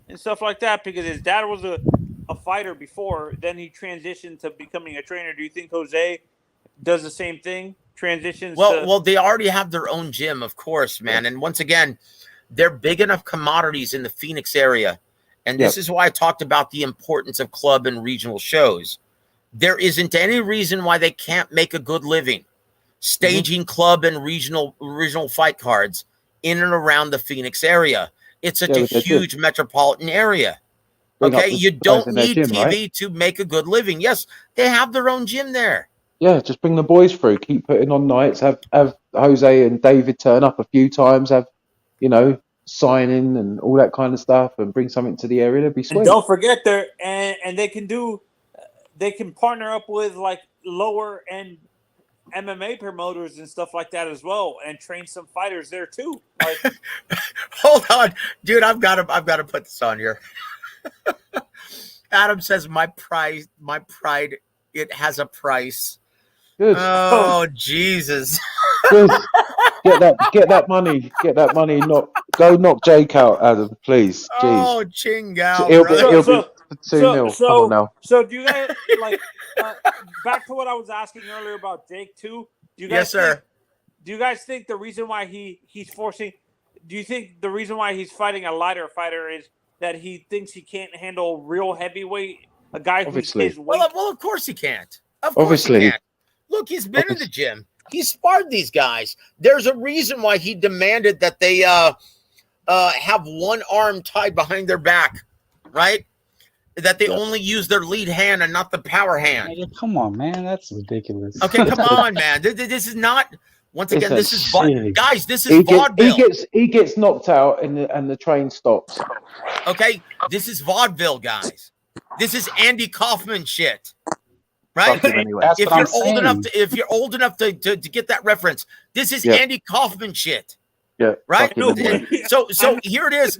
and stuff like that? Because his dad was a fighter before, then he transitioned to becoming a trainer. Do you think Jose does the same thing? Transitions? Well, they already have their own gym, of course, man. And once again, they're big enough commodities in the Phoenix area. And this is why I talked about the importance of club and regional shows. There isn't any reason why they can't make a good living staging club and regional fight cards in and around the Phoenix area. It's such a huge metropolitan area. Okay, you don't need gym, TV right? to make a good living. Yes, they have their own gym there. Yeah, just bring the boys through. Keep putting on nights. Have Jose and David turn up a few times. Have, signing and all that kind of stuff, and bring something to the area. It'd be sweet. And don't forget and they can partner up with like lower end MMA promoters and stuff like that as well, and train some fighters there too. Like, hold on, dude, I've got to put this on here. Adam says, my pride, it has a price. Good. Oh, Jesus. Good. Get that money. Get that money. Go knock Jake out, Adam, please. Jeez. Oh, Chingao, He'll brother. be 2-0. Come on now. So do you guys like back to what I was asking earlier about Jake too? Do you guys Yes, sir. Do you guys think the reason why he's forcing? Do you think the reason why he's fighting a lighter fighter is that he thinks he can't handle real heavyweight, a guy who's his weight? Well, of course he can't. Of course he can't. Look, he's been in the gym. He sparred these guys. There's a reason why he demanded that they have one arm tied behind their back, right? That they only use their lead hand and not the power hand. Come on, man. That's ridiculous. Okay, come on, man. This is not. Once again, this is guys. This is he vaudeville. He gets knocked out, and the train stops. Okay, this is vaudeville, guys. This is Andy Kaufman shit, right? Anyway. If you're old enough to get that reference, this is Andy Kaufman shit. Yeah, right. So here it is.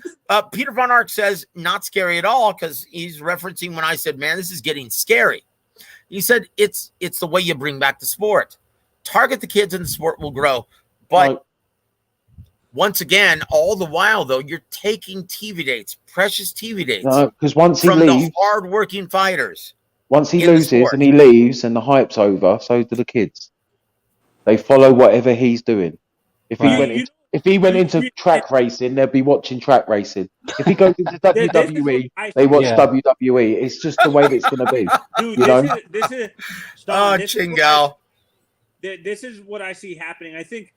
Peter Von Ark says not scary at all because he's referencing when I said, "Man, this is getting scary." He said it's the way you bring back the sport. Target the kids and the sport will grow. But Once again, all the while though, you're taking TV dates, precious TV dates, because once he from leaves, the hard-working fighters. once he in the loses sport. and he leaves and the hype's over, so do the kids. They follow whatever he's doing. If he Right. went into track racing, they'd be watching track racing. If he goes into WWE, they watch Yeah. WWE. It's just the way that it's going to be. Dude, You know? this is Oh, Don, Chingal. this is what I see happening. I think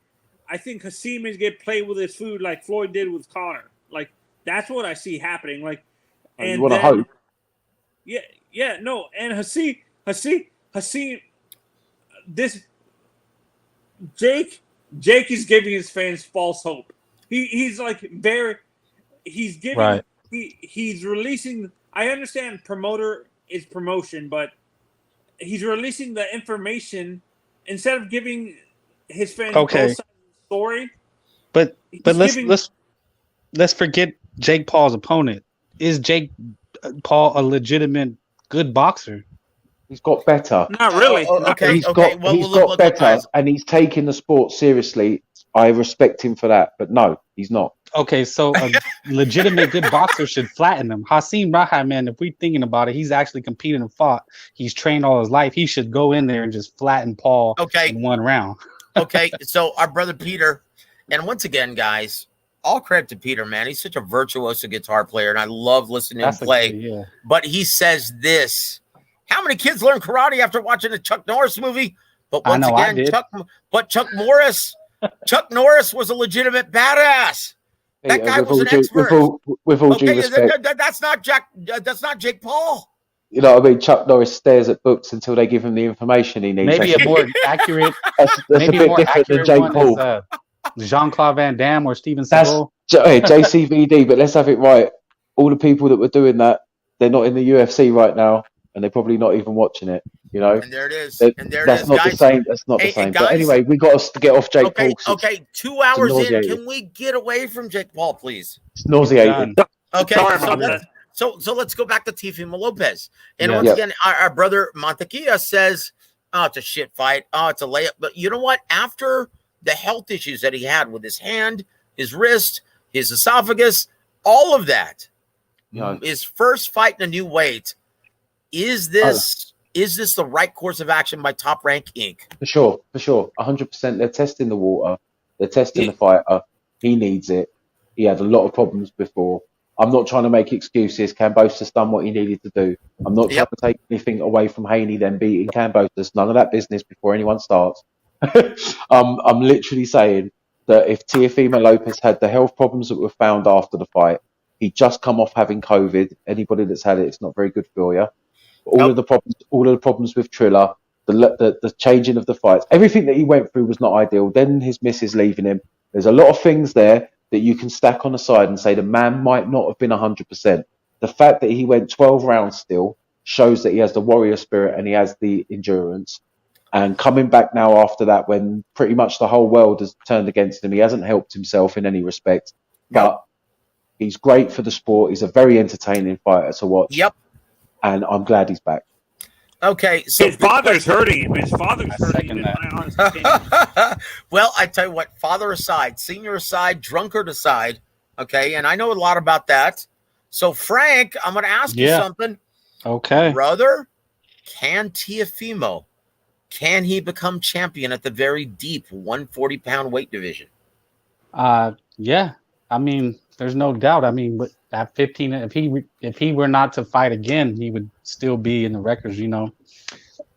Hasim is get played with his food like Floyd did with Connor. Like that's what I see happening. Like, And and you want to then- hope. Yeah, no, and Hasim, this Jake is giving his fans false hope. He's like he's giving Right. he's releasing. I understand promoter is promotion, but he's releasing the information instead of giving his fans both sides of the story. But He's let's giving- let's forget Jake Paul's opponent. Is Jake Paul a legitimate good boxer? He's got better. Not really. Okay, He's okay. got, Well, he's look, got better, guys. and he's taking the sport seriously. I respect him for that, but no, he's not. Okay, so a legitimate good boxer should flatten him. Hasim Rahman, man, if we're thinking about it, he's actually competed and fought. He's trained all his life. He should go in there and just flatten Paul Okay. in one round. Okay, so our brother Peter, and once again, guys, all credit to Peter, man. He's such a virtuoso guitar player, and I love listening to him play. Yeah. But he says this: how many kids learn karate after watching a Chuck Norris movie? But I once know, I again, did. Chuck Norris was a legitimate badass. That Peter, guy with was all an due- expert. With all due respect, That's not Jack. That's not Jake Paul. you know what I mean? Chuck Norris stares at books until they give him the information he needs. Maybe a more accurate, That's a maybe bit more different than accurate Jake one Paul. is Jean-Claude Van Damme or Steven That's Seagal. JCVD, but let's have it right. All the people that were doing that, they're not in the UFC right now, and they're probably not even watching it. You know, And there it is. That- And there it that's is, not guys. the same. That's not Hey, the same. guys. But anyway, we got to get off Jake Okay, Paul. 'cause okay. 2 hours in, nauseating. can we get away from Jake Paul, please? It's nauseating. Done. Okay, Sorry so about let's, that. so let's go back to Teofimo Lopez. And Yeah. once Yeah. again, our brother Montequilla says, oh, it's a shit fight. Oh, it's a layup. But you know what? After the health issues that he had with his hand, his wrist, his esophagus, all of that, Yeah. his first fight in a new weight, is this the right course of action by Top Rank Inc.? For sure. 100%. They're testing the water. They're testing Yeah. the fighter. He needs it. He had a lot of problems before. I'm not trying to make excuses. Cambosa's done what he needed to do. I'm not trying to take anything away from Haney then beating Cambosa's. None of that business before anyone starts. I'm literally saying that if Teofimo Lopez had the health problems that were found after the fight, he'd just come off having COVID. Anybody that's had it, it's not very good for you. All of the problems with Triller, the changing of the fights, everything that he went through was not ideal. Then his missus leaving him. There's a lot of things there that you can stack on the side and say the man might not have been 100%. The fact that he went 12 rounds still shows that he has the warrior spirit and he has the endurance. And coming back now after that, when pretty much the whole world has turned against him, he hasn't helped himself in any respect. But he's great for the sport. He's a very entertaining fighter to watch. Yep. And I'm glad he's back. Okay. So His father's hurting him. His father's I hurting second him. that. In my honest opinion. Well, I tell you what, father aside, senior aside, drunkard aside, okay, and I know a lot about that. So, Frank, I'm going to ask you Yeah. something. Okay. Brother, can he become champion at the very deep 140-pound weight division? Yeah. I mean, there's no doubt. I mean, but at 15, if he were not to fight again, he would still be in the records.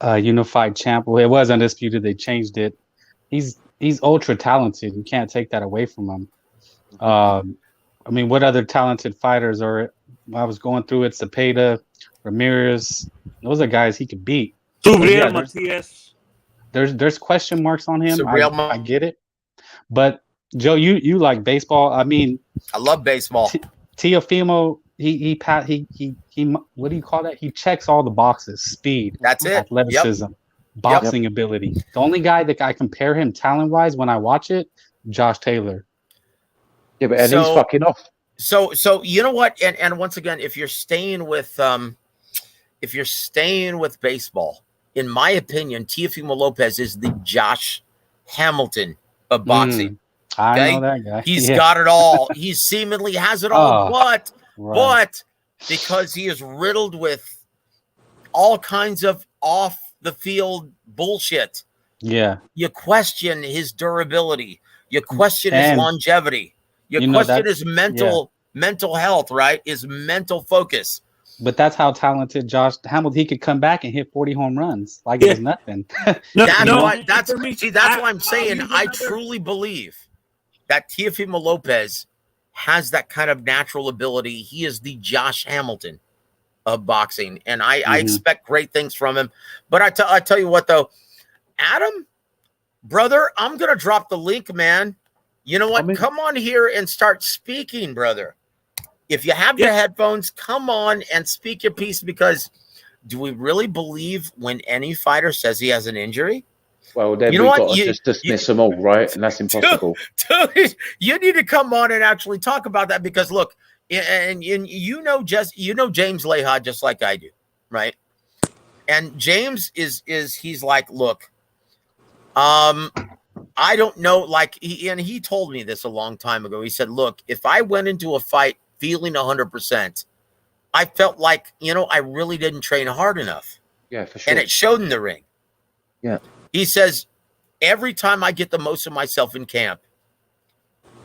Unified champ. Well, it was undisputed. They changed it. He's ultra talented. You can't take that away from him. I mean, what other talented fighters are? I was going through it. Cepeda, Ramirez. Those are guys he could beat. Subriel Yeah, Matias. There's question marks on him. Subriel I get it, but Joe, you like baseball. I mean, I love baseball. Teofimo, he what do you call that? He checks all the boxes: speed, That's it. athleticism, boxing ability. The only guy that I compare him talent wise when I watch it, Josh Taylor. Yeah, but he's fucking off. So you know what? And once again, if you're staying with baseball, in my opinion, Teofimo Lopez is the Josh Hamilton of boxing. I Okay, know that guy. he's Yeah. got it all. He seemingly has it all, Oh, but right. because he is riddled with all kinds of off the field bullshit, Yeah. you question his durability, you question his And longevity, you you know question that's his yeah. mental health, right? His mental focus. But that's how talented Josh Hamilton. He could come back and hit 40 home runs like it Yeah. was nothing. No, That's You no. know? why. And for me, That's why I'm I'll saying use I another. truly believe that Teofimo Lopez has that kind of natural ability. He is the Josh Hamilton of boxing, and I Mhm. expect great things from him. But I tell you what, though, Adam, brother, I'm gonna drop the link, man. You know what? I'm in. Come on here and start speaking, brother. If you have your Yeah. headphones, come on and speak your piece, because do we really believe when any fighter says he has an injury? Well, then You know we've what? got to just dismiss them all, right? And that's impossible. Dude, you need to come on and actually talk about that, because look, and you know James Leha just like I do, right? And James is he's like, look, I don't know, like he told me this a long time ago. He said, look, if I went into a fight feeling 100%, I felt like, I really didn't train hard enough. Yeah, for sure. And it showed in the ring. Yeah. He says, every time I get the most of myself in camp,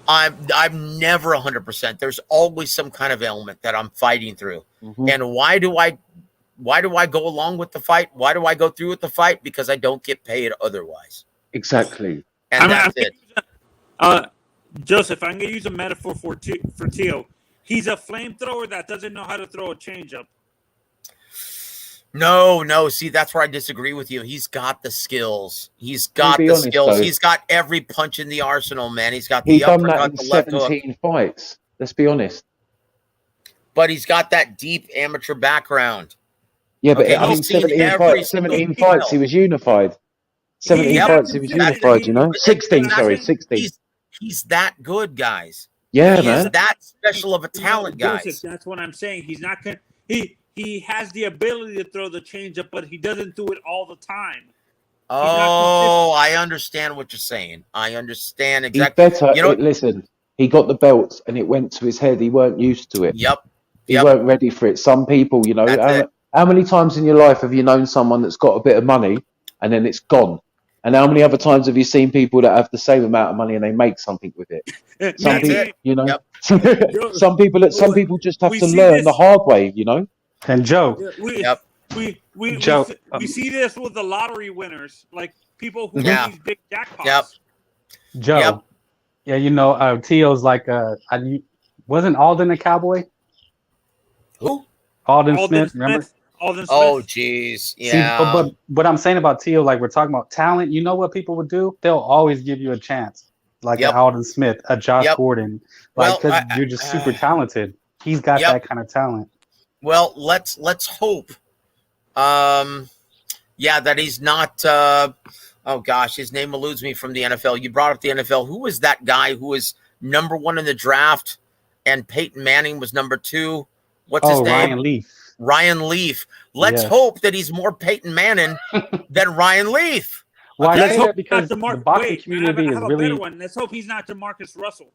I'm never 100%. There's always some kind of ailment that I'm fighting through. Mhm. And why do I go along with the fight? Why do I go through with the fight? Because I don't get paid otherwise. Exactly. And that's it. Joseph, I'm going to use a metaphor for Tio. He's a flamethrower that doesn't know how to throw a changeup. No. See, that's where I disagree with you. He's got the skills. He's got the honest, skills. though. He's got every punch in the arsenal, man. He's got He the done that uppercut, in the left hook. 17 fights. Let's be honest. But he's got that deep amateur background. Yeah, but Okay, I mean, he's seen 17 every fights. single 17 fights. He was unified. 17 Yep. fights. He was unified. You know, 16. Sorry, 16. He's that good, guys. Yeah, He is man. that special of a talent, guys. Joseph, that's what I'm saying. He's not going to. He has the ability to throw the changeup, but he doesn't do it all the time. Oh, I understand what you're saying. I understand He's exactly. better. You know, Listen, he got the belts and it went to his head. He weren't used to it. Yep. He weren't ready for it. Some people, you know, how many times in your life have you known someone that's got a bit of money and then it's gone? And how many other times have you seen people that have the same amount of money and they make something with it? Some people, you know, some people just have to learn the hard way, you know. And Joe, we see this with the lottery winners, like people who win these big jackpots. Joe, yeah, you know, Tio's like, wasn't Alden a cowboy? Who? Alden Smith, remember? Alden Smith. Oh, geez, yeah. See, but what I'm saying about Tio, like we're talking about talent, you know what people would do? They'll always give you a chance, like an Alden Smith, a Josh Gordon, like because you're just super talented. He's got that kind of talent. Well, let's hope, that he's not. Oh gosh, his name eludes me from the NFL. You brought up the NFL. Who was that guy who was number 1 in the draft, and Peyton Manning was number 2? What's his name? Ryan Leaf. Ryan Leaf. Let's hope that he's more Peyton Manning than Ryan Leaf. Why let's hope because the boxing community is really. Better one. Let's hope he's not DeMarcus Russell.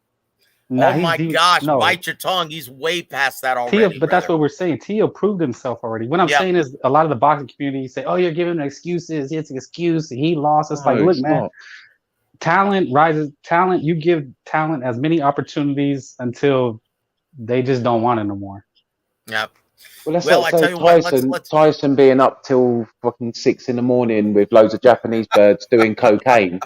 Nah, oh my gosh, bite your tongue. He's way past that already. But that's what we're saying. Tio proved himself already. What I'm saying is a lot of the boxing community say, oh, you're giving him excuses. It's an excuse. He lost. It's like, look, man, talent rises. Talent, you give talent as many opportunities until they just don't want it no more. Yep. Well, let's say Tyson being up till fucking 6 a.m. with loads of Japanese birds doing cocaine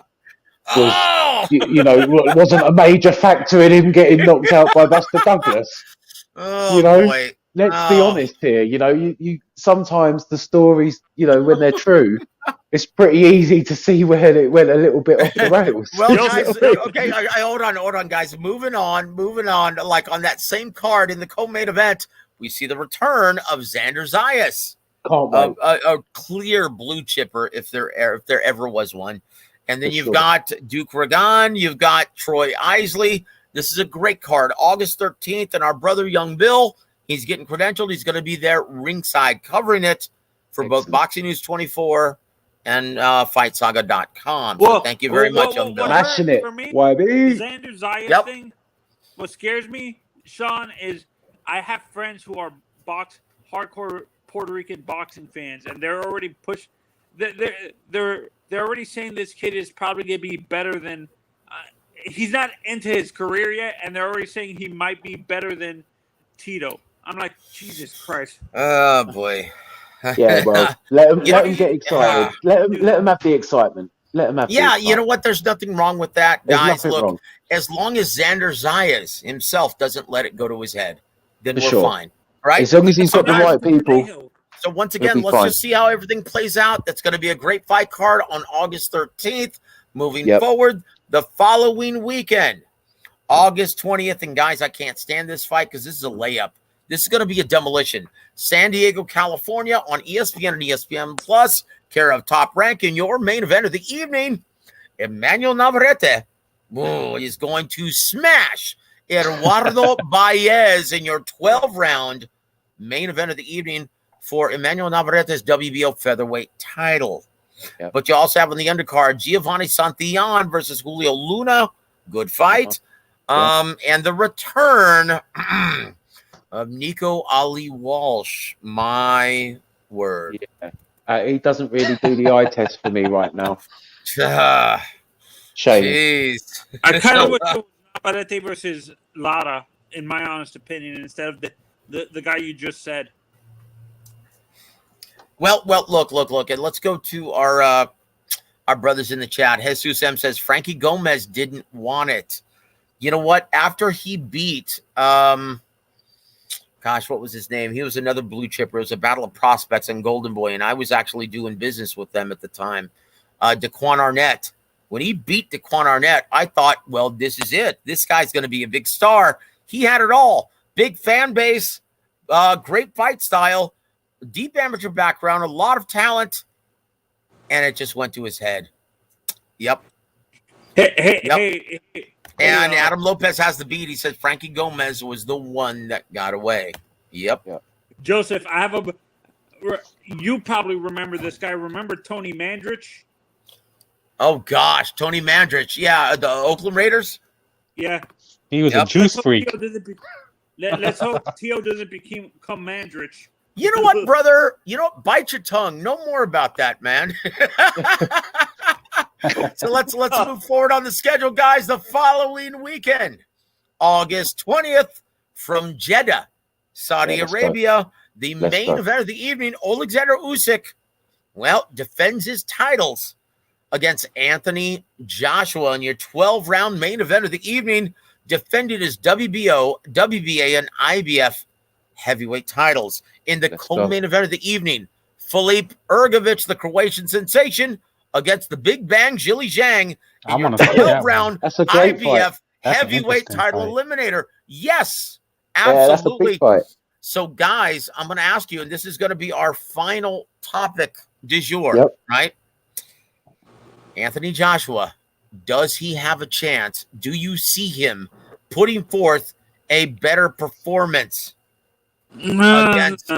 was, you know, wasn't a major factor in him getting knocked out by Buster Douglas. You know, let's be honest here. You know, you sometimes the stories, you know, when they're true, it's pretty easy to see where it went a little bit off the rails. Well, guys, okay, hold on, guys. Moving on. Like on that same card in the co-main event, we see the return of Xander Zayas, a clear blue chipper if there ever was one. And then you've got Duke Ragan, you've got Troy Isley. This is a great card. August 13th, and our brother Young Bill, he's getting credentialed. He's going to be there ringside covering it for both Boxing News 24 and FightSaga.com. So thank you very much, young what Bill. Smashing hurt it. for me, YB. Xander Zayas Yep. thing. What scares me, Sean, is I have friends who are hardcore Puerto Rican boxing fans, and they're already they're already saying this kid is probably going to be better than. He's not into his career yet, and they're already saying he might be better than Tito. I'm like, Jesus Christ. Oh boy. Yeah, well, let him get excited. Yeah. Let him have the excitement. Let him have. Yeah, you know what? There's nothing wrong with that, There's guys. nothing Look, wrong. as long as Xander Zayas himself doesn't let it go to his head, then For we're sure. fine, right? As long as he's So got the guys, right people, so once he'll again, be let's fine. just see how everything plays out. That's going to be a great fight card on August 13th. Moving Yep. forward, the following weekend, August 20th. And guys, I can't stand this fight because this is a layup. This is going to be a demolition. San Diego, California on ESPN and ESPN Plus, care of Top Rank. And your main event of the evening, Emmanuel Navarrete is going to smash Eduardo Baez in your 12-round main event of the evening for Emmanuel Navarrete's WBO featherweight title. Yep. But you also have on the undercard Giovanni Santillan versus Julio Luna. Good fight. And the return of Nico Ali Walsh. My word. Yeah. He doesn't really do the eye test for me right now. Shame. Jeez. I kind of wish it was Navarrete versus Lara, in my honest opinion, instead of the guy you just said. Well, look, and let's go to our brothers in the chat. Jesus M says Frankie Gomez didn't want it. You know what? After he beat, what was his name? He was another blue chipper. It was a battle of prospects in Golden Boy, and I was actually doing business with them at the time. Daquan Arnett. When he beat Daquan Arnett, I thought, well, this is it. This guy's going to be a big star. He had it all. Big fan base, great fight style, deep amateur background, a lot of talent, and it just went to his head. Yep. Hey, and Adam Lopez has the beat. He says Frankie Gomez was the one that got away. Yep. Joseph, you probably remember this guy. Remember Tony Mandrich? Oh, gosh. Tony Mandrich. Yeah, the Oakland Raiders. Yeah. He was a juice freak. Let's hope Tio doesn't become Mandrich. You know what, brother? You know what? Bite your tongue. No more about that, man. So let's move forward on the schedule, guys. The following weekend, August 20th, from Jeddah, Saudi Arabia, the main event of the evening, Alexander Usyk, defends his titles against Anthony Joshua in your 12-round main event of the evening, defended his WBO, WBA, and IBF heavyweight titles. In the co-main event of the evening, Filip Ergovic, the Croatian sensation, against the Big Bang Zhili Zhang in your 12-round IBF heavyweight title eliminator. Yes, absolutely. Yeah, that's a big fight. So, guys, I'm going to ask you, and this is going to be our final topic du jour, right? Anthony Joshua, does he have a chance? Do you see him putting forth a better performance against?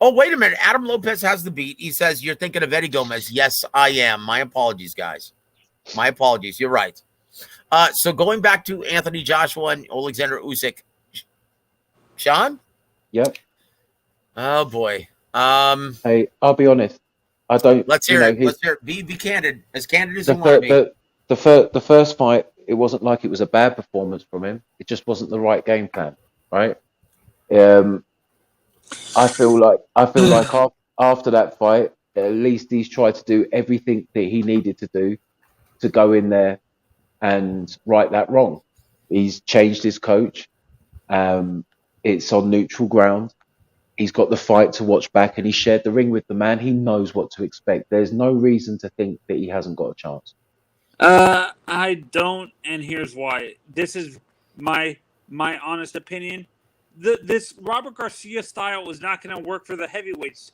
Oh, wait a minute. Adam Lopez has the beat. He says, you're thinking of Eddie Gomez. Yes, I am. My apologies, guys. My apologies. You're right. So going back to Anthony Joshua and Alexander Usyk. Sean? Yep. Oh, boy. Hey, I'll be honest. I don't. Let's hear it. Let's hear it. Be candid. As candid as you want to be. The first fight, it wasn't like it was a bad performance from him. It just wasn't the right game plan, right? I feel like after that fight, at least he's tried to do everything that he needed to do to go in there and right that wrong. He's changed his coach. It's on neutral ground. He's got the fight to watch back, and he shared the ring with the man. He knows what to expect. There's no reason to think that he hasn't got a chance. I don't, and here's why. This is my honest opinion. This Robert Garcia style is not going to work for the heavyweights.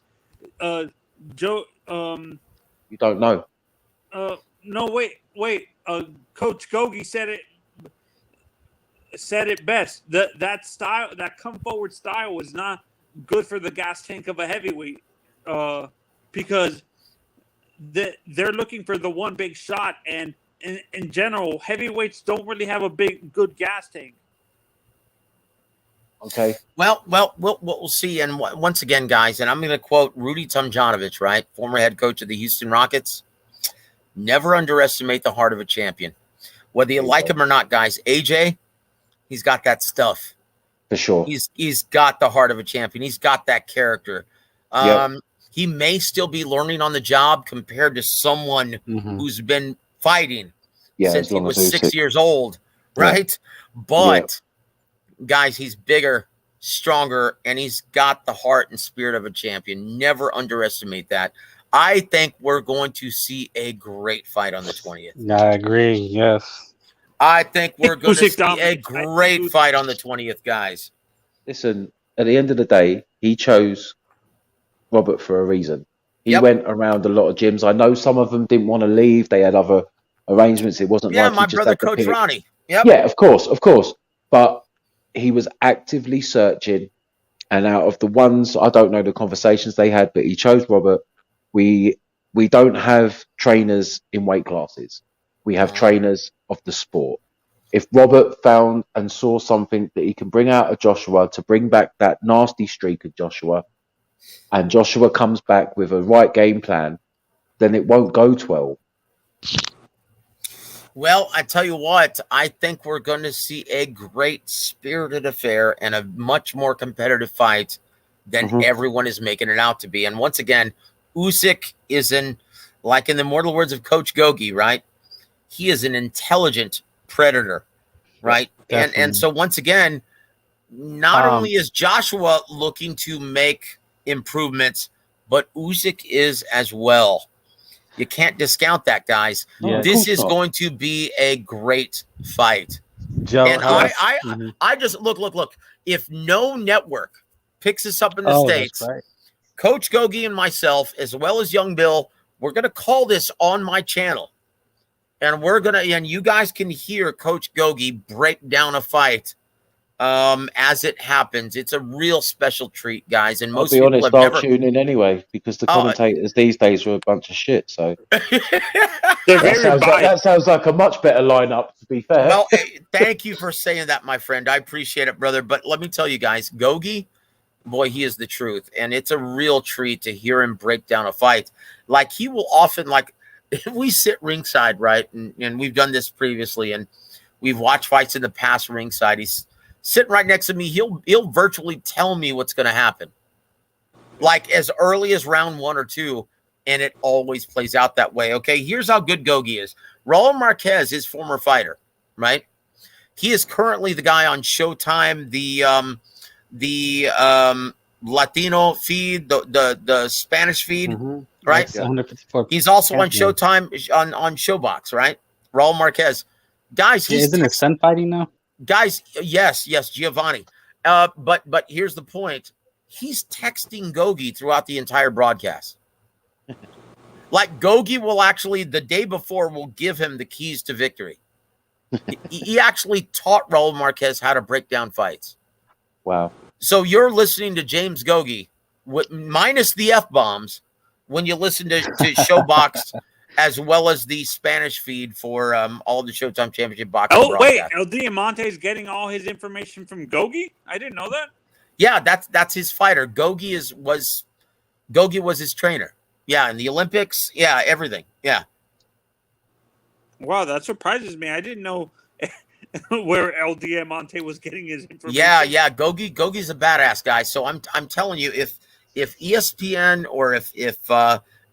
Joe. You don't know. No, wait. Coach Gogi said it best. That style, that come forward style, was not good for the gas tank of a heavyweight. Because they're looking for the one big shot, and in general, heavyweights don't really have a good gas tank. Okay. Well, we'll see. And once again, guys, and I'm going to quote Rudy Tomjanovich, right, former head coach of the Houston Rockets. Never underestimate the heart of a champion. Whether you like him or not, guys, AJ, he's got that stuff. For sure. He's got the heart of a champion. He's got that character. Yep. He may still be learning on the job compared to someone who's been fighting since he was 6 years old, right? Yeah. But, guys, he's bigger, stronger, and he's got the heart and spirit of a champion. Never underestimate that. I think we're going to see a great fight on the 20th. I agree, yes. I think we're going to see a great fight on the 20th, guys. Listen, at the end of the day, he chose Robert for a reason. He went around a lot of gyms. I know some of them didn't want to leave. They had other arrangements. It wasn't like my he just brother, had Coach pick. Ronnie. Yep. Yeah, of course. But he was actively searching. And out of the ones, I don't know the conversations they had, but he chose Robert. We don't have trainers in weight classes. We have trainers of the sport. If Robert found and saw something that he can bring out of Joshua to bring back that nasty streak of Joshua, and Joshua comes back with a right game plan, then it won't go 12. Well, I tell you what, I think we're going to see a great spirited affair and a much more competitive fight than everyone is making it out to be. And once again, Usyk is in the immortal words of Coach Gogi, right? He is an intelligent predator, right? And so once again, not only is Joshua looking to make improvements, but Usyk is as well. You can't discount that, guys. Yeah, this is going to be a great fight. Joe, and I just look. If no network picks us up in the States, right. Coach Gogi and myself, as well as Young Bill, we're going to call this on my channel. And you guys can hear Coach Gogi break down a fight as it happens. It's a real special treat, guys. And most people have never tune in anyway, because the commentators these days are a bunch of shit. So that sounds like a much better lineup, to be fair. Well, thank you for saying that, my friend. I appreciate it, brother. But let me tell you guys, Gogi, boy, he is the truth. And it's a real treat to hear him break down a fight. Like, he will often, if we sit ringside, right, and we've done this previously, and we've watched fights in the past ringside, he's sitting right next to me, he'll virtually tell me what's going to happen, like as early as round 1 or 2, and it always plays out that way. Okay, here's how good Gogi is. Raul Marquez, his former fighter, right? He is currently the guy on Showtime, the Latino feed, the Spanish feed, right? He's also on Showtime on Showbox, right? Raul Marquez, guys, isn't it Sun fighting now? Guys, yes, Giovanni. But here's the point: he's texting Gogi throughout the entire broadcast. Like, Gogi will actually, the day before, will give him the keys to victory. He actually taught Raul Marquez how to break down fights. Wow. So you're listening to James Gogi minus the F-bombs when you listen to Showbox, as well as the Spanish feed for all of the Showtime Championship boxing. Oh, wait, El Diamante is getting all his information from Gogi? I didn't know that. Yeah, that's his fighter. Gogi was his trainer. Yeah, in the Olympics. Yeah, everything. Yeah. Wow, that surprises me. I didn't know where El Diamante was getting his information. Yeah. Gogi's a badass guy. So I'm telling you, if ESPN or if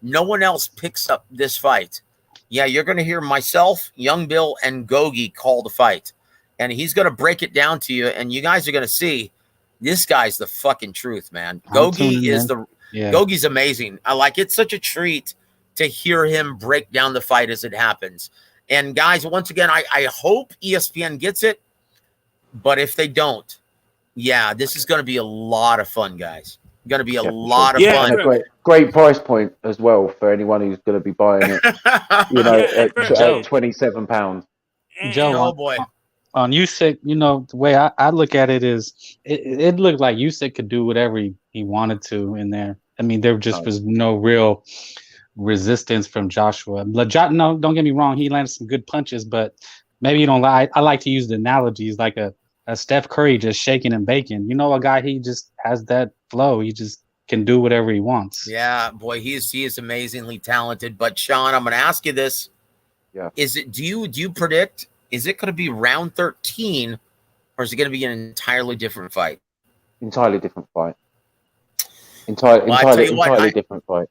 no one else picks up this fight, you're going to hear myself, Young Bill, and Gogi call the fight, and he's going to break it down to you, and you guys are going to see this guy's the fucking truth, man. Gogi's amazing. It's such a treat to hear him break down the fight as it happens. And guys, once again, I hope ESPN gets it, but if they don't, this is going to be a lot of fun, guys. Going to be a lot of fun. And a great price point as well for anyone who's going to be buying it. At £27. Joe, oh boy. On Usyk, the way I look at it is, it looked like Usyk could do whatever he wanted to in there. I mean, there just was no real resistance from Joshua. No, don't get me wrong, he landed some good punches, but maybe you don't like. I like to use the analogies like a Steph Curry just shaking and baking. You know, a guy, he just has that flow. He just can do whatever he wants. Yeah, boy, he is amazingly talented. But Sean, I'm going to ask you this: Yeah. do you predict? Is it going to be round 13, or is it going to be an entirely different fight? Entirely different fight. Entirely different fight.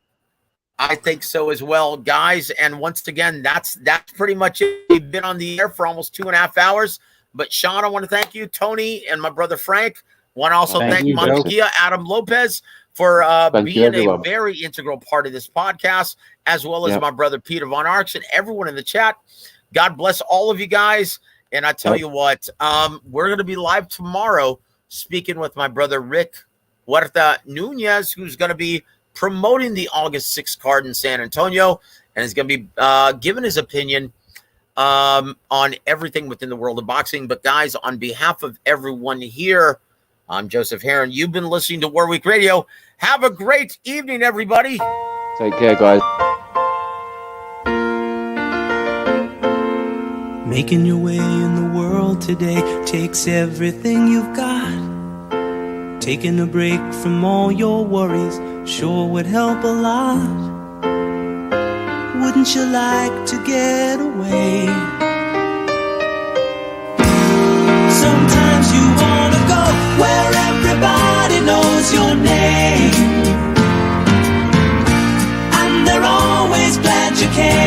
I think so as well, guys. And once again, that's pretty much it. We've been on the air for almost 2.5 hours. But Sean, I want to thank you, Tony, and my brother Frank. Want to also thank Montekia, Adam Lopez, for being a very integral part of this podcast, as well as my brother Peter Von Arx and everyone in the chat. God bless all of you guys. And I tell you what, we're going to be live tomorrow speaking with my brother Rick Huerta Nunez, who's going to be promoting the August 6th card in San Antonio, and is going to be giving his opinion on everything within the world of boxing. But guys, on behalf of everyone here, I'm Joseph Heron. You've been listening to WAWR Week Radio. Have a great evening, everybody. Take care, guys. Making your way in the world today takes everything you've got. Taking a break from all your worries sure would help a lot. Wouldn't you like to get away? Sometimes you wanna go where everybody knows your name, and they're always glad you came.